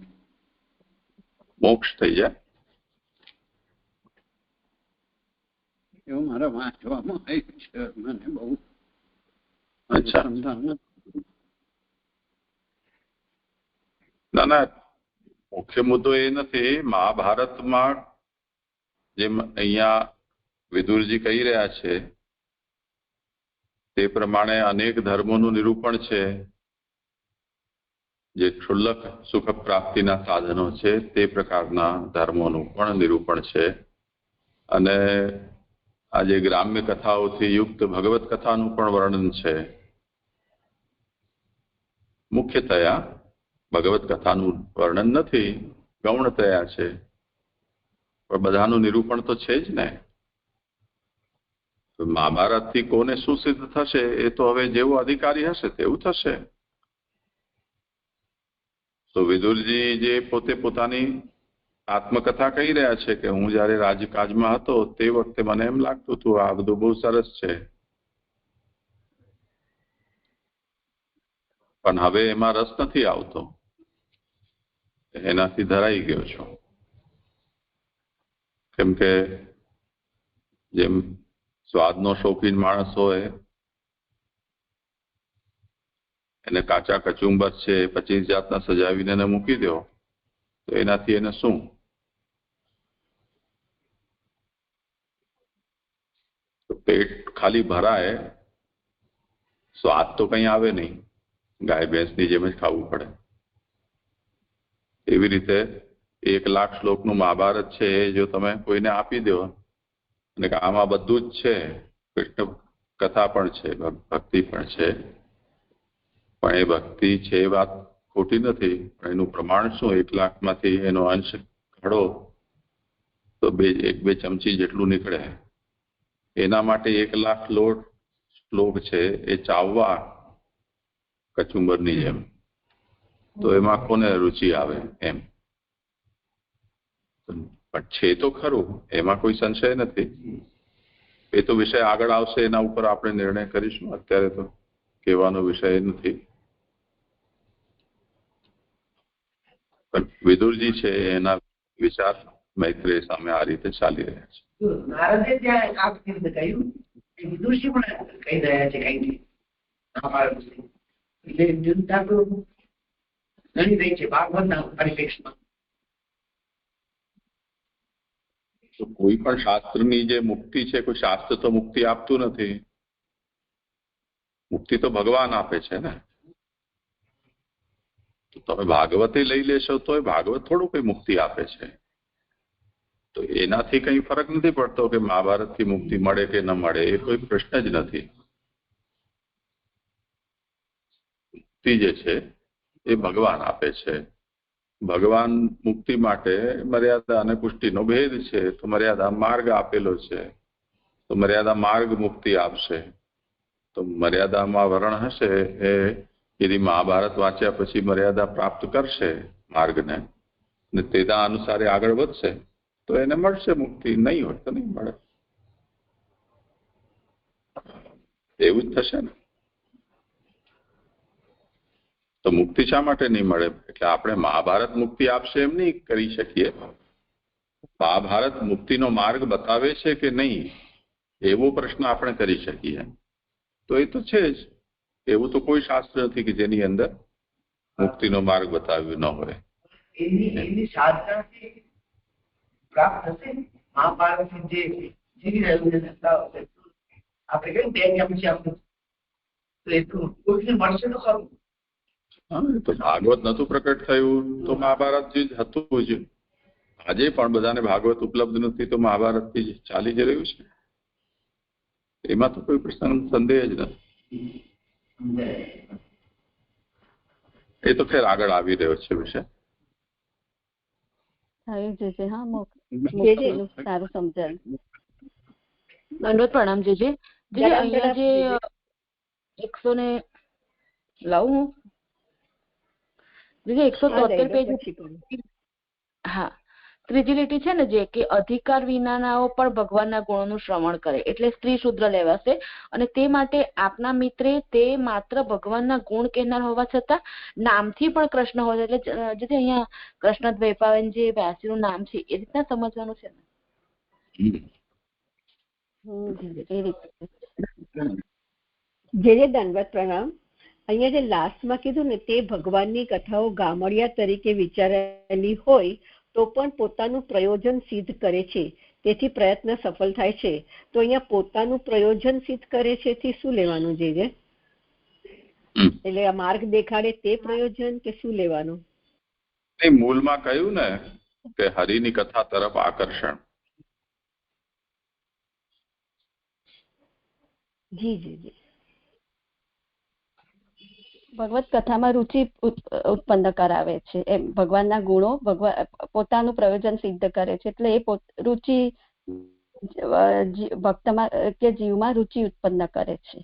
મોક્ષ થઈ જાય એવું મારે વાંચવામાં આવ્યું છે, મને બહુ અચ્છા. સમજાણ. ના ના, મુખ્ય મુદ્દો એ નથી. મહાભારતમાં જેમ અહીંયા વિદુરજી કહી રહ્યા છે તે પ્રમાણે અનેક ધર્મોનું નિરૂપણ છે. જે ક્ષુલ્લક સુખ પ્રાપ્તિના સાધનો છે તે પ્રકારના ધર્મોનું પણ નિરૂપણ છે. અને આ જે ગ્રામ્ય કથાઓથી યુક્ત ભગવત કથાનું પણ વર્ણન છે. મુખ્યતયા ભગવત કથાનું વર્ણન નથી, ગૌણતયા છે, પણ બધાનું નિરૂપણ તો છે જ ને. મહાભારતથી કોને શું સિદ્ધ થશે એ તો હવે જેવો અધિકારી હશે તેવું થશે. તો વિદુરજી જે પોતે પોતાની આત્મકથા કહી રહ્યા છે કે હું જયારે રાજકાજમાં હતો તે વખતે મને એમ લાગતું હતું આ બધું બહુ સરસ છે, પણ હવે એમાં રસ નથી આવતો, એનાથી ધરાઈ ગયો છું. કેમ કે જેમ સ્વાદનો શોખીન માણસ હોય એને કાચા કચુંબર છે 25 જાતના સજાવીને એને મૂકી દો તો એનાથી એને શું? તો પેટ ખાલી ભરાય, સ્વાદ તો કઈ આવે નહીં, ગાય ભેંસની જેમ જ ખાવું પડે. એવી રીતે 1 લાખ શ્લોકનું મહાભારત છે જો તમે કોઈને આપી દો અને આમાં બધું જ છે, કૃષ્ણ કથા પણ છે, ભક્તિ પણ છે, પણ એ ભક્તિ છે એ વાત ખોટી નથી, પણ એનું પ્રમાણ શું? 1 લાખમાંથી એનો અંશ ઘડો તો 1-2 ચમચી જેટલું નીકળે. એના માટે 1 લાખ શ્લોક છે એ ચાવવા કચુંબરની જેમ, તો એમાં કોને રુચિ આવે એમ? પણ છે તો ખરું, એમાં કોઈ સંશય નથી. એ તો વિષય આગળ આવશે, એના ઉપર આપણે નિર્ણય કરીશું, અત્યારે તો કહેવાનો વિષય નથી. પણ વિદુરજી છે એના વિચાર મૈત્રેય સામે આ રીતે ચાલી રહ્યા છે. નારદે ત્યાં આ રીતે કહ્યું, વિદુરજી પણ કહી રહ્યા છે કઈ એટલે જનતા તો ઘણી રહી છે ભાગવતના પરિપ્રેક્ષમાં. કોઈ પણ શાસ્ત્રની જે મુક્તિ છે, કોઈ શાસ્ત્ર તો મુક્તિ આપતું નથી. મુક્તિ તો ભગવાન આપે છે ને. તો તમે ભાગવતે લઈ લેશો તો એ ભાગવત થોડું કોઈ મુક્તિ આપે છે. તો એનાથી કઈ ફરક નથી પડતો કે મહાભારતથી મુક્તિ મળે કે ન મળે, એ કોઈ પ્રશ્ન જ નથી. મુક્તિ જે છે એ ભગવાન આપે છે. ભગવાન મુક્તિ માટે મર્યાદા અને પુષ્ટિનો ભેદ છે, તો મર્યાદા માર્ગ આપેલો છે, તો મર્યાદા માર્ગ મુક્તિ આપશે. તો મર્યાદામાં વરણ હશે એ यदि महाभारत वांच्या પછી મર્યાદા પ્રાપ્ત કરશે માર્ગને ને તેના અનુસારે આગળ વધશે તો એને મળશે મુક્તિ, નહીં હોય તો નહીં મળે. એવું જ થશે ને. તો મુક્તિ શા માટે નહીં મળે? એટલે આપણે મહાભારત મુક્તિ આપશે એમ નહીં કરી શકીએ. મહાભારત મુક્તિનો માર્ગ બતાવે છે કે નહીં એવો પ્રશ્ન આપણે કરી શકીએ. તો એ તો છે જ, એવું તો કોઈ શાસ્ત્ર નથી કે જેની અંદર મુક્તિનો માર્ગ બતાવ્યો ન હોય. એની સાધનાથી પ્રાપ્ત થશે. મહાભારત જે જીવી રહ્યું છે આપણે કઈ 2 ચમચી આપણે તો એટલું કોઈને મળશે તો ખરું. હા, એ તો ભાગવત નતું પ્રકટ થયું તો મહાભારત જ હતું જ. આજે પણ બધાને ભાગવત ઉપલબ્ધ નથી તો મહાભારતથી જ ચાલી જ રહ્યું છે. એમાં તો કોઈ પ્રશ્ન સંદેહ જ નથી. એ તો ખેર આગળ આવી રહ્યો છે વિષય. સારું સમજાયું. દંડવત પ્રણામ જીજે. અહીંયા જે 100 ને લાવું હું જીજે 173 પેજ. હા, ત્રીજી લીટી છે ને જે કે અધિકાર વિનાનાઓ પણ ભગવાનના ગુણોનું શ્રવણ કરે, એટલે સ્ત્રી શુદ્ર લેવાશે. અને તે માટે આપના મિત્રે તે માત્ર ભગવાનના ગુણ કહેનાર હોવા છતાં નામથી પણ કૃષ્ણ હોય, એટલે જે અહીંયા કૃષ્ણ દ્વૈપાયન જે વ્યાસીનું નામ છે એ રીતના સમજવાનું છે ને. જે દંડવત પ્રણામ. અહીંયા જે લાસ્ટમાં કીધું ને તે ભગવાનની કથાઓ ગામડિયા તરીકે વિચારેલી હોય તો પણ પોતાનું પ્રયોજન સિદ્ધ કરે છે, તેથી પ્રયત્ન સફળ થાય છે. તો અહીંયા પોતાનું પ્રયોજન સિદ્ધ કરે છે થી શું લેવાનું છે? એટલે આ માર્ગ દેખાડે તે પ્રયોજન કે શું લેવાનું? મૂળમાં કહ્યું ને કે હરિની કથા તરફ આકર્ષણ. જી જી જી. ભગવત કથામાં રુચિ ઉત્પન્ન કરાવે છે, એમ ભગવાનના ગુણો પોતાનું પ્રયોજન સિદ્ધ કરે છે, એટલે એ રુચિ ભક્તમાં કે જીવમાં રુચિ ઉત્પન્ન કરે છે,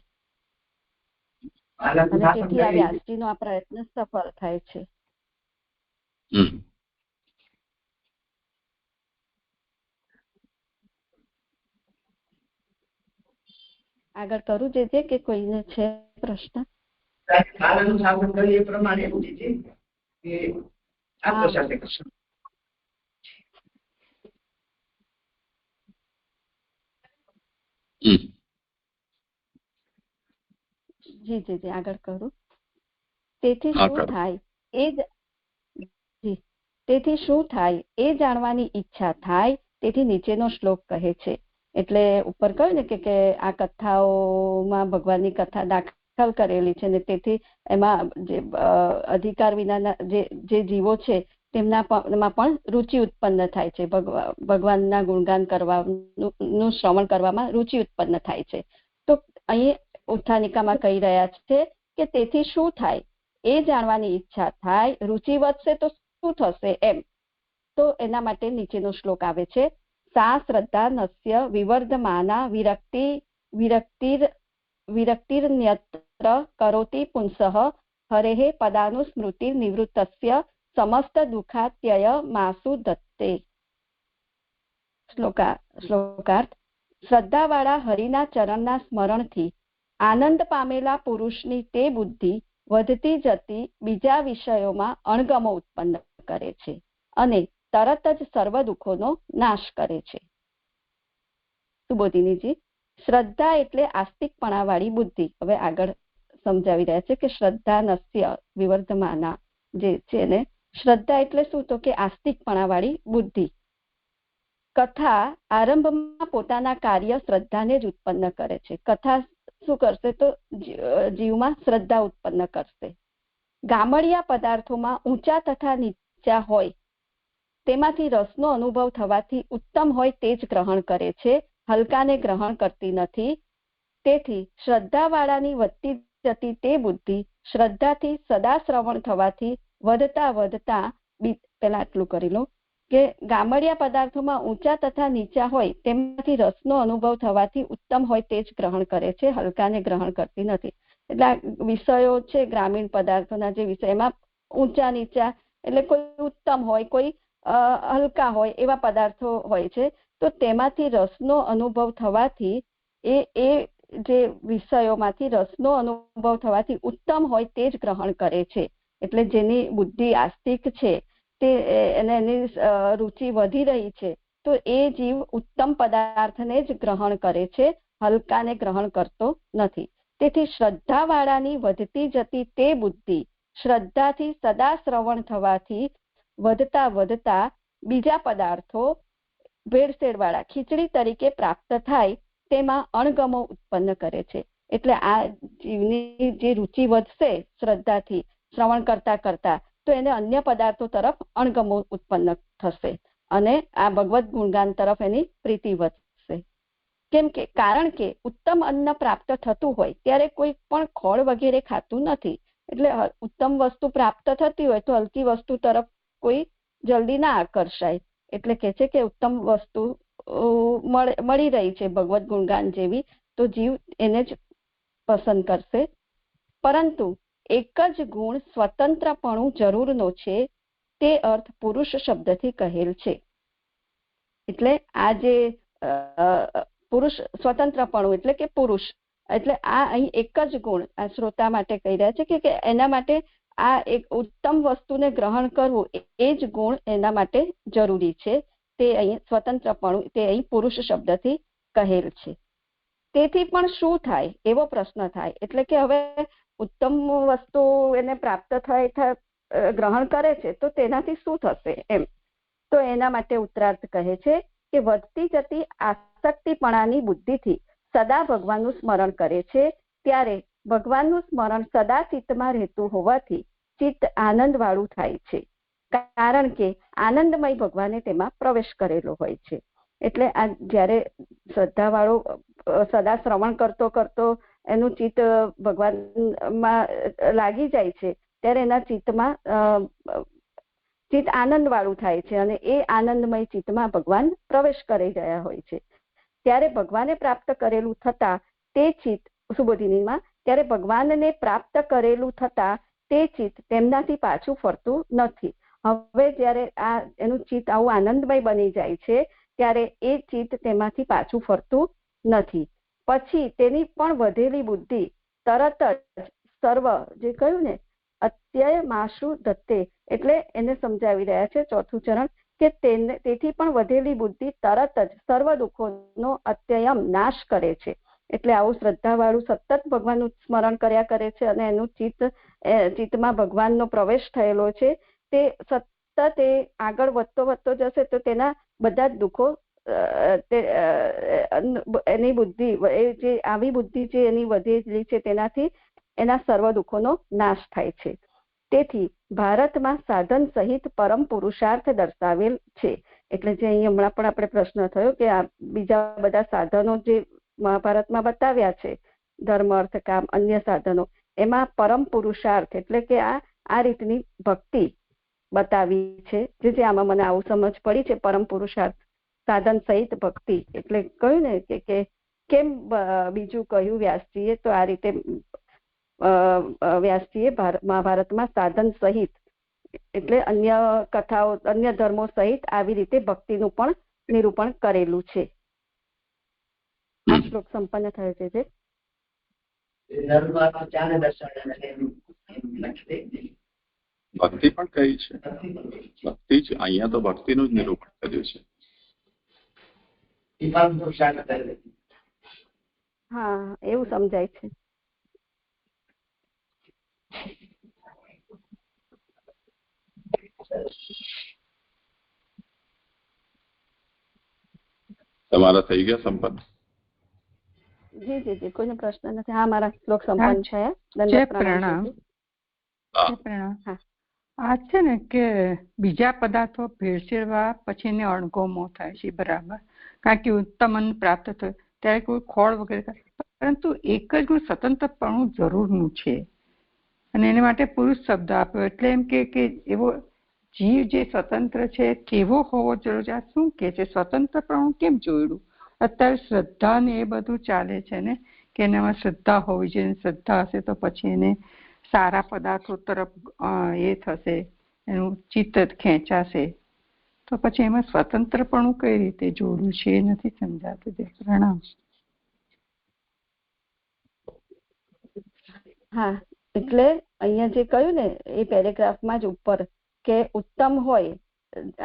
અને તેથી આ વ્યાસજીનો આ પ્રયત્ન સફળ થાય છે. આગળ કરું જે કે કોઈને છે પ્રશ્ન? કાલનું સાધન કરીએ એ પ્રમાણે એવું છે કે આપણા સાથે કરશો. જી જી જી આગળ કરું. તેથી શું થાય એ જાણવાની ઈચ્છા થાય, તેથી નીચેનો શ્લોક કહે છે. એટલે ઉપર કહ્યું ને કે આ કથાઓમાં ભગવાનની કથા દાખલ કરેલી છે ને તેથી એમાં જે અધિકાર વિનાના જે જીવો છે તેમનામાં પણ રુચિ ઉત્પન્ન થાય છે, ભગવાનના ગુણગાન કરવાનું શ્રવણ કરવામાં રુચિ ઉત્પન્ન થાય છે. તો અહીં ઉત્થાનિકામાં કહી રહ્યા છે કે તેથી શું થાય એ જાણવાની ઈચ્છા થાય, રુચિ વધશે તો શું થશે એમ. તો એના માટે નીચેનો શ્લોક આવે છે. सा श्रद्धा नस्य विवर्धमाना विरक्तिर्न्यत्र करोति पुंसः हरेः पदानुस्मृति निवृत्तस्य समस्त दुःखात्यय मासु दत्ते. શ્લોકાર્થ. શ્રદ્ધાવાળા હરિના ચરણના સ્મરણથી આનંદ પામેલા પુરુષની તે બુદ્ધિ વધતી જતી બીજા વિષયોમાં અણગમો ઉત્પન્ન કરે છે અને તરત જ સર્વ દુઃખોનો નાશ કરે છે. સુબોધિનીજી, શ્રદ્ધા એટલે આસ્તિકપણા વાળી બુદ્ધિ. હવે આગળ સમજાવી રહ્યા છે કે શ્રદ્ધા નસ્ય વિવર્ધમાના જે છે ને, શ્રદ્ધા એટલે શું? તો કે આસ્તિકપણા વાળી બુદ્ધિ. કથા આરંભમાં પોતાના કાર્ય શ્રદ્ધાને જ ઉત્પન્ન કરે છે. કથા શું કરશે? તો જીવમાં શ્રદ્ધા ઉત્પન્ન કરશે. ગામડિયા પદાર્થોમાં ઊંચા તથા નીચા હોય તેમાંથી રસનો અનુભવ થવાથી ઉત્તમ હોય તે જ ગ્રહણ કરે છે, હલકાને ગ્રહણ કરતી નથી. તેથી શ્રદ્ધાવાળાની વધતી જતી તે બુદ્ધિ શ્રદ્ધાથી સદા શ્રવણ થવાથી વધતા પેલા આટલું કરી લો કે ગામડિયા પદાર્થોમાં ઊંચા તથા નીચા હોય તેમાંથી રસનો અનુભવ થવાથી ઉત્તમ હોય તે જ ગ્રહણ કરે છે, હલકાને ગ્રહણ કરતી નથી. એટલે વિષયો છે ગ્રામીણ પદાર્થોના જે વિષય એમાં ઊંચા નીચા એટલે કોઈ ઉત્તમ હોય કોઈ હલકા હોય એવા પદાર્થો હોય છે. તો તેમાંથી રસનો અનુભવ થવાથી એ જે વિષયોમાંથી રસનો અનુભવ થવાથી ઉત્તમ હોય તે જ ગ્રહણ કરે છે. એટલે જેની બુદ્ધિ આસ્તિક છે તે એની રુચિ વધી રહી છે તો એ જીવ ઉત્તમ પદાર્થને જ ગ્રહણ કરે છે, હલકાને ગ્રહણ કરતો નથી. તેથી શ્રદ્ધાવાળાની વધતી જતી તે બુદ્ધિ શ્રદ્ધાથી સદા શ્રવણ થવાથી વધતા બીજા પદાર્થો ભેળસેળવાળા ખીચડી તરીકે પ્રાપ્ત થાય તેમાં અણગમો ઉત્પન્ન કરે છે. એટલે આ જીવની જે રુચિ વધશે શ્રદ્ધાથી શ્રવણ કરતા કરતા, તો એને અન્ય પદાર્થો તરફ અણગમો ઉત્પન્ન થશે અને આ ભગવત ગુણગાન તરફ એની પ્રીતિ વધશે. કેમ કે કારણ કે ઉત્તમ અન્ન પ્રાપ્ત થતું હોય ત્યારે કોઈ પણ ખોળ વગેરે ખાતું નથી. એટલે ઉત્તમ વસ્તુ પ્રાપ્ત થતી હોય તો હલકી વસ્તુ તરફ કોઈ જલ્દી ના આકર્ષાય. એટલે કે છે કે ઉત્તમ વસ્તુ મળી રહી છે ભગવત ગુણગાન જેવી, તો જીવ એને જ પસંદ કરશે. પરંતુ એક જ ગુણ સ્વતંત્રપણું જરૂરનો છે તે અર્થ પુરુષ શબ્દથી કહેલ છે. એટલે આ જે પુરુષ સ્વતંત્રપણું એટલે કે પુરુષ, એટલે આ અહીં એક જ ગુણ આ શ્રોતા માટે કહી રહ્યા છે કે એના માટે આ એક ઉત્તમ વસ્તુને ગ્રહણ કરવું એ જ ગુણ એના માટે જરૂરી છે. તે અહીં સ્વતંત્રપણું તે અહીં પુરુષ શબ્દથી કહેલ છે. તેથી પણ શું થાય એવો પ્રશ્ન થાય. એટલે કે હવે ઉત્તમ વસ્તુ એને પ્રાપ્ત થાય ગ્રહણ કરે છે તો તેનાથી શું થશે એમ. તો એના માટે ઉત્તરાર્થ કહે છે કે વધતી જતી આસક્તિપણાની બુદ્ધિથી સદા ભગવાનનું સ્મરણ કરે છે ત્યારે ભગવાનનું સ્મરણ સદા ચિત્તમાં રહેતું હોવાથી ચિત્ત આનંદ વાળું થાય છે. કારણ કે આનંદમય ભગવાને તેમાં પ્રવેશ કરેલો હોય છે. એટલે આ જ્યારે શ્રદ્ધા વાળો સદા શ્રવણ કરતો કરતો એનું ચિત્ત ભગવાનમાં લાગી જાય છે ત્યારે એના ચિત્તમાં ચિત્ત આનંદ વાળું થાય છે અને એ આનંદમય ચિત્તમાં ભગવાન પ્રવેશ કરી રહ્યા હોય છે. ત્યારે ભગવાને પ્રાપ્ત કરેલું થતા તે ચિત્ત સુબોધિનીમાં ત્યારે ભગવાનને પ્રાપ્ત કરેલું થતા તે ચિત્ત તેમનાથી પાછું ફરતું નથી. હવે જ્યારે આ એનું ચિત્ત આવું આનંદમય બની જાય છે ત્યારે એ ચિત્ત તેમાંથી પાછું ફરતું નથી. પછી તેની પણ વધેલી બુદ્ધિ તરત જ સર્વ જે કહ્યું ને અત્યય માશુ દત્તે, એટલે એને સમજાવી રહ્યા છે ચોથું ચરણ કે તેથી પણ વધેલી બુદ્ધિ તરત જ સર્વ દુઃખોનો અત્યયમ નાશ કરે છે. એટલે આવું શ્રદ્ધાવાળું સતત ભગવાનનું સ્મરણ કર્યા કરે છે અને એનું ચિત્તમાં ભગવાનનો પ્રવેશ થયેલો છે. તે સતત એ આગળ વધતો જશે તો તેના બધા જ દુઃખો એની બુદ્ધિ એ જે આવી બુદ્ધિ જે એની વધેલી છે તેનાથી એના સર્વ દુઃખોનો નાશ થાય છે. તેથી ભારતમાં સાધન સહિત પરમ પુરુષાર્થ દર્શાવેલ છે. એટલે જે અહીં હમણાં પણ આપણે પ્રશ્ન થયો કે આ બીજા બધા સાધનો જે મહાભારતમાં બતાવ્યા છે, ધર્મ અર્થ કામ અન્ય સાધનો, એમાં પરમ પુરુષાર્થ એટલે કે આ રીતની ભક્તિ બતાવી છે. જે આમાં મને આવું સમજ પડી છે પરમ પુરુષાર્થ સાધન સહિત ભક્તિ. એટલે કહ્યું ને કે કેમ બીજું કહ્યું વ્યાસજીએ, તો આ રીતે વ્યાસજીએ મહાભારતમાં સાધન સહિત એટલે અન્ય કથાઓ અન્ય ધર્મો સહિત આવી રીતે ભક્તિનું પણ નિરૂપણ કરેલું છે. આ શ્લોક સંપન્ન થયો છે. જે ભક્તિ પણ કઈ છે, ભક્તિ જ અહીંયા તો ભક્તિનું જ નિરૂપણ કર્યું છે. હા, એવું સમજાય છે. તમારા થઈ ગયા સંપન્ન? જી જી જી, કોઈનો પ્રશ્ન નથી. હા, મારા શ્લોક સંપન્ન થયા. પ્રણામ. આ છે ને કે બીજા પદાર્થો ભેળસેળવા પછી એને અણગમો થાય છે, બરાબર, કારણ કે ઉત્તમ અન્ન પ્રાપ્ત થયું ત્યારે કોઈ ખોળ વગેરે, પરંતુ એક જ ગુણ સ્વતંત્રપણું જરૂરનું છે અને એને માટે પુરુષ શબ્દ આપ્યો. એટલે એમ કે એવો જીવ જે સ્વતંત્ર છે કેવો હોવો જરૂરી. આ શું કે છે સ્વતંત્રપણું કેમ જોયડું? અત્યારે શ્રદ્ધા ને એ બધું ચાલે છે ને કે એનામાં શ્રદ્ધા હોવી જોઈએ, શ્રદ્ધા હશે તો પછી એને સારા પદાર્થો તરફ એ થશે, એનું ચિત્ત ખેંચાશે. તો પછી એમાં સ્વતંત્રપણું કઈ રીતે જોડવું છે એ નથી સમજાતું. પ્રણામ. હા, એટલે અહીંયા જે કહ્યું ને એ પેરેગ્રાફમાં જ ઉપર કે ઉત્તમ હોય,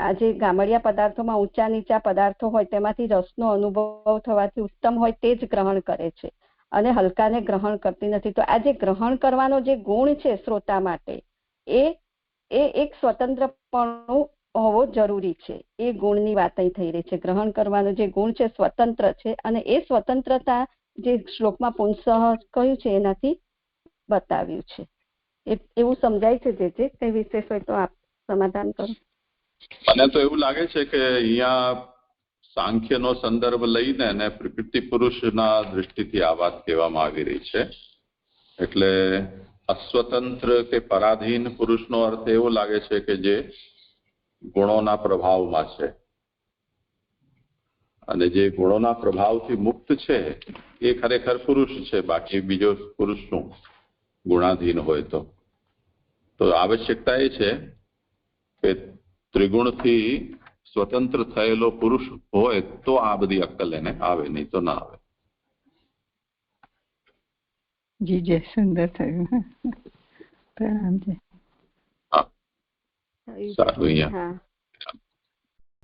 આ જે ગામડિયા પદાર્થોમાં ઊંચા નીચા પદાર્થો હોય તેમાંથી રસનો અનુભવ થવાથી ઉત્તમ હોય તે જ ગ્રહણ કરે છે અને હલકાને ગ્રહણ કરતી નથી. તો આ જે ગ્રહણ કરવાનો જે ગુણ છે શ્રોતા માટે એ એક સ્વતંત્રપણું હોવો જરૂરી છે. એ ગુણની વાત અહીં થઈ રહી છે. ગ્રહણ કરવાનો જે ગુણ છે સ્વતંત્ર છે અને એ સ્વતંત્રતા જે શ્લોકમાં પુંસઃ કહ્યું છે એનાથી બતાવ્યું છે. એવું સમજાય છે જે કઈ વિશેષ હોય તો આપ સમાધાન કરો. મને તો એવું લાગે છે કે અહીંયા સાંખ્યનો સંદર્ભ લઈને અને પ્રકૃતિ પુરુષના દૃષ્ટિથી આ વાત કહેવામાં આવી રહી છે. એટલે અસ્વતંત્ર કે પરાધીન પુરુષનો અર્થ એવો લાગે છે કે જે ગુણોના પ્રભાવમાં છે, અને જે ગુણોના પ્રભાવથી મુક્ત છે એ ખરેખર પુરુષ છે. બાકી બીજો પુરુષ શું ગુણાધીન હોય તો આવશ્યકતા એ છે કે ત્રિગુણથી સ્વતંત્ર થયેલો પુરુષ હોય તો આ બધી અક્કલ એને આવે, નહીં તો ના આવે. જી જય સુંદર થયું. પ્રણામ. હા સારું. અહીંયા હા